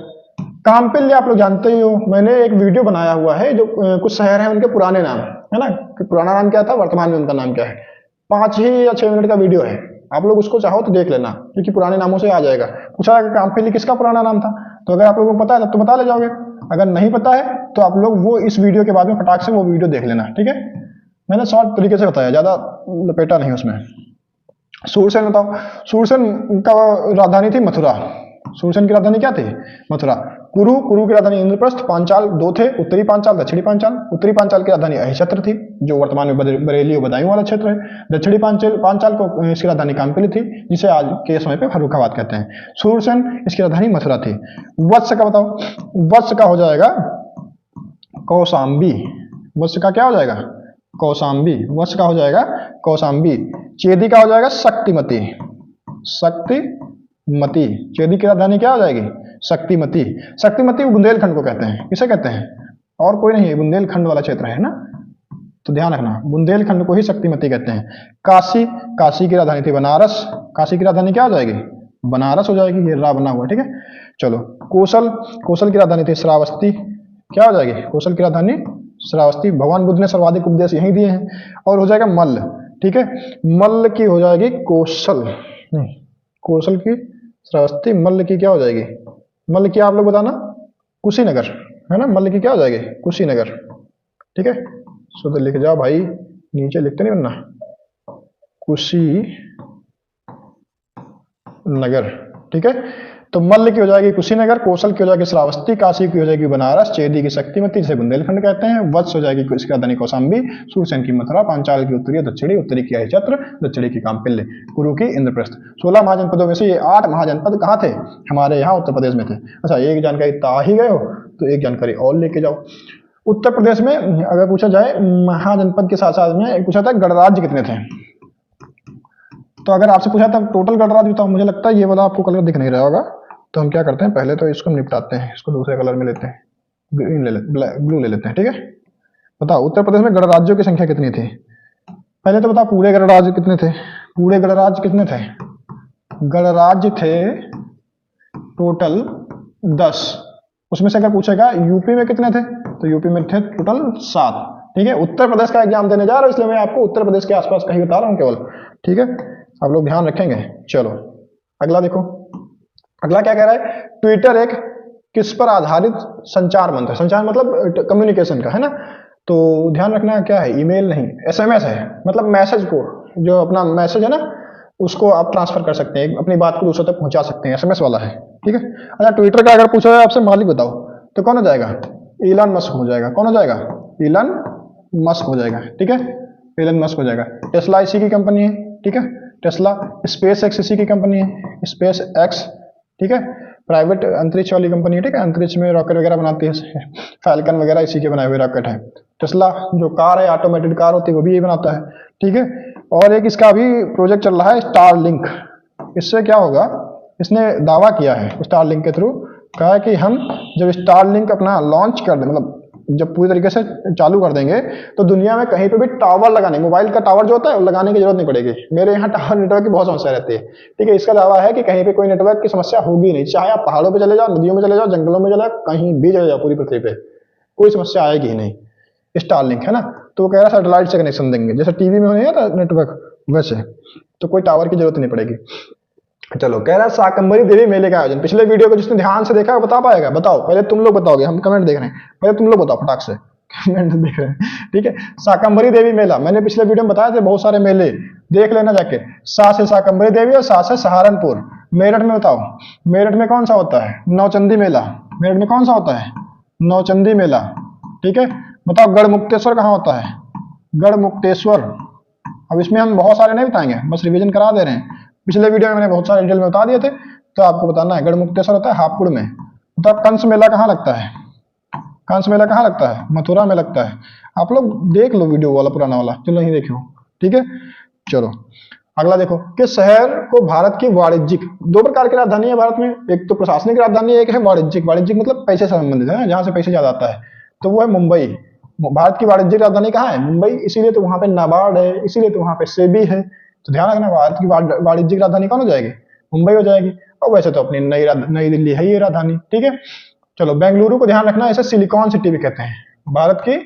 कामपिल्य आप लोग जानते ही हो, मैंने एक वीडियो बनाया हुआ है जो कुछ शहर हैं उनके पुराने नाम है ना, कि पुराना नाम क्या था, वर्तमान में उनका नाम क्या है। 5 ही या 6 मिनट का वीडियो है, आप लोग उसको चाहो तो देख लेना, क्योंकि पुराने नामों से आ जाएगा। पूछा कि कामपिल्य किसका पुराना नाम था, तो अगर आप लोगों को पता है तो बता ले जाओगे, अगर नहीं पता है तो आप लोग वो इस वीडियो के बाद में फटाक से वो वीडियो देख लेना। ठीक है, मैंने शॉर्ट तरीके से बताया, ज्यादा लपेटा नहीं उसमें। सूरसेन बताओ, सूरसेन का राजधानी थी मथुरा, सूरसेन की राजधानी क्या थी, मथुरा। कुरु की राजधानी इंद्रप्रस्थ। पांचाल 2 थे, उत्तरी पांचाल, दक्षिणी पांचाल। उत्तरी पांचाल की राजधानी अहिछत्र थी, जो वर्तमान में बरेली और बदायूं वाला क्षेत्र है। दक्षिणी पांचाल को इसकी राजधानी कामपिल्य थी, जिसे आज के समय पे फर्रुखाबाद कहते हैं। सूरसेन इसकी राजधानी मथुरा थी। वत्स का बताओ, वत्स का हो जाएगा कौशाम्बी, वत्स का क्या हो जाएगा, कौशाम्बी, वत्स का हो जाएगा कौशाम्बी। चेदी का हो जाएगा शक्तिमती, शक्तिमती, चेदी की राजधानी क्या हो जाएगी, शक्तिमती। शक्तिमती बुंदेलखंड को कहते हैं, किसे कहते हैं, और कोई नहीं, बुंदेलखंड वाला क्षेत्र है ना, तो ध्यान रखना, बुंदेलखंड को ही शक्तिमती कहते हैं। काशी, काशी की राजधानी थी बनारस, काशी की राजधानी क्या हो जाएगी, बनारस हो जाएगी, ये रा बना हुआ। ठीक है, चलो। कोसल, कोसल की राजधानी थी श्रावस्ती, क्या हो जाएगी, कोसल की राजधानी श्रावस्ती। भगवान बुद्ध ने सर्वाधिक उपदेश यहीं दिए हैं। और हो जाएगा मल्ल। ठीक है, मल्ल की हो जाएगी कोसल, नहीं, कोसल की श्रावस्ती, मल्ल की क्या हो जाएगी, मल्ल की आप लोग बताना, कुशीनगर है ना, मल्ल की क्या हो जाएगी, कुशीनगर। ठीक है, सो तो लिख जाओ भाई, नीचे लिखते नहीं बनना, कुशीनगर। ठीक है, तो मल्ल की हो जाएगी कुशीनगर, कोसल की हो जाएगी श्रावस्ती, काशी की हो जाएगी बनारस, चेदी की शक्तिमती जिसे बुंदेलखंड कहते हैं, वत्स हो जाएगी इसकी राजधानी कौशाम्बी, सूरसेन की मथुरा, पांचाल की उत्तरी दक्षिणी, उत्तरी की अहिछत्र, दक्षिणी की कामपिल्य, कुरु की इंद्रप्रस्थ। 16 महाजनपदों में से ये 8 महाजनपद कहाँ थे, हमारे यहाँ उत्तर प्रदेश में थे। अच्छा, एक जानकारी ता ही गए हो तो एक जानकारी और लेके जाओ। उत्तर प्रदेश में अगर पूछा जाए महाजनपद के साथ साथ में पूछा था गणराज्य कितने थे, तो अगर आपसे पूछा था टोटल गणराज्य बताओ, मुझे लगता है ये वाला आपको कलर दिख नहीं रहा होगा, तो हम क्या करते हैं, पहले तो इसको निपटाते हैं, इसको दूसरे कलर में लेते हैं, ग्रीन ले लेते, ब्लू ले लेते हैं। ठीक है, बताओ उत्तर प्रदेश में गणराज्यों की संख्या कितनी थी, पहले तो बताओ पूरे गणराज्य कितने थे, पूरे गणराज्य कितने थे, गणराज्य थे टोटल 10, उसमें से अगर पूछेगा यूपी में कितने थे, तो यूपी में थे टोटल 7। ठीक है, उत्तर प्रदेश का एग्जाम देने जा रहा हूं, इसलिए मैं आपको उत्तर प्रदेश के आसपास का ही बता रहा हूं केवल। ठीक है, आप लोग ध्यान रखेंगे। चलो अगला देखो, अगला क्या कह रहा है, ट्विटर एक किस पर आधारित संचार मंच है, संचार मतलब कम्युनिकेशन का है ना, तो ध्यान रखना क्या है, ईमेल नहीं, एसएमएस है, मतलब मैसेज को, जो अपना मैसेज है ना उसको आप ट्रांसफर कर सकते हैं, अपनी बात को दूसरों तक पहुंचा सकते हैं, एसएमएस वाला है। ठीक है, अच्छा ट्विटर का अगर पूछा जाए आपसे मालिक बताओ, तो कौन हो जाएगा, इलन मस्क हो जाएगा। कौन हो जाएगा, इलन मस्क हो जाएगा। ठीक है, इलन मस्क हो जाएगा। टेस्ला इसी की कंपनी है। ठीक है, टेस्ला। स्पेस एक्स इसी की कंपनी है, स्पेस एक्स। ठीक है, प्राइवेट अंतरिक्ष वाली कंपनी है। ठीक है, अंतरिक्ष में रॉकेट वगैरह बनाती है, फैल्कन वगैरह इसी के बनाए हुए रॉकेट है। टेस्ला जो कार है, ऑटोमेटेड कार होती है, वो भी ये बनाता है। ठीक है, और एक इसका अभी प्रोजेक्ट चल रहा है स्टारलिंक, इससे क्या होगा, इसने दावा किया है स्टारलिंक के थ्रू, कहा है कि हम जब स्टारलिंक अपना लॉन्च कर दें, मतलब जब पूरी तरीके से चालू कर देंगे, तो दुनिया में कहीं पे भी टावर लगाने, मोबाइल का टावर जो होता है वो लगाने की जरूरत नहीं पड़ेगी। मेरे यहाँ टावर नेटवर्क की बहुत समस्या रहती है, ठीक है। इसका दावा है कि कहीं पे कोई नेटवर्क की समस्या होगी नहीं, चाहे आप पहाड़ों पे चले जाओ, नदियों में चले जाओ, जंगलों में चले जाओ, कहीं भी चले जाओ पूरी पृथ्वी पे कोई समस्या आएगी ही नहीं। स्टारलिंक है ना, तो वो कह रहा है सैटेलाइट से कनेक्शन देंगे, जैसे टीवी में नहीं है नेटवर्क वैसे, तो कोई टावर की जरूरत नहीं पड़ेगी। चलो, कह रहा है शाकंभरी देवी मेले का आयोजन। पिछले वीडियो को जिसने ध्यान से देखा है बता पाएगा, बताओ। पहले तुम लोग बताओगे, हम कमेंट देख रहे हैं, पहले तुम लोग बताओ फटाक से, कमेंट देख रहे हैं, ठीक है। शाकंभरी देवी मेला, मैंने पिछले वीडियो में बताया थे बहुत सारे मेले, देख लेना जाके। सा से शाकंभरी देवी और सा से सहारनपुर। मेरठ में बताओ, मेरठ में कौन सा होता है? नौचंदी मेला। मेरठ में कौन सा होता है? नौचंदी मेला, ठीक है। बताओ गढ़मुक्तेश्वर कहाँ होता है? गढ़मुक्तेश्वर। अब इसमें हम बहुत सारे नहीं बताएंगे, बस रिवीजन करा दे रहे हैं। पिछले वीडियो में मैंने बहुत सारे डिटेल में बता दिए थे, तो आपको बताना है। गढ़मुक्तेश्वर होता है हापुड़ में। तो कंस मेला कहाँ लगता है? कंस मेला कहाँ लगता है? मथुरा में लगता है। आप लोग देख लो वीडियो वाला पुराना वाला, चलो नहीं देखो, ठीक है। चलो अगला देखो, किस शहर को भारत की वाणिज्यिक, दो प्रकार की राजधानी है भारत में, एक तो प्रशासनिक राजधानी, एक है वाणिज्यिक। वाणिज्यिक मतलब पैसे से संबंधित है, जहां से पैसे ज्यादा आता है, तो वो है मुंबई। भारत की वाणिज्यिक राजधानी कहाँ है? मुंबई। इसीलिए तो वहां पे नाबार्ड है, इसीलिए तो वहां पे सेबी है। तो ध्यान रखना, भारत की वाणिज्यिक राजधानी कौन हो जाएगी? मुंबई हो जाएगी। और वैसे तो अपनी नई दिल्ली है ये राजधानी, ठीक है। चलो, बेंगलुरु को ध्यान रखना, इसे सिलिकॉन सिटी भी कहते हैं, भारत की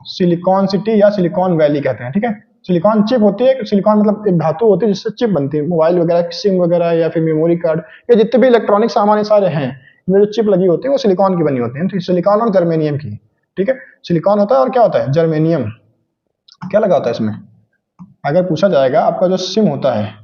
सिलिकॉन सिटी या सिलिकॉन वैली कहते हैं, ठीक है। सिलिकॉन चिप होती है, सिलिकॉन मतलब एक धातु होती है जिससे चिप बनती है, मोबाइल वगैरह, सिम वगैरह या फिर मेमोरी कार्ड या जितने भी इलेक्ट्रॉनिक सामान सारे हैं, इनमें जो चिप लगी होती है वो सिलिकॉन की बनी होती है। तो सिलिकॉन और जर्मेनियम की, ठीक है। सिलिकॉन होता है और क्या होता है? जर्मेनियम। क्या लगा होता है इसमें? अगर पूछा जाएगा आपका जो सिम होता है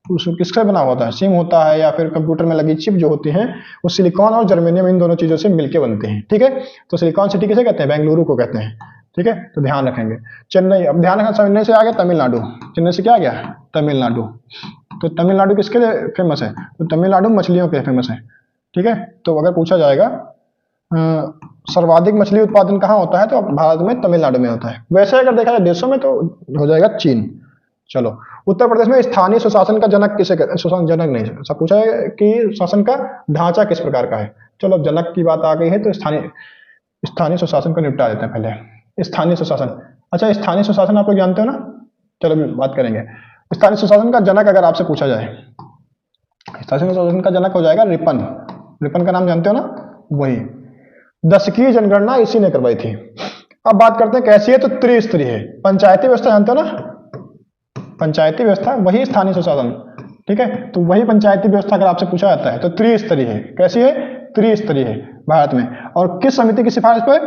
उसको किससे बना होता है? सिम होता है या फिर कंप्यूटर में लगी चिप जो होती है वो सिलिकॉन और जर्मेनियम इन दोनों चीजों से मिलकर बनते हैं, ठीक है। तो सिलिकॉन सिटी किसे कहते हैं? बेंगलुरु को कहते हैं, ठीक है। तो ध्यान रखेंगे। चेन्नई, अब ध्यान रखना, चेन्नई से आ गया तमिलनाडु। चेन्नई से क्या आ गया? तमिलनाडु। तो तमिलनाडु किसके लिए फेमस है? तो तमिलनाडु मछलियों के लिए फेमस है, ठीक है। तो अगर पूछा जाएगा सर्वाधिक मछली उत्पादन कहाँ होता है, तो भारत में तमिलनाडु में होता है। वैसे अगर देखा जाए देशों में तो हो जाएगा चीन। चलो, उत्तर प्रदेश में स्थानीय सुशासन का जनक किसे कहते हैं? सुशासन जनक नहीं, सब पूछा है कि शासन का ढांचा किस प्रकार का है। चलो, जनक की बात आ गई है तो स्थानीय सुशासन को निपटा देते हैं पहले। स्थानीय सुशासन, अच्छा स्थानीय सुशासन आप लोग जानते हो ना, चलो बात करेंगे। स्थानीय सुशासन का जनक अगर आपसे पूछा जाए, स्थानीय सुशासन का जनक हो जाएगा रिपन। रिपन का नाम जानते हो ना, वही। 10वीं जनगणना इसी ने करवाई थी। अब बात करते हैं कैसी है, तो त्रिस्तरीय है। पंचायती व्यवस्था जानते हो ना, पंचायती व्यवस्था वही स्थानीय सुशासन, ठीक है। तो वही पंचायती व्यवस्था अगर आपसे पूछा जाता है तो त्रिस्तरीय है। कैसी है? त्रिस्तरीय है भारत में। और किस समिति की सिफारिश पे?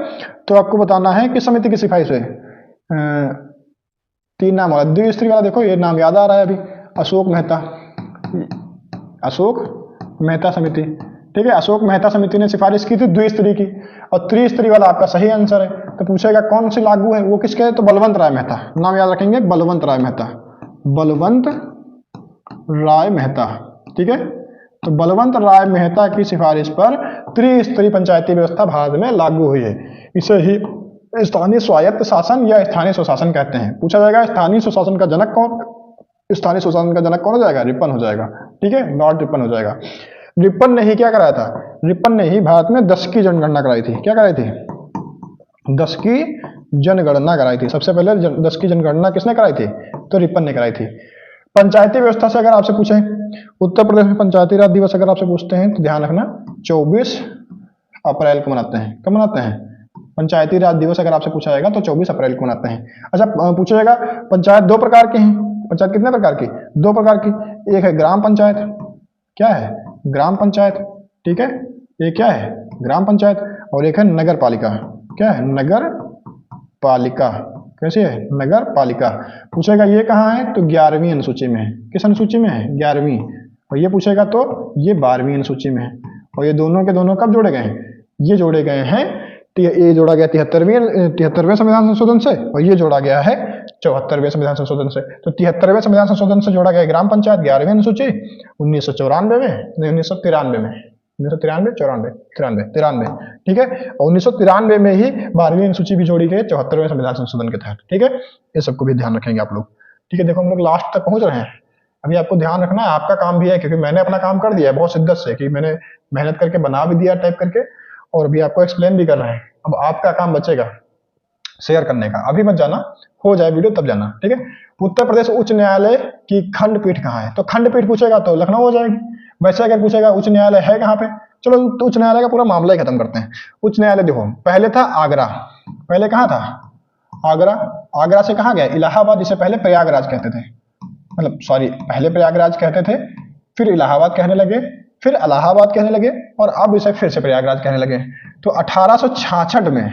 तो आपको बताना है किस समिति की सिफारिश पे। 3 नाम वाला द्विस्तरीय वाला, देखो ये नाम याद आ रहा है अभी, अशोक मेहता। अशोक मेहता समिति, ठीक है। अशोक मेहता समिति ने सिफारिश की थी द्विस्तरीय की। और त्रिस्तरीय वाला आपका सही आंसर है। तो पूछेगा कौन सी लागू है, वो किसके है? तो बलवंत राय मेहता, नाम याद रखेंगे, बलवंत राय मेहता, बलवंत राय मेहता, ठीक है। तो बलवंत राय मेहता की सिफारिश पर त्रिस्तरीय पंचायती व्यवस्था भारत में लागू हुई है। इसे ही स्थानीय स्वायत्त शासन या स्थानीय सुशासन कहते हैं। पूछा जाएगा स्थानीय सुशासन का जनक कौन? स्थानीय सुशासन का जनक कौन हो जाएगा? रिपन हो जाएगा, ठीक है, लॉर्ड रिपन हो जाएगा। रिपन ने ही क्या कराया था? रिपन ने ही भारत में 10 की जनगणना कराई थी। क्या कराई थी? 10 की जनगणना कराई थी। सबसे पहले 10 की जनगणना किसने कराई थी? तो रिपन ने कराई थी। पंचायती व्यवस्था से अगर आपसे पूछे, उत्तर प्रदेश में पंचायती राज दिवस अगर आपसे पूछते हैं तो ध्यान रखना 24 अप्रैल को मनाते हैं। कब मनाते हैं? पंचायती राज दिवस अगर आपसे पूछा जाएगा तो 24 अप्रैल को मनाते हैं। अच्छा, पूछा जाएगा पंचायत 2 प्रकार की हैं। पंचायत कितने प्रकार की? 2 प्रकार की। एक है ग्राम पंचायत, क्या है? ग्राम पंचायत, ठीक है। एक क्या है? ग्राम पंचायत। और एक है नगर पालिका। क्या है? नगर पालिका। कैसी है? नगर पालिका। पूछेगा ये कहाँ है, तो 11वीं अनुसूची में है। किस अनुसूची में है? 11वीं। और ये पूछेगा तो ये 12वीं अनुसूची में है। और ये दोनों के दोनों कब जोड़े गए हैं? ये जोड़े गए हैं, ये जोड़ा गया 73वें संविधान संशोधन से, और ये जोड़ा गया है 74वें संविधान संशोधन से। तो 73वें संविधान संशोधन से जोड़ा गया ग्राम पंचायत 11वीं अनुसूची 1994 में, 1993 में, 1993 ठीक है। और 1993 में ही 12वीं अनुसूची भी जोड़ी गई 74वें संविधान संशोधन के तहत, ठीक है। ये सबको भी ध्यान रखेंगे आप लोग, ठीक है। देखो हम लोग लास्ट तक पहुंच रहे हैं, अभी आपको ध्यान रखना है, आपका काम भी है, क्योंकि मैंने अपना काम कर दिया है बहुत शिद्दत से, कि मैंने मेहनत करके बना भी दिया टाइप करके, और अभी आपको एक्सप्लेन भी कर रहे हैं। अब आपका काम बचेगा शेयर करने का। अभी मत जाना, हो जाए वीडियो तब जाना, ठीक है। उत्तर प्रदेश उच्च न्यायालय की खंडपीठ कहाँ है? तो खंडपीठ पूछेगा तो लखनऊ हो जाएगी। वैसे अगर पूछेगा उच्च न्यायालय है कहाँ पे, चलो तो उच्च न्यायालय का पूरा मामला ही खत्म करते हैं। उच्च न्यायालय देखो, पहले था आगरा। पहले कहाँ था? आगरा। आगरा से कहाँ गया? इलाहाबाद, जिसे पहले प्रयागराज कहते थे, मतलब सॉरी, पहले प्रयागराज कहते थे, फिर इलाहाबाद कहने लगे, फिर इलाहाबाद कहने लगे, और अब इसे फिर से प्रयागराज कहने लगे। तो 1866 में,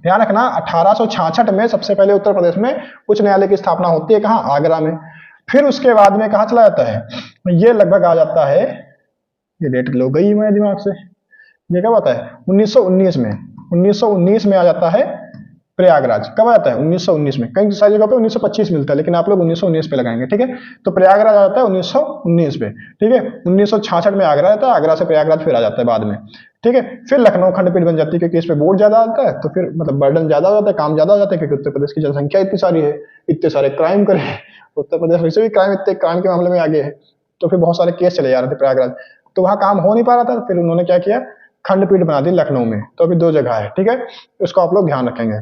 ध्यान रखना, 1866 में सबसे पहले उत्तर प्रदेश में उच्च न्यायालय की स्थापना होती है। कहाँ? आगरा में। फिर उसके बाद में कहाँ चला जाता है? ये लगभग आ जाता है, ये डेट लो गई मेरे दिमाग से, ये कब आता है? 1919 में। 1919 में आ जाता है प्रयागराज। कब आता है? 1919 में। कई सारी जगह पे 1925 मिलता है, लेकिन आप लोग 1919 पे लगाएंगे, ठीक है। तो प्रयागराज आ जाता है 1919 पे, ठीक है। 1966 में आगरा आता है, आगरा से प्रयागराज फिर आ जाता है बाद में, ठीक है। फिर लखनऊ खंडपीठ बन जाती है, क्योंकि इस पे बोर्ड ज्यादा आता है, तो फिर मतलब बर्डन ज्यादा हो जाता है, काम ज्यादा हो जाता है, क्योंकि उत्तर प्रदेश की जनसंख्या इतनी सारी है, इतने सारे क्राइम करे, उत्तर प्रदेश वैसे भी क्राइम के मामले में आगे है, तो फिर बहुत सारे केस चले जा रहे थे प्रयागराज, तो वहां काम हो नहीं पा रहा था। फिर उन्होंने क्या किया? खंडपीठ बना दी लखनऊ में। तो अभी 2 जगह है, ठीक है। इसको आप लोग ध्यान रखेंगे,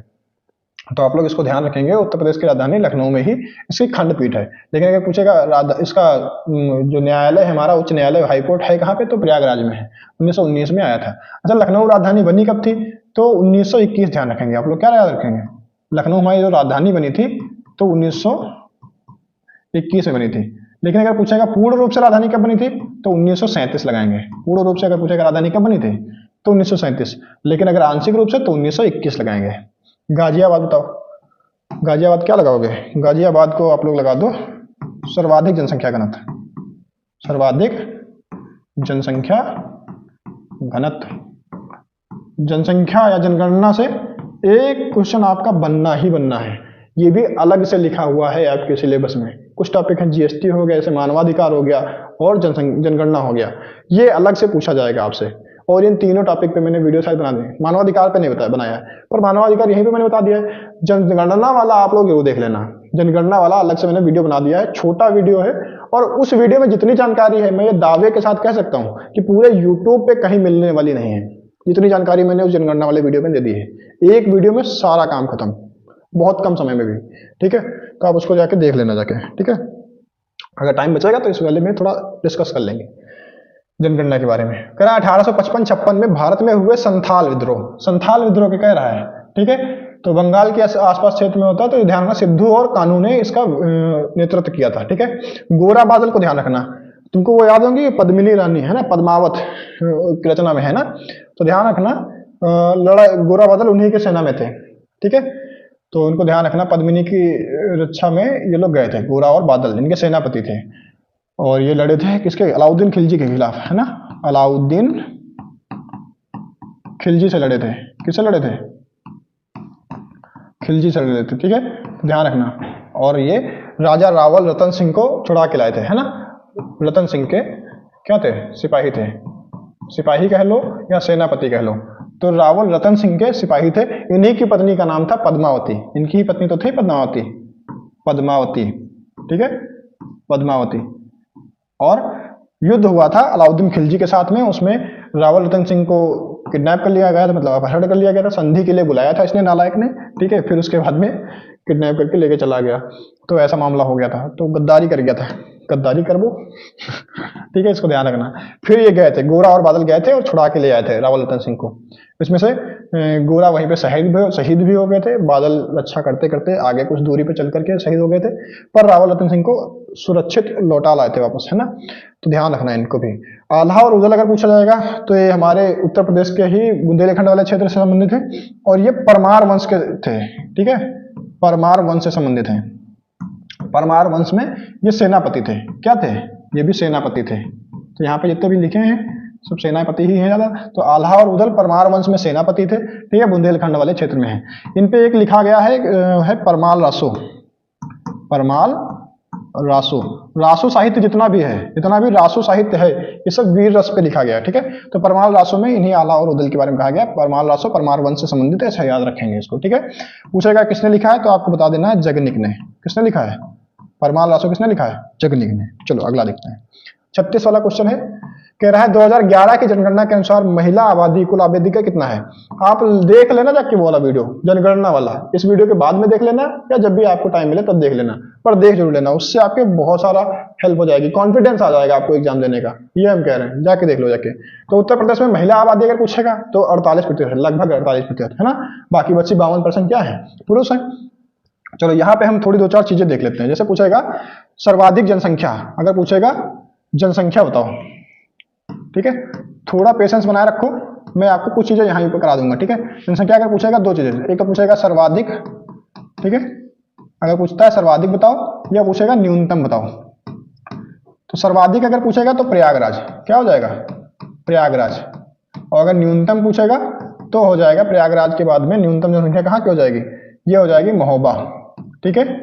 तो आप लोग इसको ध्यान रखेंगे, उत्तर प्रदेश की राजधानी लखनऊ में ही इसकी खंडपीठ है। लेकिन अगर पूछेगा इसका जो न्यायालय है हमारा, उच्च न्यायालय हाईकोर्ट है कहाँ पे? तो प्रयागराज में है, 1919 में आया था। अच्छा, लखनऊ राजधानी बनी कब थी? तो 1921। ध्यान रखेंगे आप लोग, क्या याद रखेंगे? लखनऊ हमारी जो राजधानी बनी थी तो 1921 में बनी थी। लेकिन अगर पूछेगा पूर्ण रूप से राजधानी कब बनी थी, तो 1937 लगाएंगे। पूर्ण रूप से अगर पूछेगा राजधानी कब बनी थी, तो 1937। लेकिन अगर आंशिक रूप से तो 1921 लगाएंगे। गाजियाबाद बताओ, गाजियाबाद क्या लगाओगे? गाजियाबाद को आप लोग लगा दो सर्वाधिक जनसंख्या घनत्व। सर्वाधिक जनसंख्या घनत्व, जनसंख्या या जनगणना से एक क्वेश्चन आपका बनना ही बनना है। ये भी अलग से लिखा हुआ है आपके सिलेबस में। कुछ टॉपिक है, जीएसटी हो गया, जैसे मानवाधिकार हो गया, और जनगणना हो गया, ये अलग से पूछा जाएगा आपसे। और इन तीनों टॉपिक पे मैंने वीडियो शायद बना दी। मानवाधिकार पे नहीं बनाया है, पर मानवाधिकार यहीं पे मैंने बता दिया है। जनगणना वाला आप लोग जरूर देख लेना, जनगणना वाला अलग से मैंने वीडियो बना दिया है, छोटा वीडियो है, और उस वीडियो में जितनी जानकारी है, मैं ये दावे के साथ कह सकता हूँ कि पूरे यूट्यूब पे कहीं मिलने वाली नहीं है। जितनी जानकारी मैंने उस जनगणना वाले वीडियो में दे दी है, एक वीडियो में सारा काम खत्म, बहुत कम समय में भी, ठीक है। तो आप उसको जाके देख लेना जाके, ठीक है। अगर टाइम बचेगा तो इस वाले में थोड़ा डिस्कस कर लेंगे जनगणना के बारे में। कह रहा है 1855-56 में भारत में हुए संथाल विद्रोह। संथाल विद्रोह के कह रहा है, ठीक है। तो बंगाल के आसपास क्षेत्र में होता है, तो ध्यान रखना, सिद्धू और कान्हू ने इसका नेतृत्व किया था, ठीक है। गोरा बादल को ध्यान रखना, तुमको वो याद होंगी, पद्मिनी रानी है ना, पद्मावत की रचना में है ना, तो ध्यान रखना, गोरा बादल उन्हीं के सेना में थे, ठीक है। तो उनको ध्यान रखना, पद्मिनी की रक्षा में ये लोग गए थे, गोरा और बादल इनके सेनापति थे, और ये लड़े थे किसके? अलाउद्दीन खिलजी के खिलाफ, है ना। अलाउद्दीन खिलजी से लड़े थे। किससे लड़े थे? खिलजी से लड़े थे, ठीक है, ध्यान रखना। और ये राजा रावल रतन सिंह को छुड़ा के लाए थे, है ना। रतन सिंह के क्या थे? सिपाही थे, सिपाही कह लो या सेनापति कह लो। तो रावल रतन सिंह के सिपाही थे। इन्हीं की पत्नी का नाम था पद्मावती। इनकी ही पत्नी तो थी पद्मावती, पद्मावती, ठीक है, पद्मावती। और युद्ध हुआ था अलाउद्दीन खिलजी के साथ में, उसमें रावल रतन सिंह को किडनैप कर लिया गया था, मतलब अपहरण कर लिया गया था, संधि के लिए बुलाया था इसने नालायक ने, ठीक है। फिर उसके बाद में किडनैप करके लेके चला गया, तो ऐसा मामला हो गया था, तो गद्दारी कर गया था, गद्दारी कर वो ठीक है, इसको ध्यान रखना। फिर ये गए थे, गोरा और बादल गए थे और छुड़ा के ले आए थे रावल रतन सिंह को। इसमें से गोरा वहीं पे शहीद भी हो गए थे, बादल रक्षा करते करते आगे कुछ दूरी पे चल करके शहीद हो गए थे, पर रावल रतन सिंह को सुरक्षित लौटा लाए थे वापस, है ना। तो ध्यान रखना इनको भी। आल्हा और उदल अगर पूछा जाएगा तो ये हमारे उत्तर प्रदेश के ही बुंदेलखंड वाले क्षेत्र से संबंधित है, और ये परमार वंश के थे, ठीक है, परमार वंश से संबंधित है। परमार वंश में ये सेनापति थे। क्या थे? ये भी सेनापति थे। तो यहाँ पे जितने भी लिखे हैं सब सेनापति ही हैं ज्यादा। तो आल्हा और उदल परमार वंश में सेनापति थे, ठीक है, बुंदेलखंड वाले क्षेत्र में है। इन पे एक लिखा गया है परमाल रासो, परमाल रासो। रासो साहित्य जितना भी है, जितना भी रासो साहित्य है, ये सब वीर रस पे लिखा गया है, ठीक है। तो परमाल रासो में इन्हीं आल्हा और उदल के बारे में कहा गया। परमाल रासो परमार वंश से संबंधित है, ऐसा याद रखेंगे इसको, ठीक है। पूछेगा किसने लिखा है, तो आपको बता देना है जगनिक ने। किसने लिखा है? परमाणु राशि किसने लिखा है? जगनिक ने। चलो अगला देखते हैं। 36 वाला क्वेश्चन है, कह रहा है 2011 की जनगणना के अनुसार महिला आबादी कुल आबादी का कितना है? आप देख लेना जाके वो वाला वीडियो जनगणना वाला, इस वीडियो के बाद में देख लेना या जब भी आपको टाइम मिले तब देख लेना, पर देख जरूर लेना, उससे आपके बहुत सारा हेल्प हो जाएगी, कॉन्फिडेंस आ जाएगा आपको एग्जाम देने का, ये हम कह रहे हैं, जाके देख लो जाके। तो उत्तर प्रदेश में महिला आबादी अगर पूछेगा तो 48%, लगभग 48% है ना, बाकी बच्चे 52% क्या है? पुरुष है। चलो यहाँ पे हम थोड़ी 2-4 चीजें देख लेते हैं। जैसे पूछेगा सर्वाधिक जनसंख्या, अगर पूछेगा जनसंख्या बताओ, ठीक है, थोड़ा पेशेंस बनाए रखो, मैं आपको कुछ चीजें यहाँ पर करा दूंगा, ठीक है। जनसंख्या अगर पूछेगा 2 चीजें, एक तो पूछेगा सर्वाधिक, ठीक है, अगर पूछता है सर्वाधिक बताओ या पूछेगा न्यूनतम बताओ। तो सर्वाधिक अगर पूछेगा तो प्रयागराज, क्या हो जाएगा? प्रयागराज। और अगर न्यूनतम पूछेगा तो हो जाएगा प्रयागराज के बाद में न्यूनतम जनसंख्या कहाँ की हो जाएगी? ये हो जाएगी महोबा, ठीक है।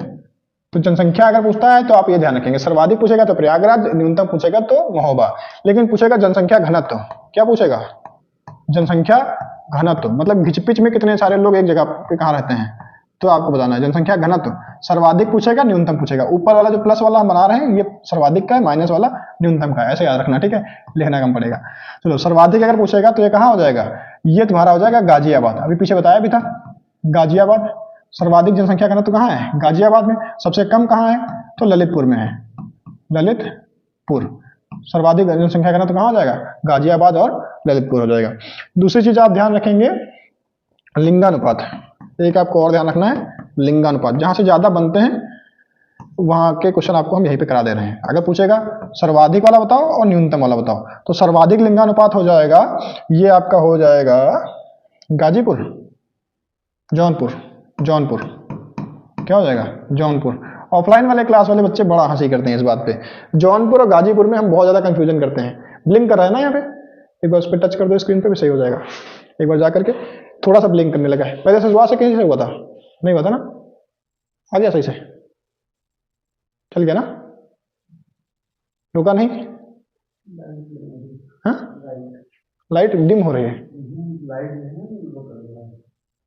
तो जनसंख्या अगर पूछता है तो आप ये ध्यान रखेंगे, सर्वाधिक पूछेगा तो प्रयागराज, न्यूनतम पूछेगा तो महोबा। लेकिन पूछेगा जनसंख्या घनत्व, क्या पूछेगा? जनसंख्या घनत्व, मतलब घिचपिच में कितने सारे लोग एक जगह पे कहाँ रहते हैं, तो आपको बताना है जनसंख्या घनत्व। सर्वाधिक पूछेगा, न्यूनतम पूछेगा, ऊपर वाला जो प्लस वाला हम बना रहे हैं ये सर्वाधिक का है, माइनस वाला न्यूनतम का है, ऐसे याद रखना, ठीक है, लिखना कम पड़ेगा। चलो सर्वाधिक अगर पूछेगा तो ये कहाँ हो जाएगा? ये तुम्हारा हो जाएगा गाजियाबाद, अभी पीछे बताया भी था, गाजियाबाद। सर्वाधिक जनसंख्या घनत्व कहाँ है? गाजियाबाद में। सबसे कम कहाँ है? तो ललितपुर में है, ललितपुर। सर्वाधिक जनसंख्या घनत्व कहाँ हो जाएगा? गाजियाबाद और ललितपुर हो जाएगा। दूसरी चीज आप ध्यान रखेंगे लिंगानुपात, एक आपको और ध्यान रखना है, लिंगानुपात, जहां से ज्यादा बनते हैं वहां के क्वेश्चन आपको हम यहीं पे करा दे रहे हैं। अगर पूछेगा सर्वाधिक वाला बताओ और न्यूनतम वाला बताओ, तो सर्वाधिक लिंगानुपात हो जाएगा, ये आपका हो जाएगा गाजीपुर, जौनपुर, जौनपुर, क्या हो जाएगा? जौनपुर। ऑफलाइन वाले क्लास वाले बच्चे बड़ा हंसी करते हैं इस बात पे, जौनपुर और गाजीपुर में हम बहुत ज्यादा कंफ्यूजन करते हैं। ब्लिंक कर रहा है ना यहाँ पे, एक बार उस पर टच कर दो स्क्रीन पे भी सही हो जाएगा, एक बार जा करके थोड़ा सा ब्लिंक करने लगा है, पहले से शुरुआत से कहीं से हुआ था? नहीं हुआ था ना? आ गया सही से, चल गया ना? रुका नहीं? हाँ, लाइट डिम हो रही है,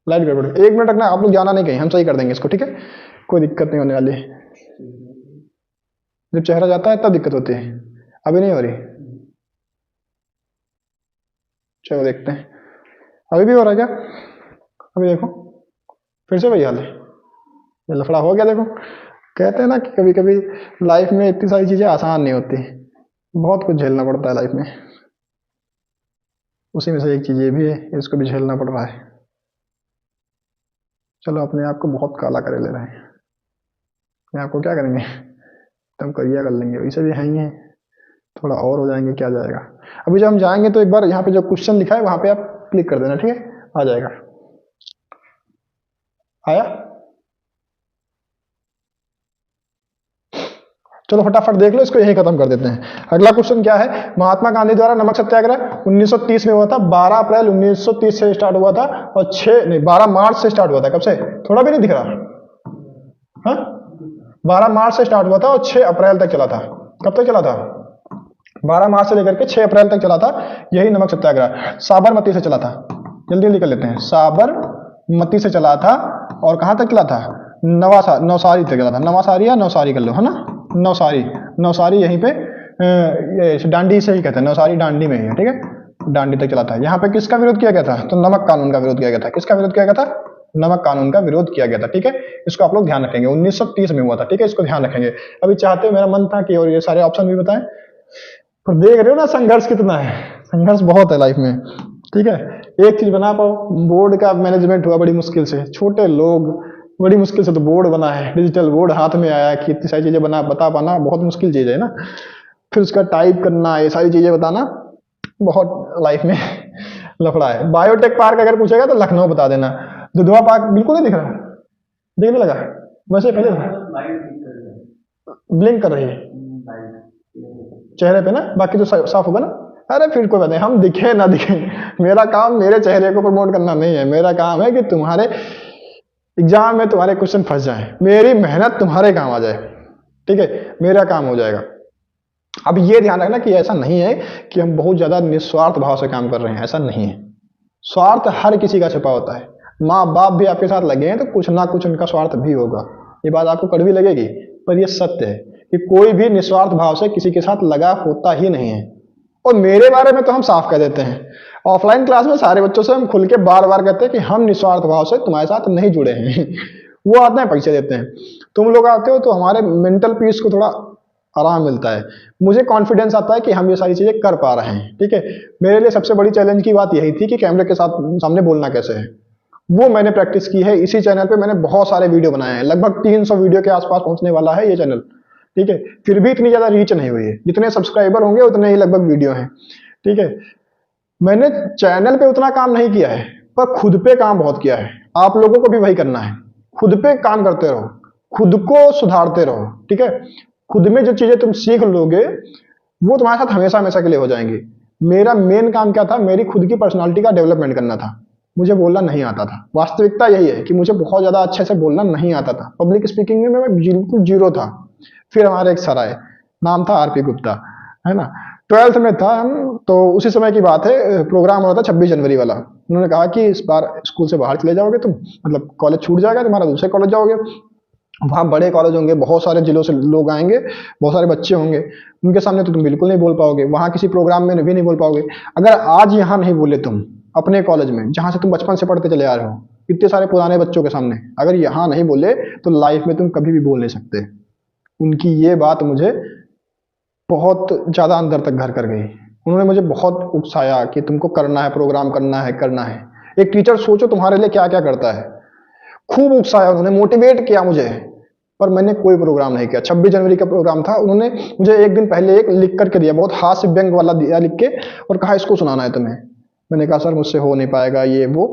लाइट गड़बड़, 1 मिनट रखना, आप लोग जाना नहीं कहीं, हम सही कर देंगे इसको, ठीक है, कोई दिक्कत नहीं होने वाली है। जब चेहरा जाता है तब दिक्कत होती है, अभी नहीं हो रही। चलो देखते हैं, अभी भी हो रहा है क्या? अभी देखो, फिर से वही हाल है, ये लफड़ा हो गया। देखो कहते हैं ना कि कभी कभी लाइफ में इतनी सारी चीजें आसान नहीं होती, बहुत कुछ झेलना पड़ता है लाइफ में, उसी में से एक चीज ये भी है, इसको भी झेलना पड़ रहा है। चलो अपने आप को बहुत काला करे ले रहे हैं, अपने आप को क्या करेंगे, तुम करिया कर लेंगे, वैसे भी है ही है, थोड़ा और हो जाएंगे, क्या जाएगा। अभी जब हम जाएंगे तो एक बार यहाँ पे जो क्वेश्चन लिखा है वहां पे आप क्लिक कर देना, ठीक है, आ जाएगा। आया? चलो फटाफट देख लो इसको, यही खत्म कर देते हैं। अगला क्वेश्चन क्या है? महात्मा गांधी द्वारा नमक सत्याग्रह 1930 में हुआ था, 12 अप्रैल 1930 से स्टार्ट हुआ था और 12 मार्च से स्टार्ट हुआ था। कब से? थोड़ा भी नहीं दिख रहा? हाँ, 12 मार्च से स्टार्ट हुआ था और 6 अप्रैल तक चला था। कब तक चला था? 12 मार्च से लेकर के 6 अप्रैल तक चला था, यही नमक सत्याग्रह। साबरमती से चला था, जल्दी जल्दी कर लेते हैं, साबरमती से चला था और कहां तक चला था? नवसारी तक चला था, नवासारी या नवसारी कर लो, है ना, नवसारी, नवसारी यहीं पे ये डांडी से ही कहते हैं, नवसारी डांडी में ही है, ठीक है, डांडी तक चला था। यहाँ पे किसका विरोध किया गया था? तो नमक कानून का विरोध किया गया था। किसका विरोध किया गया था? नमक कानून का विरोध किया गया था, ठीक है, इसको आप लोग ध्यान रखेंगे, 1930 में हुआ था, ठीक है, इसको ध्यान रखेंगे। अभी चाहते मेरा मन था कि और ये सारे ऑप्शन भी बताएं, पर देख रहे हो ना संघर्ष कितना है, संघर्ष बहुत है लाइफ में, ठीक है, एक चीज बना पाओ। बोर्ड का मैनेजमेंट हुआ बड़ी मुश्किल से, छोटे लोग, बड़ी मुश्किल से तो बोर्ड बना है, डिजिटल बोर्ड हाथ में आया कि इतनी सारी चीजें बता पाना बहुत मुश्किल चीज है ना, फिर उसका टाइप करना, ये सारी चीजें बताना बहुत लाइफ में लफड़ा है। बायोटेक पार्क अगर पूछेगा तो लखनऊ बता देना। दुधवा पार्क बिल्कुल नहीं दिख रहा, दिखने लगा वैसे पहले ब्लिंक कर रही है चेहरे पे ना, बाकी तो साफ होगा ना। अरे फिर कोई बात नहीं, हम दिखे ना दिखे, मेरा काम मेरे चेहरे को प्रमोट करना नहीं है, मेरा काम है कि तुम्हारे एग्जाम में तुम्हारे क्वेश्चन फंस जाएं, मेरी मेहनत तुम्हारे काम आ जाए, ठीक है, मेरा काम हो जाएगा। अब ये ध्यान रखना कि ऐसा नहीं है कि हम बहुत ज्यादा निस्वार्थ भाव से काम कर रहे हैं, ऐसा नहीं है। स्वार्थ हर किसी का छिपा होता है, माँ बाप भी आपके साथ लगे हैं तो कुछ ना कुछ उनका स्वार्थ भी होगा। ये बात आपको कड़वी लगेगी, पर यह सत्य है कि कोई भी निस्वार्थ भाव से किसी के साथ लगा होता ही नहीं है। और मेरे बारे में तो हम साफ कह देते हैं, ऑफलाइन क्लास में सारे बच्चों से हम खुल के बार बार कहते हैं कि हम निस्वार्थ भाव से तुम्हारे साथ नहीं जुड़े हैं। वो आते हैं, पैसे देते हैं, तुम लोग आते हो तो हमारे मेंटल पीस को थोड़ा आराम मिलता है, मुझे कॉन्फिडेंस आता है कि हम ये सारी चीजें कर पा रहे हैं। ठीक है, मेरे लिए सबसे बड़ी चैलेंज की बात यही थी कि कैमरे के साथ सामने बोलना कैसे है। वो मैंने प्रैक्टिस की है। इसी चैनल पे मैंने बहुत सारे वीडियो बनाए हैं, लगभग 300 वीडियो के आसपास पहुंचने वाला है ये चैनल। ठीक है, फिर भी इतनी ज्यादा रीच नहीं हुई है, जितने सब्सक्राइबर होंगे उतने ही लगभग वीडियो हैं। ठीक है, मैंने चैनल पे उतना काम नहीं किया है, पर खुद पे काम बहुत किया है। आप लोगों को भी वही करना है, खुद पे काम करते रहो, खुद को सुधारते रहो। ठीक है, खुद में जो चीजें तुम सीख लोगे वो तुम्हारे साथ हमेशा हमेशा के लिए हो जाएंगी। मेरा मेन काम क्या था, मेरी खुद की पर्सनालिटी का डेवलपमेंट करना था। मुझे बोलना नहीं आता था, वास्तविकता यही है कि मुझे बहुत ज्यादा अच्छे से बोलना नहीं आता था। पब्लिक स्पीकिंग में मैं बिल्कुल जीरो था। फिर हमारे एक सर आए, नाम था आरपी गुप्ता, है ना, 12th में था हम, तो उसी समय की बात है, प्रोग्राम हो रहा था 26 जनवरी वाला। उन्होंने कहा कि इस बार स्कूल से बाहर चले जाओगे तुम, मतलब कॉलेज छूट जाएगा तुम्हारा, दूसरे कॉलेज जाओगे, वहाँ बड़े कॉलेज होंगे, बहुत सारे जिलों से लोग आएंगे, बहुत सारे बच्चे होंगे, उनके सामने तो तुम बिल्कुल नहीं बोल पाओगे, वहाँ किसी प्रोग्राम में भी नहीं बोल पाओगे। अगर आज यहाँ नहीं बोले तुम अपने कॉलेज में जहाँ से तुम बचपन से पढ़ते चले आ रहे हो, इतने सारे पुराने बच्चों के सामने अगर यहाँ नहीं बोले तो लाइफ में तुम कभी भी बोल नहीं सकते। उनकी ये बात मुझे बहुत ज्यादा अंदर तक घर कर गई। उन्होंने मुझे बहुत उकसाया कि तुमको करना है, प्रोग्राम करना है, करना है। एक टीचर सोचो तुम्हारे लिए क्या क्या करता है। खूब उकसाया उन्होंने, मोटिवेट किया मुझे, पर मैंने कोई प्रोग्राम नहीं किया। 26 जनवरी का प्रोग्राम था, उन्होंने मुझे एक दिन पहले एक लिख करके दिया, बहुत हास्य व्यंग वाला दिया लिख के, और कहा इसको सुनाना है तुम्हें। मैंने कहा सर मुझसे हो नहीं पाएगा ये वो,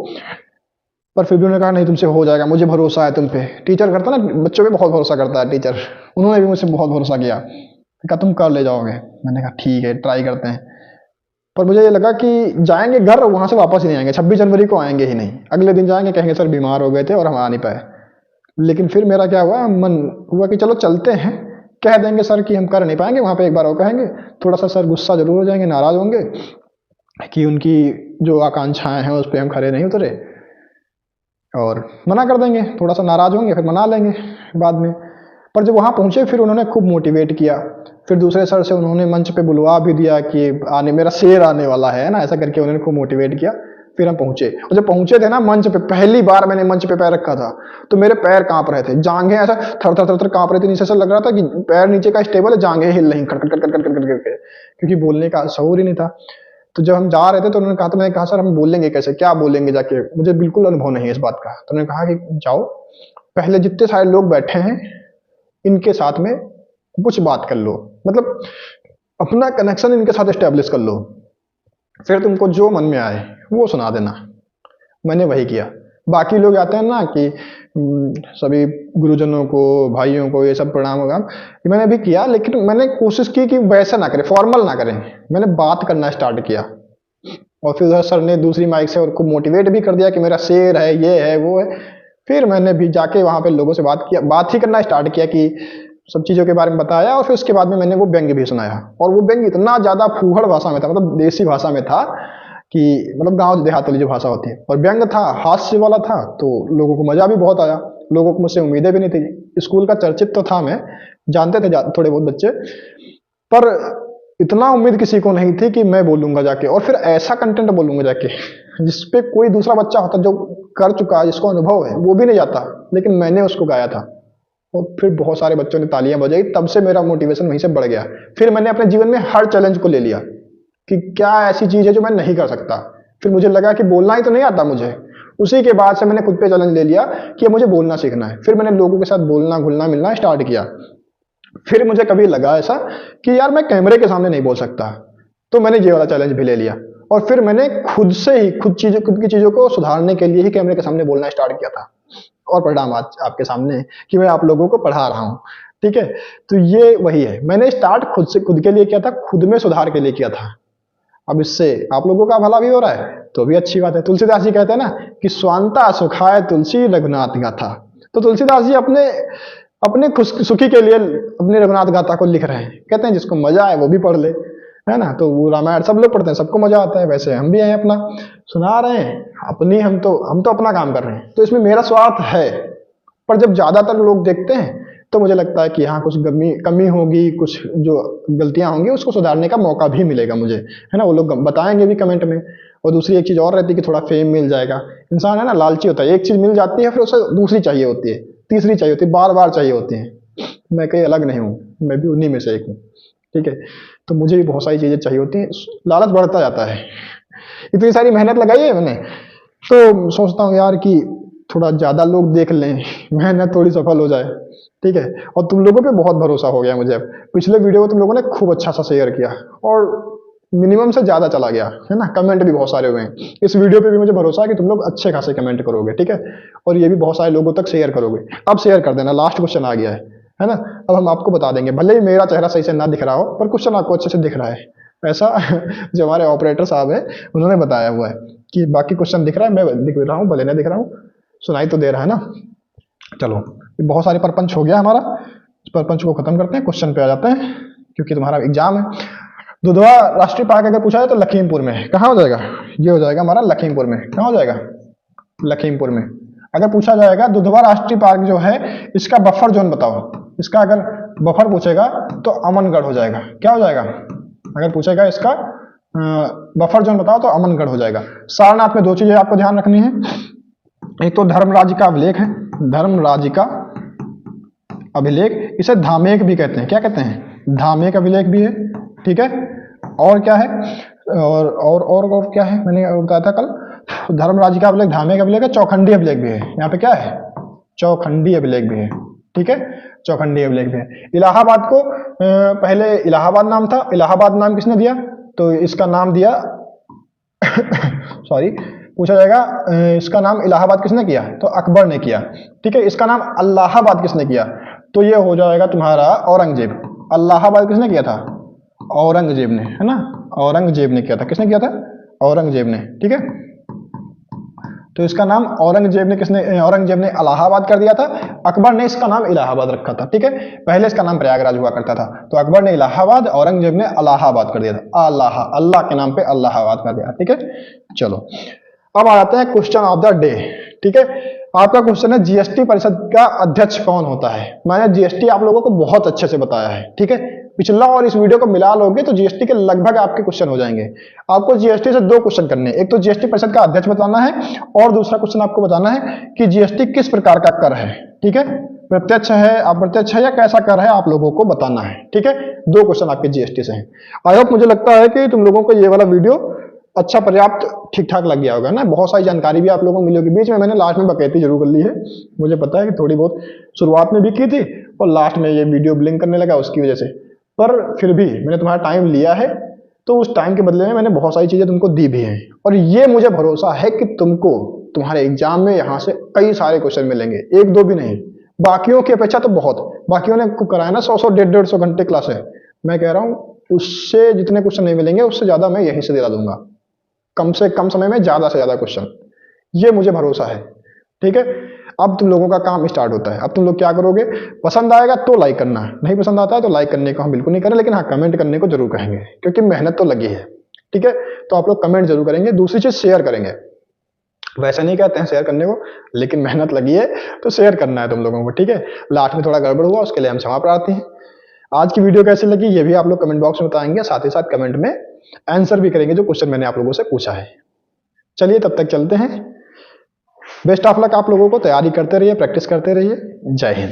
पर फिर भी उन्होंने कहा नहीं तुमसे हो जाएगा, मुझे भरोसा है तुम पे। टीचर करता ना, बच्चों पे बहुत भरोसा करता है टीचर, उन्होंने भी मुझसे बहुत भरोसा किया, कहा तुम कर ले जाओगे। मैंने कहा ठीक है, ट्राई करते हैं। पर मुझे ये लगा कि जाएंगे घर, वहां से वापस ही नहीं आएंगे, 26 जनवरी को आएंगे ही नहीं। अगले दिन जाएंगे, कहेंगे सर बीमार हो गए थे और हम आ नहीं पाए। लेकिन फिर मेरा क्या हुआ, मन हुआ कि चलो चलते हैं, कह देंगे सर कि हम कर नहीं पाएंगे, वहां पे एक बार और कहेंगे, थोड़ा सा सर गुस्सा जरूर हो जाएंगे, नाराज होंगे कि उनकी जो आकांक्षाएं हैं उस पर हम खरे नहीं उतरे, और मना कर देंगे, थोड़ा सा नाराज होंगे, फिर मना लेंगे बाद में। पर जब वहां पहुंचे फिर उन्होंने खूब मोटिवेट किया। फिर दूसरे सर से उन्होंने मंच पे बुलवा भी दिया कि आने, मेरा शेर आने वाला है ना, ऐसा करके उन्होंने खूब मोटिवेट किया। फिर हम पहुंचे, और जब पहुंचे थे ना मंच पे, पहली बार मैंने मंच पे पैर रखा था, तो मेरे पैर कांप रहे थे, जांघें ऐसा थर थर थर थर कांप रही थी, नीचे से लग रहा था कि पैर नीचे का स्टेबल है, जांघें हिल रही cut cut cut cut cut cut करके, क्योंकि बोलने का शऊर ही नहीं था। तो जब हम जा रहे थे तो उन्होंने कहा, तो मैंने कहा सर हम बोलेंगे कैसे, क्या बोलेंगे जाके, मुझे बिल्कुल अनुभव नहीं है इस बात का। तो उन्होंने कहा कि जाओ, पहले जितने सारे लोग बैठे हैं इनके साथ में कुछ बात कर लो, मतलब अपना कनेक्शन इनके साथ स्टेब्लिश कर लो, फिर तुमको जो मन में आए वो सुना देना। मैंने वही किया। बाकी लोग आते हैं ना कि सभी गुरुजनों को, भाइयों को ये सब प्रणाम वगैरह, ये मैंने भी किया, लेकिन मैंने कोशिश की कि वैसा ना करें, फॉर्मल ना करें। मैंने बात करना स्टार्ट किया, और फिर उधर सर ने दूसरी माइक से और को मोटिवेट भी कर दिया कि मेरा शेर है, ये है, वो है। फिर मैंने भी जाके वहां पे लोगों से बात किया, बात ही करना स्टार्ट किया कि सब चीजों के बारे में बताया, और फिर उसके बाद में मैंने वो व्यंग्य भी सुनाया। और वो व्यंग्य इतना ज्यादा फूहड़ भाषा में था, मतलब देसी भाषा में था, कि मतलब गांव देहात वाली जो भाषा होती है, और व्यंग्य था, हास्य वाला था, तो लोगों को मजा भी बहुत आया। लोगों को मुझसे उम्मीदें भी नहीं थी। स्कूल का चर्चित तो था मैं, जानते थे थोड़े बहुत बच्चे, पर इतना उम्मीद किसी को नहीं थी कि मैं बोलूंगा जाके, और फिर ऐसा कंटेंट बोलूंगा जाके जिसपे कोई दूसरा बच्चा होता जो कर चुका है, जिसको अनुभव है, वो भी नहीं जाता, लेकिन मैंने उसको गाया था। और फिर बहुत सारे बच्चों ने तालियां बजाई, तब से मेरा मोटिवेशन वहीं से बढ़ गया। फिर मैंने अपने जीवन में हर चैलेंज को ले लिया कि क्या ऐसी चीज है जो मैं नहीं कर सकता। फिर मुझे लगा कि बोलना ही तो नहीं आता मुझे, उसी के बाद से मैंने खुद पे चैलेंज ले लिया कि मुझे बोलना सीखना है। फिर मैंने लोगों के साथ बोलना, घुलना मिलना स्टार्ट किया। फिर मुझे कभी लगा ऐसा कि यार मैं कैमरे के सामने नहीं बोल सकता, तो मैंने ये वाला चैलेंज भी ले लिया, और फिर मैंने खुद से ही खुद की चीजों को सुधारने के लिए ही कैमरे के सामने बोलना स्टार्ट किया था। और परिणाम आज आपके सामने है कि मैं आप लोगों को पढ़ा रहा हूं। ठीक है, तो ये वही है, मैंने स्टार्ट खुद से, खुद के लिए किया था, खुद में सुधार के लिए किया था। अब इससे आप लोगों का भला भी हो रहा है तो भी अच्छी बात है। तुलसीदास जी कहते हैं ना कि स्वांता सुखाय तुलसी रघुनाथ गाथा। तो तुलसीदास जी अपने अपने सुखी के लिए अपने रघुनाथ गाथा को लिख रहे हैं। कहते हैं जिसको मजा आए वो भी पढ़ ले, है ना। तो वो रामायण सब लोग पढ़ते हैं, सबको मजा आता है। वैसे हम भी हैं, अपना सुना रहे हैं अपनी, हम तो अपना काम कर रहे हैं, तो इसमें मेरा स्वार्थ है। पर जब ज्यादातर लोग देखते हैं तो मुझे लगता है कि हाँ कुछ कमी कमी होगी, कुछ जो गलतियां होंगी उसको सुधारने का मौका भी मिलेगा मुझे, है ना। वो लोग बताएंगे भी कमेंट में। और दूसरी एक चीज़ और रहती है कि थोड़ा फेम मिल जाएगा। इंसान है ना लालची होता है, एक चीज़ मिल जाती है फिर उसे दूसरी चाहिए होती है, तीसरी चाहिए होती है, बार बार चाहिए होती है। मैं कहीं अलग नहीं हूँ, मैं भी उन्हीं में से एक हूँ, ठीक है। तो मुझे भी बहुत सारी चीज़ें चाहिए होती हैं, लालच बढ़ता जाता है। इतनी सारी मेहनत लगाई है मैंने, तो सोचता हूँ यार कि थोड़ा ज़्यादा लोग देख लें, मेहनत थोड़ी सफल हो जाए, ठीक है। और तुम लोगों पे बहुत भरोसा हो गया मुझे। अब पिछले वीडियो को तुम लोगों ने खूब अच्छा सा शेयर किया और मिनिमम से ज़्यादा चला गया, है ना। कमेंट भी बहुत सारे हुए हैं। इस वीडियो पे भी मुझे भरोसा है कि तुम लोग अच्छे खासे कमेंट करोगे, ठीक है। और ये भी बहुत सारे लोगों तक शेयर करोगे। अब शेयर कर देना, लास्ट क्वेश्चन आ गया है ना। अब हम आपको बता देंगे, भले ही मेरा चेहरा सही से ना दिख रहा हो पर क्वेश्चन आपको अच्छे से दिख रहा है। ऐसा जो हमारे ऑपरेटर साहब है उन्होंने बताया हुआ है कि बाकी क्वेश्चन दिख रहा है, मैं दिख रहा हूँ भले ना दिख रहा हूँ, सुनाई तो दे रहा है ना। चलो, बहुत सारे परपंच हो गया हमारा, इस परपंच को खत्म करते हैं, क्वेश्चन पे आ जाते हैं क्योंकि तुम्हारा एग्जाम है। दुधवा राष्ट्रीय पार्क अगर पूछा जाए तो लखीमपुर में है। कहाँ हो जाएगा? ये हो जाएगा हमारा लखीमपुर में। कहाँ हो जाएगा? लखीमपुर में। अगर पूछा जाएगा दुधवा राष्ट्रीय पार्क जो है इसका बफर जोन बताओ, इसका अगर बफर पूछेगा तो अमनगढ़ हो जाएगा। क्या हो जाएगा? अगर पूछेगा इसका बफर जोन बताओ तो अमनगढ़ हो जाएगा। सारनाथ में दो चीजें आपको ध्यान रखनी है, एक तो धर्मराज का अभिलेख है, धर्मराज का अभिलेख, इसे धामेक भी कहते हैं। क्या कहते हैं? धामेक अभिलेख भी है, ठीक है। और क्या है? और क्या है मैंने बताया था कल, धर्मराज का अभिलेख, धामेक अभिलेख है, चौखंडी अभिलेख भी है। यहाँ पे क्या है? चौखंडी अभिलेख भी है, ठीक है। चौखंडी अभिलेख भी है। इलाहाबाद को पहले इलाहाबाद नाम था, इलाहाबाद नाम किसने दिया? तो इसका नाम दिया सॉरी, पूछा जाएगा इसका नाम इलाहाबाद किसने किया? तो अकबर ने किया, ठीक है। इसका नाम अल्लाहाबाद किसने किया? तो ये हो जाएगा तुम्हारा औरंगजेब। अल्लाहाबाद किसने किया था? औरंगजेब ने, है ना। औरंगजेब ने किया था। किसने किया था? औरंगजेब ने, ठीक है। तो इसका नाम औरंगजेब ने इलाहाबाद कर दिया था। अकबर ने इसका नाम इलाहाबाद रखा था, ठीक है। पहले इसका नाम प्रयागराज हुआ करता था, तो अकबर ने इलाहाबाद, औरंगजेब ने इलाहाबाद कर दिया था। अल्लाह के नाम पे अल्लाहाबाद कर दिया, ठीक है। चलो, अब आ जाते हैं क्वेश्चन ऑफ द डे, ठीक है। आपका क्वेश्चन है जीएसटी परिषद का अध्यक्ष कौन होता है? मैंने जीएसटी आप लोगों को बहुत अच्छे से बताया है, ठीक है। पिछला और इस वीडियो को मिला लोगे तो जीएसटी के लगभग आपके क्वेश्चन हो जाएंगे। आपको जीएसटी से दो क्वेश्चन करने हैं, एक तो जीएसटी परिषद का अध्यक्ष बताना है और दूसरा क्वेश्चन आपको बताना है कि जीएसटी किस प्रकार का कर है, ठीक है। प्रत्यक्ष है, अप्रत्यक्ष है या कैसा कर है, आप लोगों को बताना है, ठीक है। दो क्वेश्चन आपके जीएसटी से हैं। आई होप, मुझे लगता है कि तुम लोगों को ये वाला वीडियो अच्छा पर्याप्त ठीक ठाक लग गया होगा ना। बहुत सारी जानकारी भी आप लोगों को मिली होगी। बीच में मैंने लास्ट में बकैती जरूर कर ली है, मुझे पता है कि थोड़ी बहुत शुरुआत में भी की थी और लास्ट में ये वीडियो ब्लिंक करने लगा उसकी वजह से, पर फिर भी मैंने तुम्हारा टाइम लिया है तो उस टाइम के बदले में मैंने बहुत सारी चीजें तुमको दी भी हैं। और ये मुझे भरोसा है कि तुमको तुम्हारे एग्जाम में यहाँ से कई सारे क्वेश्चन मिलेंगे, एक दो भी नहीं। बाकियों की अपेक्षा तो बहुत, बाकियों ने कराया ना 100 150 घंटे क्लास है, मैं कह रहा हूँ उससे जितने क्वेश्चन नहीं मिलेंगे उससे ज्यादा मैं यहीं से दिला दूंगा, कम से कम समय में ज्यादा से ज्यादा क्वेश्चन, ये मुझे भरोसा है, ठीक है। अब तुम लोगों का काम स्टार्ट होता है। अब तुम लोग क्या करोगे? पसंद आएगा तो लाइक करना, नहीं पसंद आता है तो लाइक करने को हम बिल्कुल नहीं करें, लेकिन हाँ कमेंट करने को जरूर कहेंगे क्योंकि मेहनत तो लगी है, ठीक है। तो आप लोग कमेंट जरूर करेंगे। दूसरी चीज शेयर करेंगे, वैसे नहीं कहते हैं शेयर करने को, लेकिन मेहनत लगी है तो शेयर करना है तुम लोगों को, ठीक है। लास्ट में थोड़ा गड़बड़ हुआ उसके लिए हम क्षमा प्रार्थी हैं। आज की वीडियो कैसी लगी ये भी आप लोग कमेंट बॉक्स में बताएंगे, साथ ही साथ कमेंट में आंसर भी करेंगे जो क्वेश्चन मैंने आप लोगों से पूछा है। चलिए तब तक चलते हैं। बेस्ट ऑफ लक आप लोगों को, तैयारी करते रहिए, प्रैक्टिस करते रहिए। जय हिंद।